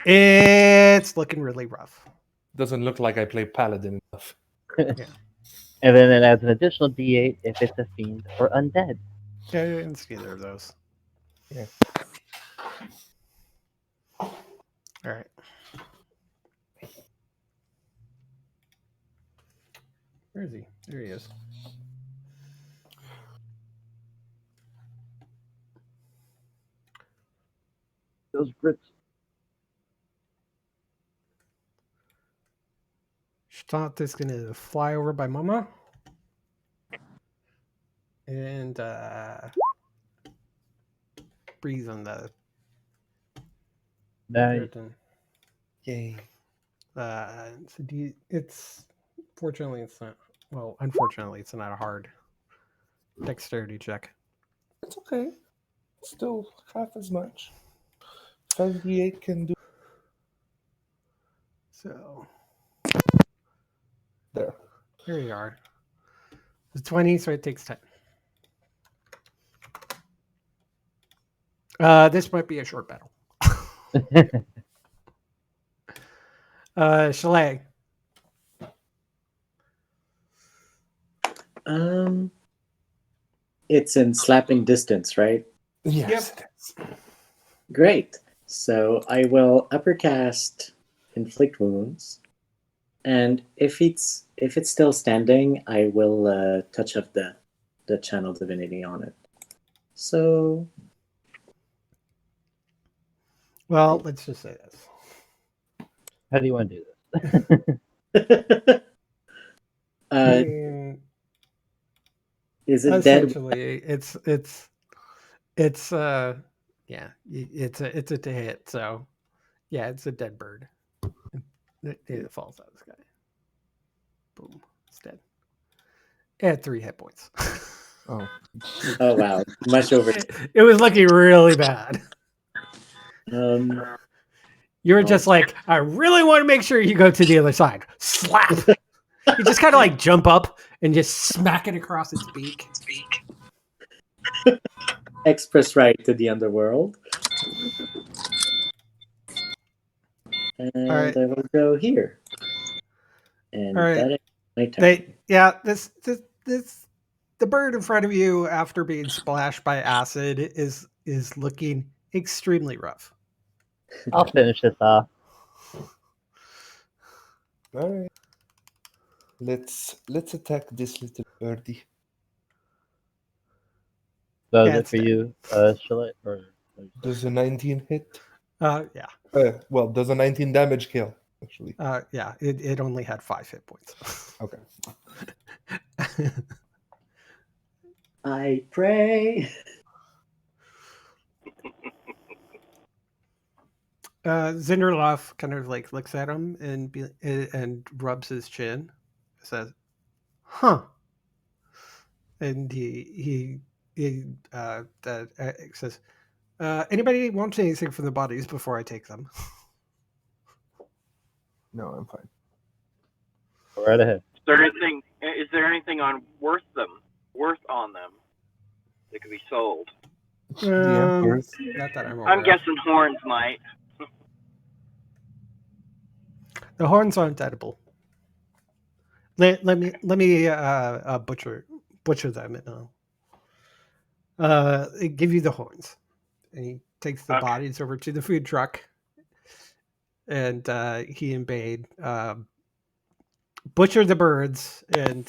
It's looking really rough. Doesn't look like I play paladin enough. And then it adds an additional d8 if it's a fiend or undead. Yeah, it's neither of those. Yeah. All right. Where is he? There he is. Those grits. Stott is going to fly over by Mama. And breathe on the Nice. curtain. Yay. So it's fortunately it's not. Well, unfortunately, it's not a hard dexterity check. It's okay. Still half as much. 5d8 can do. So There. here you are. It's 20, so it takes 10. This might be a short battle. Chalet. It's in slapping distance, right? Yes. Great. So I will uppercast inflict wounds, and if it's still standing, I will touch of the channel divinity on it. So Well, let's just say this. How do you want to do this? I mean, is it dead? essentially, it's yeah, it's a to hit. So yeah, it's a dead bird. It falls out of the sky. Boom, it's dead. It had 3 hit points. Oh. Oh wow, much over. It was looking really bad. You were just like, I really want to make sure you go to the other side. Slap. You just kind of like jump up and just smack it across its beak. Express right to the underworld. And right. I will go here. And All right. that is my turn. This the bird in front of you after being splashed by acid is looking extremely rough. I'll finish this off. All right. Let's attack this little birdie. So is Yeah, it it's for dead. you, Chalet? Or Does a 19 hit? Yeah. Well, does a 19 damage kill, actually? Yeah. It only had 5 hit points. Okay. I pray. Zinderloff kind of like looks at him and rubs his chin, says, "Huh," and he says, "Anybody want anything for the bodies before I take them?" No, I'm fine. go right ahead. Is there anything worth on them that could be sold? Not that I'm aware I'm of. guessing horns might. The horns aren't edible. Let me butcher them and give you the horns. And he takes the bodies over to the food truck, and he and Bade butcher the birds and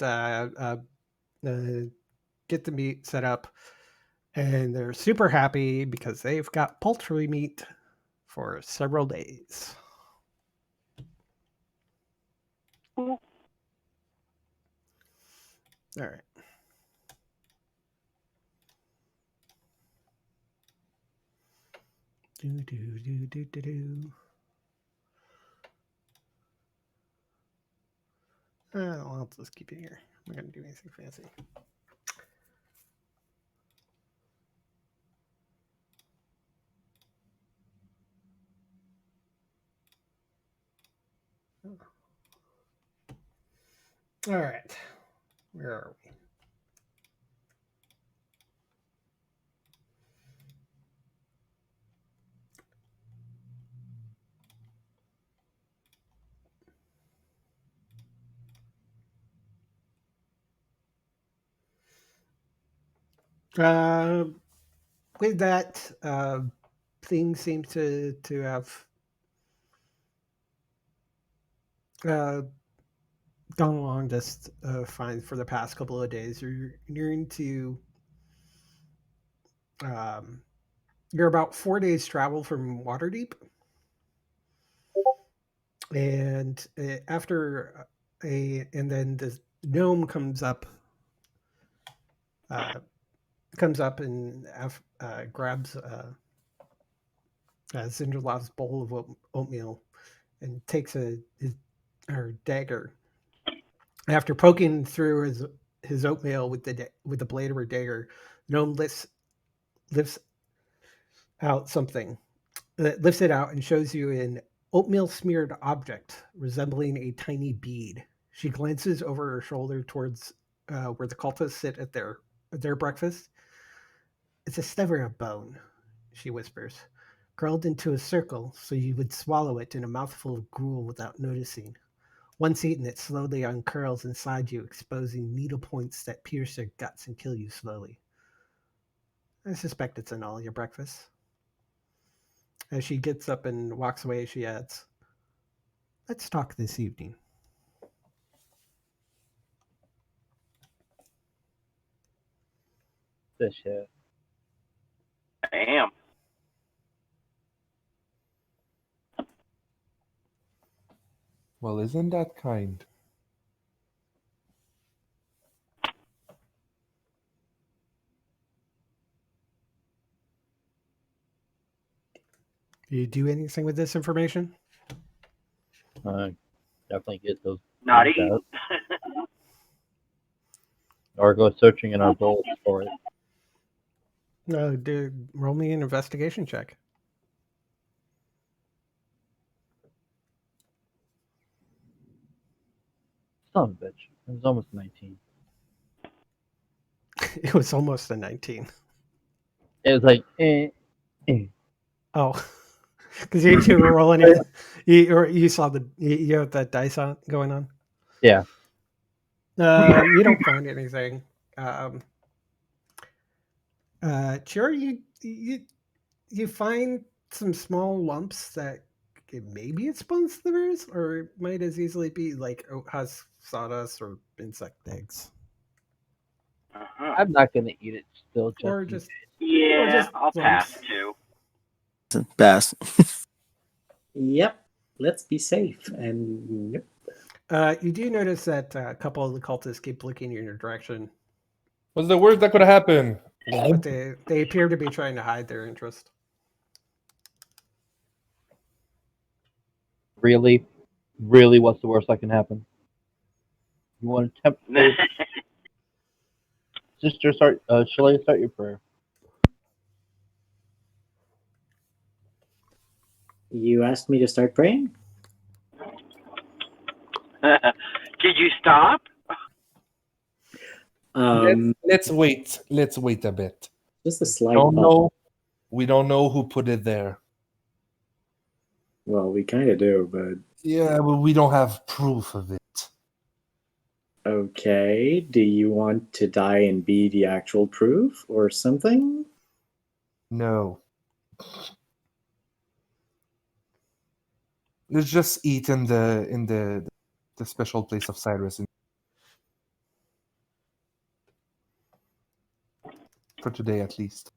get the meat set up. And they're super happy because they've got poultry meat for several days. All right. I'll just keep it here. I'm not going to do anything fancy. All right. Where are we? Uh, with that, things seem to have uh, gone along just fine for the past couple of days. You're nearing to um, you're about 4 days travel from Waterdeep, and after a and then the gnome uh, comes up and grabs Cinderlov's bowl of oatmeal and takes her dagger. After poking through his oatmeal with the blade of her dagger, gnome lifts out something. Lifts it out and shows you an oatmeal smeared object resembling a tiny bead. She glances over her shoulder towards where the cultists sit at their breakfast. It's a sliver of bone, she whispers, curled into a circle so you would swallow it in a mouthful of gruel without noticing. Once eaten, it slowly uncurls inside you, exposing needle points that pierce your guts and kill you slowly. I suspect it's in all your breakfast. As she gets up and walks away, she adds, let's talk this evening. This shit. Damn. Well, isn't that kind? Do you do anything with this information? Definitely get those Not things eat. out. Or go searching in our bowls for it. Roll me an investigation check. Son of a bitch. It was almost 19. It was almost a 19. It was like, Oh, because you were rolling it. You saw you have that dice going on. Yeah. You don't find anything. Sure, you find some small lumps that maybe it's bone slivers, or it might as easily be like oat husk, sawdust, or insect eggs, Uh-huh. I'm not going to eat it still just or in just case. Yeah, I'll pass lumps. too. Bass. Yep. Let's be safe. And yep. You do notice that a couple of the cultists keep looking in your direction, What's the worst that could happen? but they appear to be trying to hide their interest. Really? Really, what's the worst that can happen? You want to tempt fate? Sister, shall I start your prayer? You asked me to start praying? Did you stop? Let's wait. Let's wait a bit. Just a slight Don't pause. know. We don't know who put it there. Well, we kind of do, but Yeah, but we don't have proof of it. okay. Do you want to die and be the actual proof or something? No. Let's just eat in the special place of Cyrus for today at least.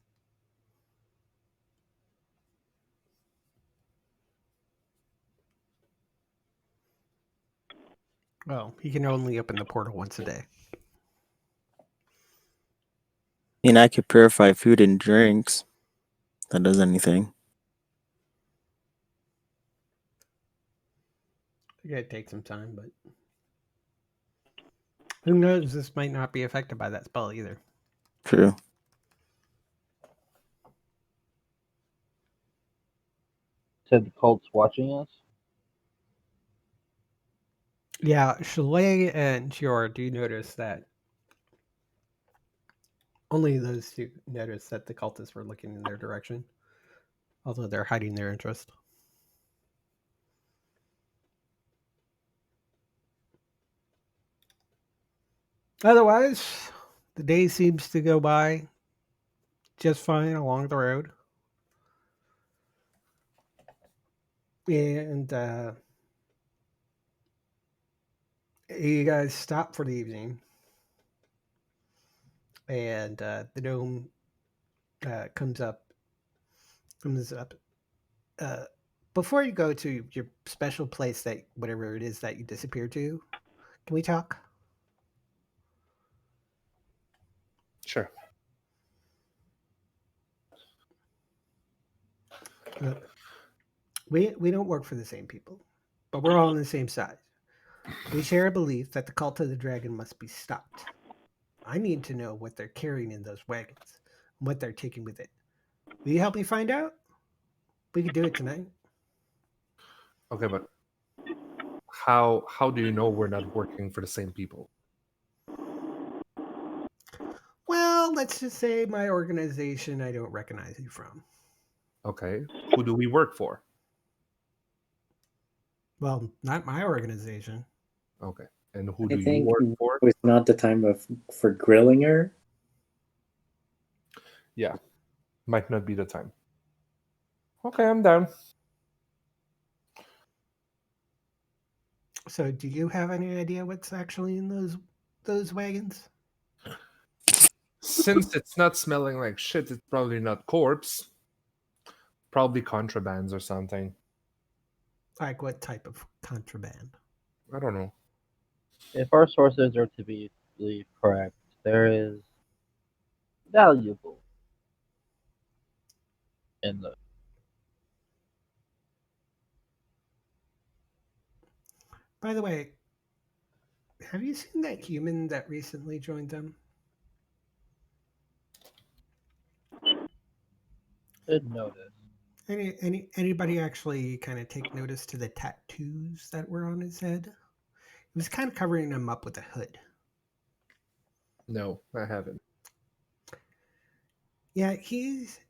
Well, he can only open the portal once a day. And I could purify food and drinks. That does anything. It could take some time, but who knows? This might not be affected by that spell either. True. Said the cult's watching us. Yeah, Chalet and Chior do notice that only those two notice that the cultists were looking in their direction, although they're hiding their interest. Otherwise, the day seems to go by just fine along the road. And you guys stop for the evening. And the gnome comes up. Uh, before you go to your special place, that whatever it is that you disappear to, can we talk? Sure. We don't work for the same people, but we're all on the same side. We share a belief that the cult of the dragon must be stopped. I need to know what they're carrying in those wagons, and what they're taking with it. Will you help me find out? We could do it tonight. Okay, but how do you know we're not working for the same people? Well, let's just say my organization I don't recognize you from. Okay, who do we work for? Well, not my organization. Okay, and who I do you think work now for? is not the time for grilling her. Yeah, might not be the time. Okay, I'm down. So, do you have any idea what's actually in those wagons? Since it's not smelling like shit, it's probably not corpse. Probably contrabands or something. Like what type of contraband? I don't know. If our sources are to be believed correct, there is valuable in the. By the way, have you seen that human that recently joined them? Should notice. Anybody actually kind of take notice to the tattoos that were on his head? He was kind of covering them up with a hood. No, I haven't. Yeah, he's,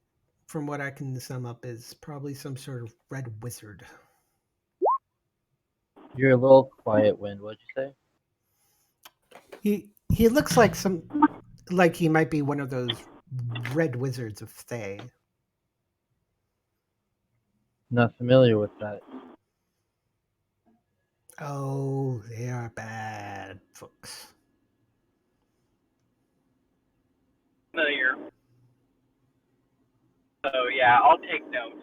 from what I can sum up, is probably some sort of red wizard. You're a little quiet, Wind. What'd you say? He looks like he might be one of those red wizards of Thay. Not familiar with that. Oh, they are bad folks. Familiar. So yeah, I'll take note.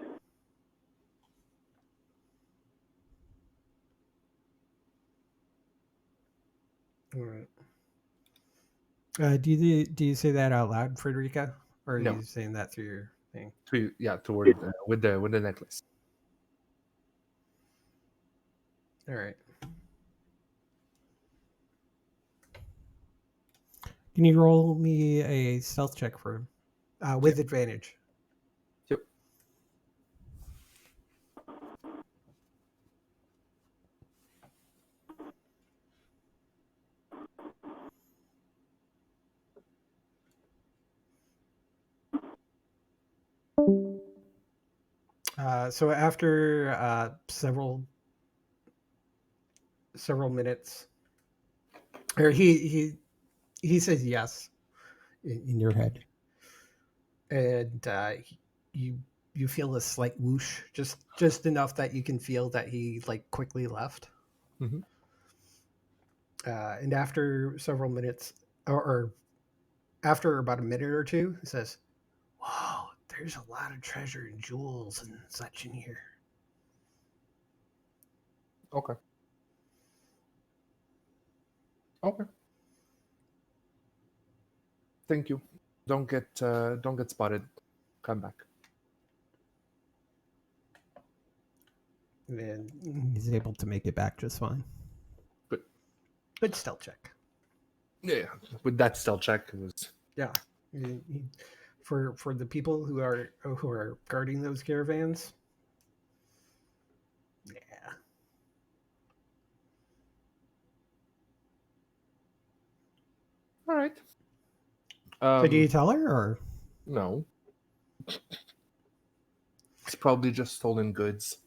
All right. Do you say that out loud, Frederica, or are No. you saying that through your thing? Toward with the necklace. All right. Can you roll me a stealth check for him with advantage? Yep. So after several minutes, or he says yes in your head, and you you feel a slight whoosh, just enough that you can feel that he like quickly left. Mhm. And after several minutes, or after about a minute or two, he says, "Whoa, there's a lot of treasure and jewels and such in here." Okay. Okay. Thank you. Don't get spotted. Come back. And he's able to make it back just fine. Good. Good stealth check. Yeah. With that stealth check, it was Yeah. For the people who are guarding those caravans. Yeah. All right. So do you tell her, or No. It's probably just stolen goods.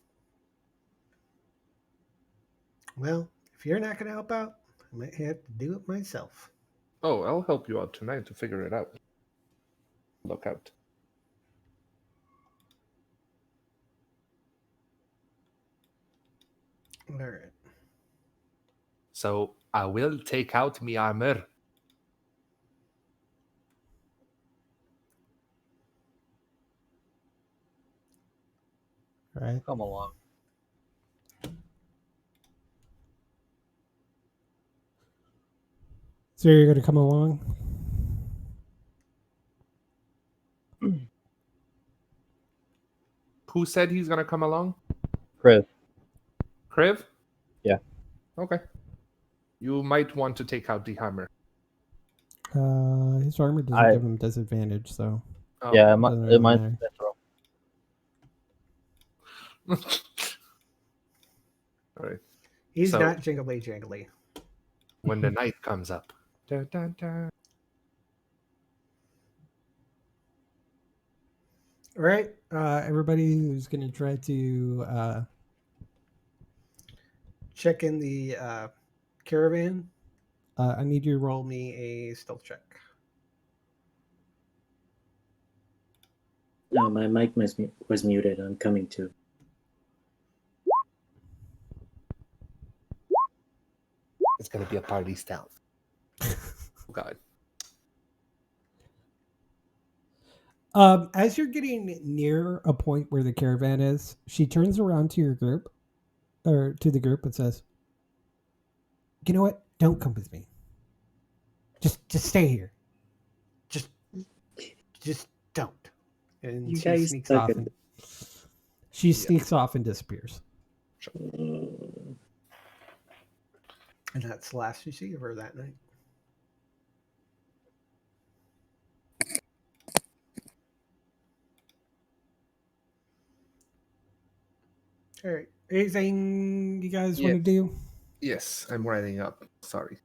well, if you're not going to help out, I might have to do it myself. Oh, I'll help you out tonight to figure it out. Look out. All right. So I will take out my armor. All right. Come along. So you're going to come along? Who said he's gonna come along? Chris. Kriv? Yeah. Okay. You might want to take out the hammer. His armor doesn't give him disadvantage, so Oh. Yeah, doesn't it really might matter. All right. He's So- not jingly jangly. When the night comes up. Dun, dun, dun. All right. Everybody who's going to try to check in the caravan, I need you to roll me a stealth check. No, my mic was muted. I'm coming to. It's gonna be a party stealth. Oh God. As you're getting near a point where the caravan is, she turns around to your group, or to the group, and says, "You know what? Don't come with me. Just stay here. Just don't." And You she guys sneaks suck off. at And she sneaks off and disappears. it. And that's the last you see of her that night. All right. Anything you guys want to do? Yes, I'm writing up. Sorry.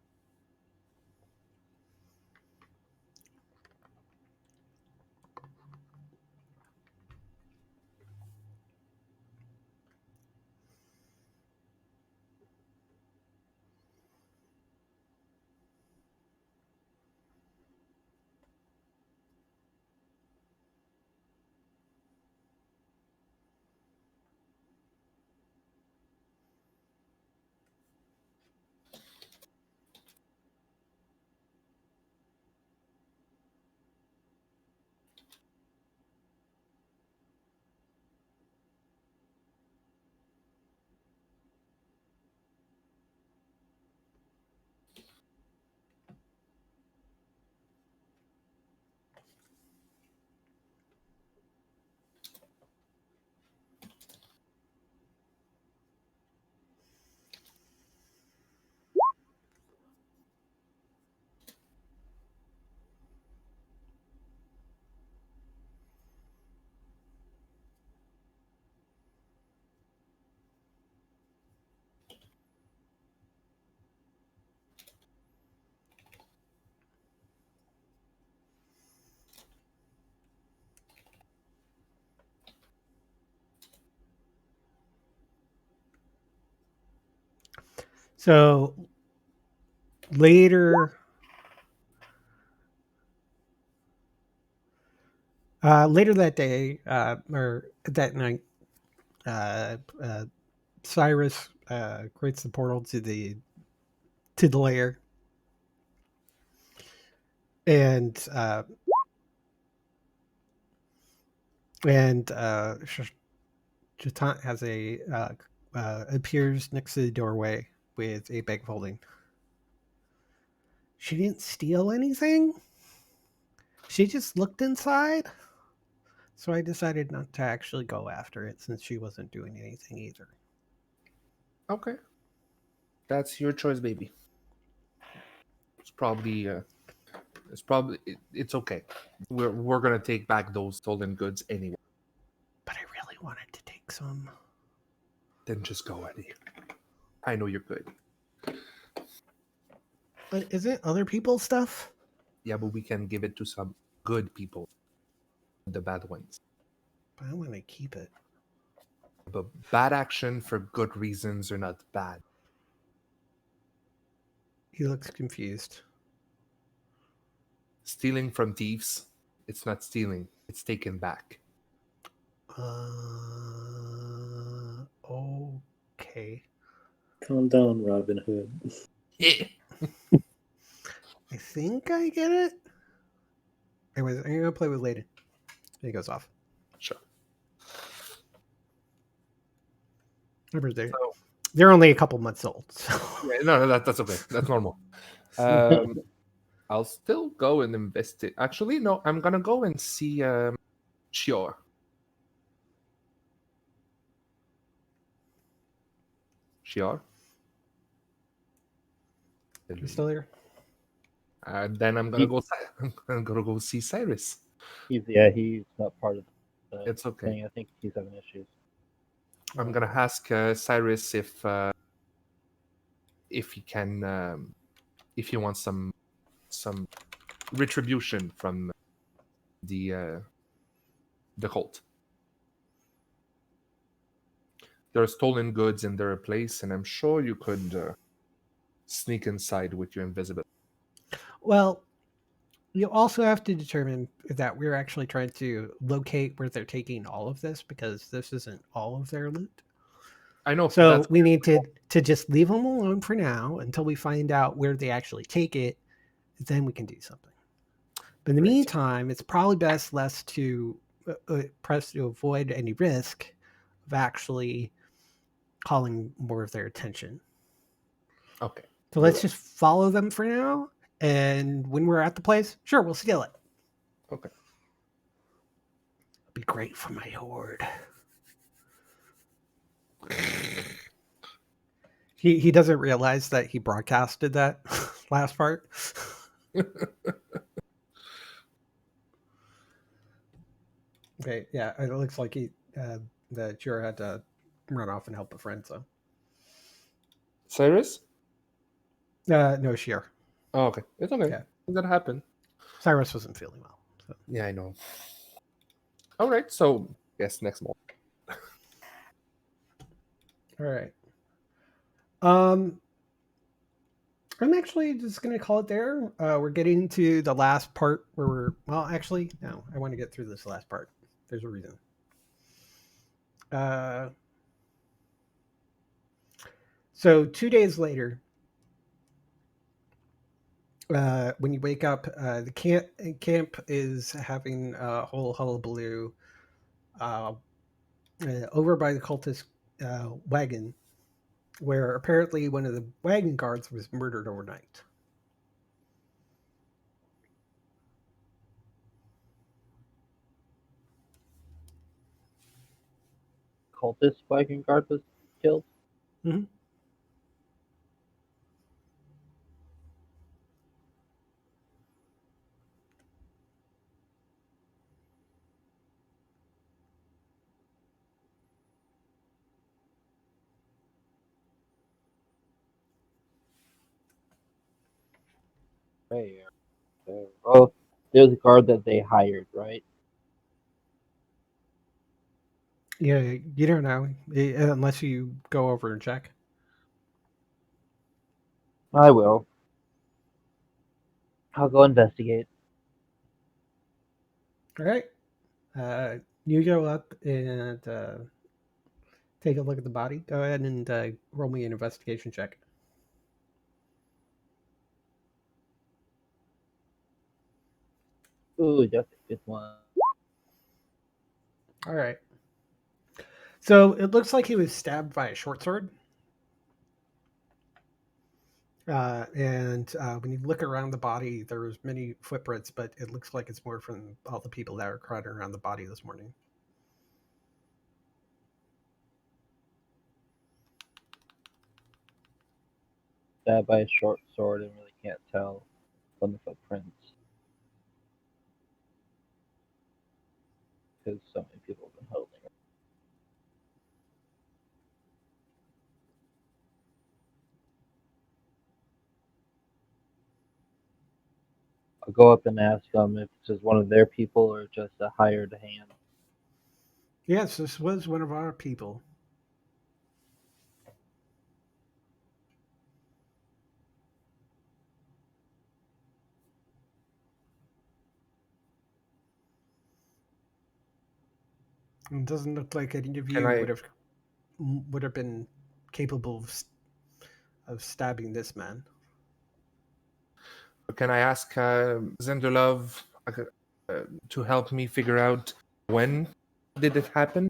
So later that day, or that night, Cyrus creates the portal to the lair, and Jatant has appears next to the doorway with a bag folding. She didn't steal anything. She just looked inside. So I decided not to actually go after it since she wasn't doing anything either. Okay. That's your choice, baby. It's probably it's okay. We're gonna take back those stolen goods anyway. But I really wanted to take some. Then just go, Eddie. I know you're good. But is it other people's stuff? Yeah, but we can give it to some good people, the bad ones. But I want to keep it. But bad action for good reasons are not bad. He looks confused. Stealing from thieves, it's not stealing, it's taken back. Okay. Calm down, Robin Hood. Yeah. I think I get it. Anyways, I'm gonna play with Layden. He goes off. Sure. Remember, So, they're only a couple months old. So. yeah, no, that's okay. That's normal. I'll still go and investigate. Actually, no, I'm gonna go and see Chior. Chior. You still here? Then I'm gonna go. I'm gonna go see Cyrus. He's not part of the It's okay. thing. I think he's having issues. I'm gonna ask Cyrus if he can if he wants some retribution from the cult. There are stolen goods in their place, and I'm sure you could sneak inside with your invisible. Well, you also have to determine that we're actually trying to locate where they're taking all of this, because this isn't all of their loot. I know. So that's we need to just leave them alone for now until we find out where they actually take it. Then we can do something. But in the Right. meantime, it's probably best less to press to avoid any risk of actually calling more of their attention. okay. So let's just follow them for now. And when we're at the place, sure, we'll steal it. Okay. It'd be great for my horde. He doesn't realize that he broadcasted that last part. Okay, yeah, it looks like the Jura had to run off and help a friend. So, Cyrus? no, Sheer. Oh, okay. It's okay. Yeah. That happened. Cyrus wasn't feeling well. So. Yeah, I know. All right. So, yes, next morning. All right. I'm actually just gonna call it there. We're getting to the last part where actually, no, I want to get through this last part. There's a reason. So 2 days later, when you wake up, the camp is having a whole hullabaloo over by the cultist wagon, where apparently one of the wagon guards was murdered overnight. Cultist wagon guard was killed. Mm-hmm. Right. Oh, there's a guard that they hired, right? Yeah, you don't know unless you go over and check. I will. I'll go investigate. All right. You go up and take a look at the body. Go ahead and roll me an investigation check. Ooh, that's a good one. All right. So it looks like he was stabbed by a short sword. And when you look around the body, there's many footprints, but it looks like it's more from all the people that are crowding around the body this morning. Stabbed by a short sword and really can't tell from the footprints. Because so many people have been holding it. I'll go up and ask them if it's just one of their people or just a hired hand. Yes, this was one of our people. It doesn't look like any of Can you I would have been capable of stabbing this man. can I ask Zenderlov to help me figure out when did it happen?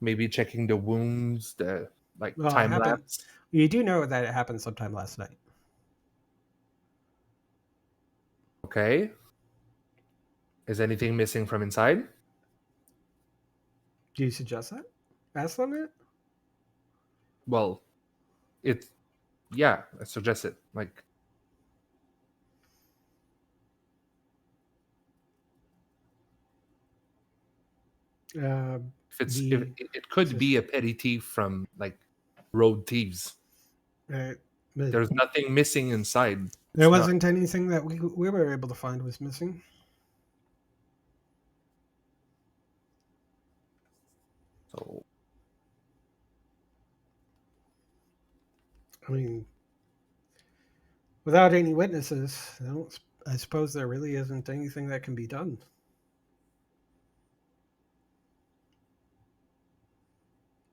Maybe checking the wounds, the Well, it time happened. lapse. You do know that it happened sometime last night. Okay. Is anything missing from inside? Do you suggest that? Ask them that? Well, it. Yeah, I suggest it. Like if it's if The it could be a petty thief from like road thieves. uh, There's nothing missing inside. there It's not. wasn't anything that we were able to find was missing. So I mean, without any witnesses, I suppose there really isn't anything that can be done.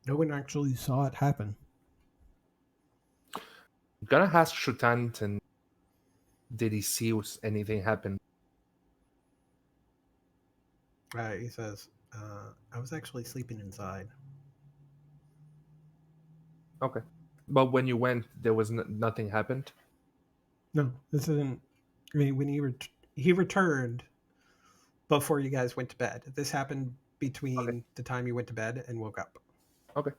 No one actually saw it happen. I'm gonna ask Shutant and did he see anything happen? He says, I was actually sleeping inside. Okay. But when you went, there was nothing happened. No, this isn't. I mean, when he returned before you guys went to bed. This happened between the time you went to bed and woke up. Okay.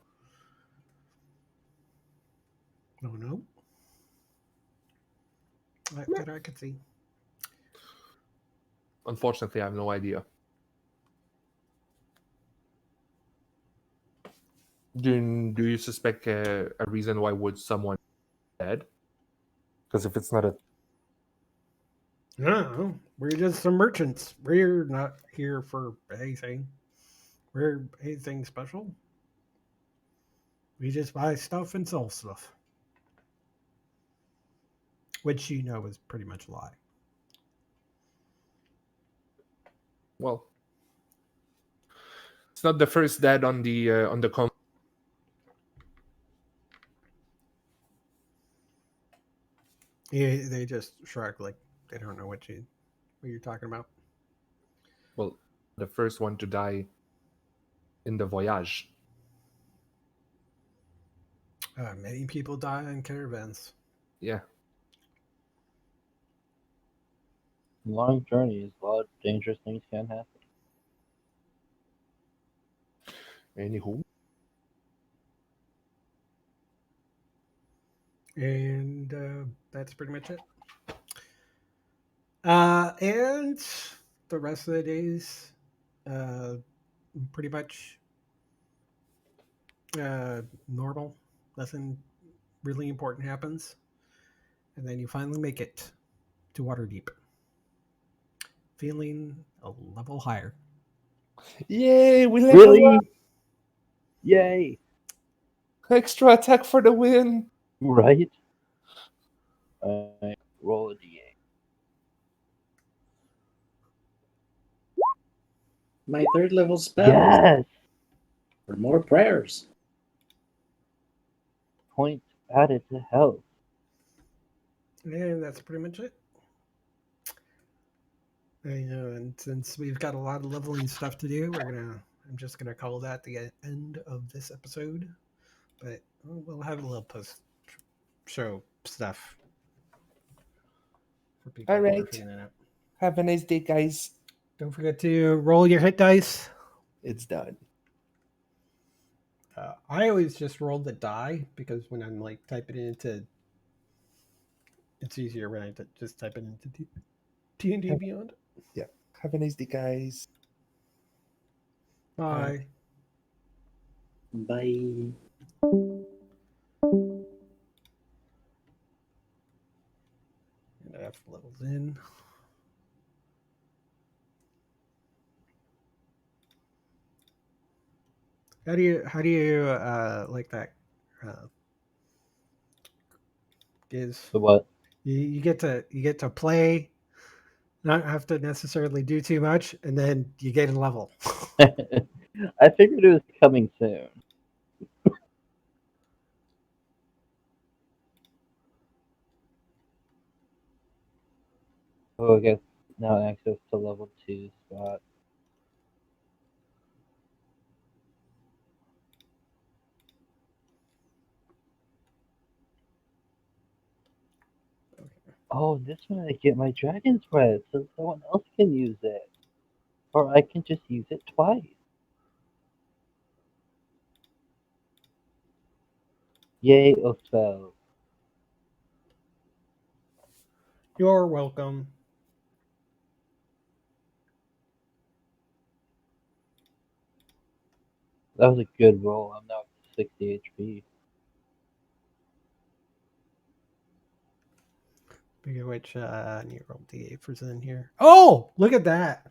Oh no. That I could see. Unfortunately, I have no idea. Do you suspect a reason why would someone be dead? Because if it's not a No, we're just some merchants. We're not here for anything. We're anything special. We just buy stuff and sell stuff. Which you know is pretty much a lie. well, it's not the first dead on the com. Yeah, they just shrug like they don't know what you're talking about. Well, the first one to die in the voyage. Many people die in caravans. Yeah. Long journeys, a lot of dangerous things can happen. Anywho, And that's pretty much it. And the rest of the days, pretty much normal. Nothing really important happens. And then you finally make it to Waterdeep. Feeling a level higher. yay! We leveled Really? up. Yay! Extra attack for the win. Right? Roll a d8. My third level spell. Yes! For more prayers. Point added to health. And that's pretty much it. And since we've got a lot of leveling stuff to do, I'm just gonna call that the end of this episode. But we'll have a little post show stuff for people All who are right. figuring it out. Have a nice day, guys. Don't forget to roll your hit dice. It's done. I always just roll the die because when I'm like typing it into, it's easier when I just type it into D&D Beyond. Yeah. Have a nice day, guys. Bye. Bye. enough levels in. How do you like that? Is So what? you get to play, not have to necessarily do too much, and then you get a level. I figured it was coming soon. Oh, I guess now access to level 2 spot. Oh, this one I get my dragon's bread, so someone else can use it. Or I can just use it twice. Yay, a spell. You're welcome. That was a good roll. I'm now at 60 HP. Speaking of which, I need to roll D8 for Zen here. Oh, look at that.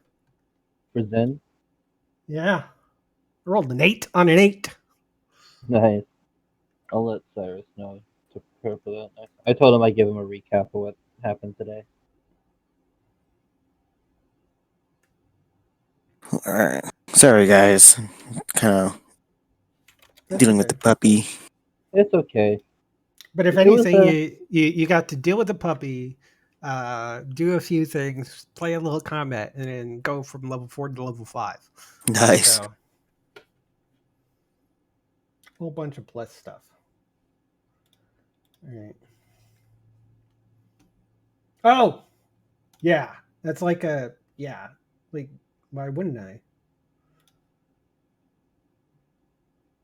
For Zen? Yeah. I rolled an 8 on an 8. Nice. I'll let Cyrus know to prepare for that next. I told him I'd give him a recap of what happened today. Alright. Sorry, guys. Kind of That's dealing with okay. the puppy. It's okay. But if It was anything, you got to deal with the puppy, do a few things, play a little combat, and then go from level 4 to level 5. Nice. So, whole bunch of plus stuff. All right. Oh, yeah. That's like like why wouldn't I?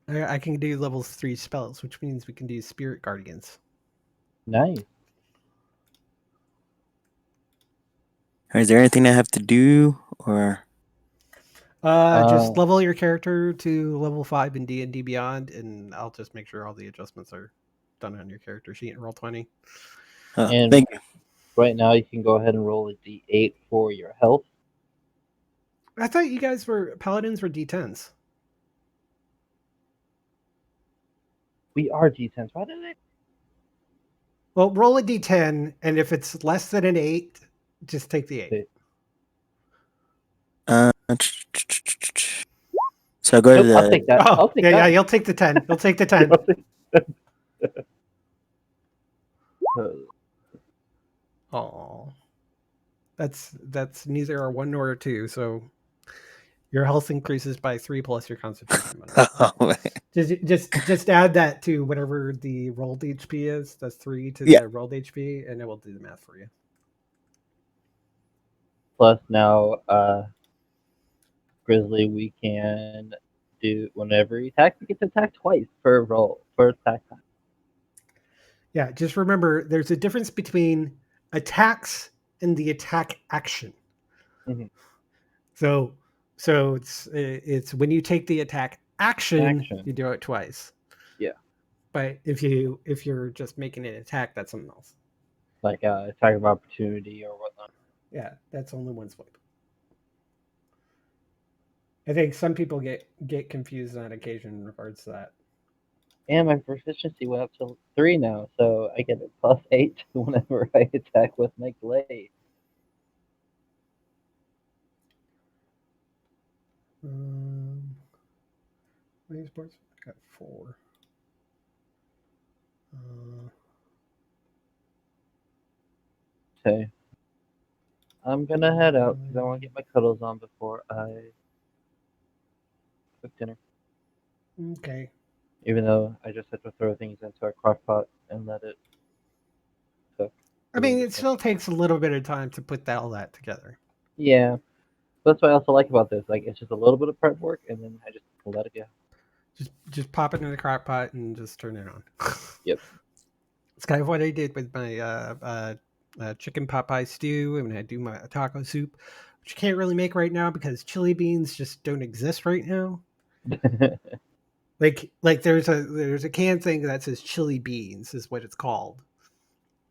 I can do level 3 spells, which means we can do spirit guardians. nice. Is there anything I have to do, or Just level your character to level 5 in D&D Beyond, and I'll just make sure all the adjustments are done on your character sheet and roll 20. And thank you. right now you can go ahead and roll a d8 for your health. I thought you guys were paladins were D10s. We are d10s. Why did I? Well, roll a D10, and if it's less than an 8, just take the 8. Okay. So I go to Nope, I'll the. take that. Oh, I'll take yeah, that. yeah, you'll take the 10. You'll take the 10. I'll take Oh, that's neither a 1 nor a 2. So your health increases by 3 plus your Constitution bonus. Oh, man. Just add that to whatever the rolled HP is. That's 3 to Yeah. the rolled HP, and it will do the math for you. Plus now, Grizzly, we can do whenever he attacks, we get to attack twice per roll, per attack time. Yeah, just remember there's a difference between attacks and the attack action. Mhm. So it's when you take the attack action, you do it twice. Yeah. But if you're just making an attack, that's something else. Like attack of opportunity or whatnot. Yeah, that's only one swipe. I think some people get confused on occasion in regards to that. And my proficiency went up to 3 now, so I get a +8 whenever I attack with my glaive. Wait, sports. I got 4. Okay. I'm gonna head out because I want to get my cuddles on before I cook dinner. Okay. Even though I just had to throw things into our crock pot and let it cook. I mean, it still takes a little bit of time to put all that together. Yeah. That's what I also like about this. Like, it's just a little bit of prep work, and then I just let it go. Just pop it in the crock pot and just turn it on. Yep. It's kind of what I did with my chicken pot pie stew, and I do my taco soup, which you can't really make right now because chili beans just don't exist right now. Like there's a canned thing that says chili beans is what it's called,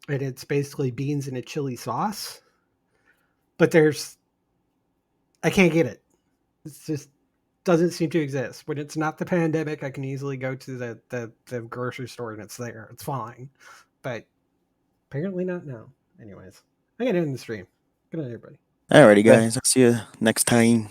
and it's basically beans in a chili sauce. But I can't get it. It's just doesn't seem to exist. When it's not the pandemic, I can easily go to the grocery store and it's there. It's fine. But apparently not now. Anyways, I gotta end the stream. Good night, everybody. Alrighty, guys. I'll see you next time.